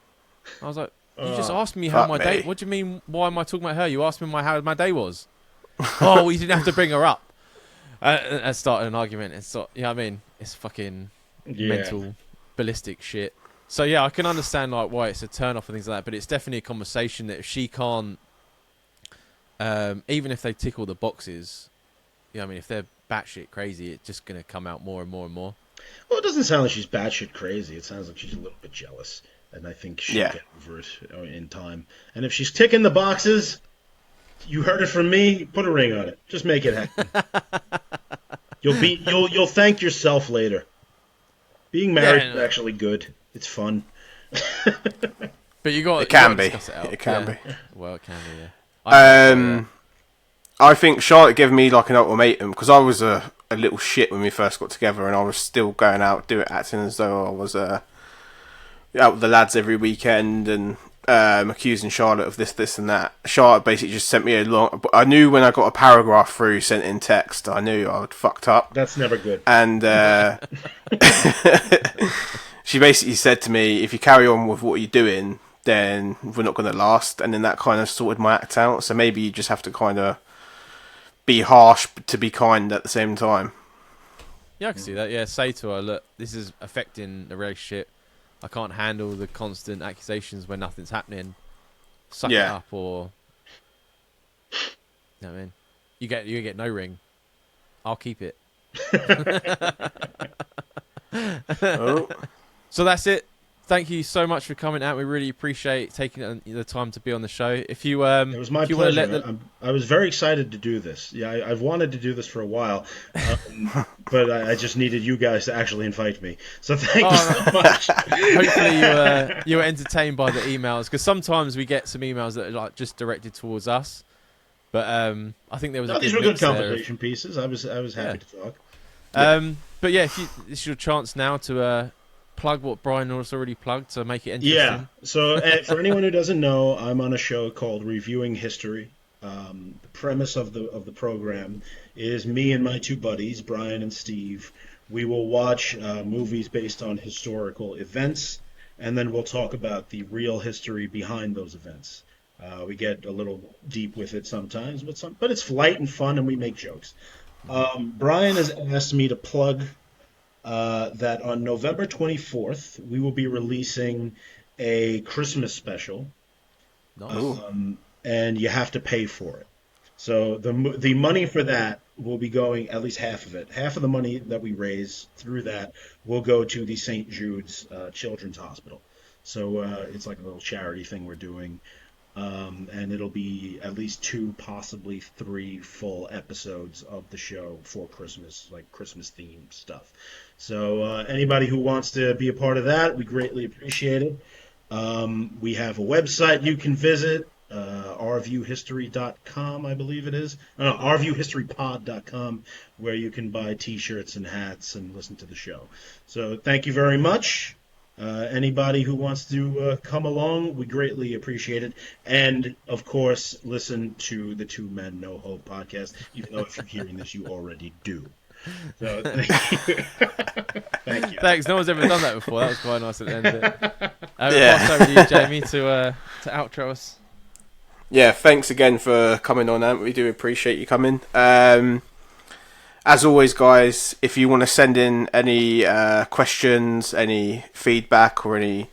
Speaker 1: I was like, "You just asked me how my day. What do you mean? Why am I talking about her? You asked me how my day was." Oh, you didn't have to bring her up. And started an argument. And so, I mean, it's fucking mental, ballistic shit. So yeah, I can understand like why it's a turn off and things like that. But it's definitely a conversation that if she can't, even if they tick all the boxes, I mean, if they're batshit crazy, it's just gonna come out more and more and more.
Speaker 3: Well, it doesn't sound like she's batshit crazy. It sounds like she's a little bit jealous. And I think she'll get over it in time. And if she's ticking the boxes, you heard it from me. Put a ring on it. Just make it happen. You'll thank yourself later. Being married is actually good. It's fun.
Speaker 1: But you got
Speaker 2: it can be. It can be. Well, it can be. Yeah. I think Charlotte gave me like an ultimatum because I was a little shit when we first got together, and I was still going out acting as though I was out with the lads every weekend and accusing Charlotte of this and that. Charlotte basically just sent me a long... I knew when I got a paragraph through sent in text, I knew I'd fucked up.
Speaker 3: That's never good.
Speaker 2: And she basically said to me, if you carry on with what you're doing, then we're not going to last. And then that kind of sorted my act out. So maybe you just have to kind of be harsh to be kind at the same time.
Speaker 1: Yeah, I can see that. Yeah, say to her, look, this is affecting the relationship. I can't handle the constant accusations when nothing's happening. Suck it up, or you know what I mean, you get no ring. I'll keep it.
Speaker 2: Oh.
Speaker 1: So that's it. Thank you so much for coming out. We really appreciate taking the time to be on the show. If you
Speaker 3: it was my pleasure. I was very excited to do this. Yeah, I've wanted to do this for a while, but I just needed you guys to actually invite me. So thank you so much.
Speaker 1: Hopefully you were entertained by the emails, because sometimes we get some emails that are like just directed towards us. But I think there was
Speaker 3: these were good conversation pieces. I was happy to talk.
Speaker 1: But yeah, this is your chance now to plug what Brian has already plugged, to make it interesting.
Speaker 3: Yeah. So for anyone who doesn't know, I'm on a show called Reviewing History. The premise of the program is me and my 2 buddies, Brian and Steve. We will watch movies based on historical events, and then we'll talk about the real history behind those events. We get a little deep with it sometimes, but it's light and fun, and we make jokes. Brian has asked me to plug that on November 24th we will be releasing a Christmas special,
Speaker 1: Nice.
Speaker 3: and you have to pay for it. So the money for that will be going, at least half of it. Half of the money that we raise through that will go to the St. Jude's Children's Hospital. So it's like a little charity thing we're doing. And it'll be at least 2, possibly 3 full episodes of the show for Christmas, like Christmas themed stuff. So anybody who wants to be a part of that, we greatly appreciate it. We have a website you can visit, rviewhistory.com, I believe it is. No, rviewhistorypod.com, where you can buy T-shirts and hats and listen to the show. So thank you very much. Anybody who wants to come along, we greatly appreciate it. And, of course, listen to the Two Men No Hope podcast, even though if you're hearing this, you already do. So, thank you. Thank you.
Speaker 1: Thanks. No one's ever done that before. That was quite nice at the end of it. Pass over to you, Jamie, to outro us.
Speaker 2: Yeah, thanks again for coming on, Ant. We do appreciate you coming. As always, guys, if you want to send in any questions, any feedback, or any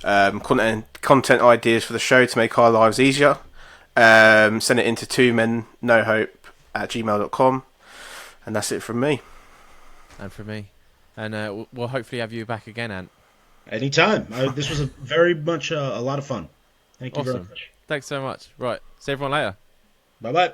Speaker 2: content ideas for the show to make our lives easier, send it into twomennohope@gmail.com. And that's it from me.
Speaker 1: And from me. And we'll hopefully have you back again, Ant.
Speaker 3: Anytime. This was very much a lot of fun. Thank you very much.
Speaker 1: Thanks so much. Right. See everyone later.
Speaker 3: Bye-bye.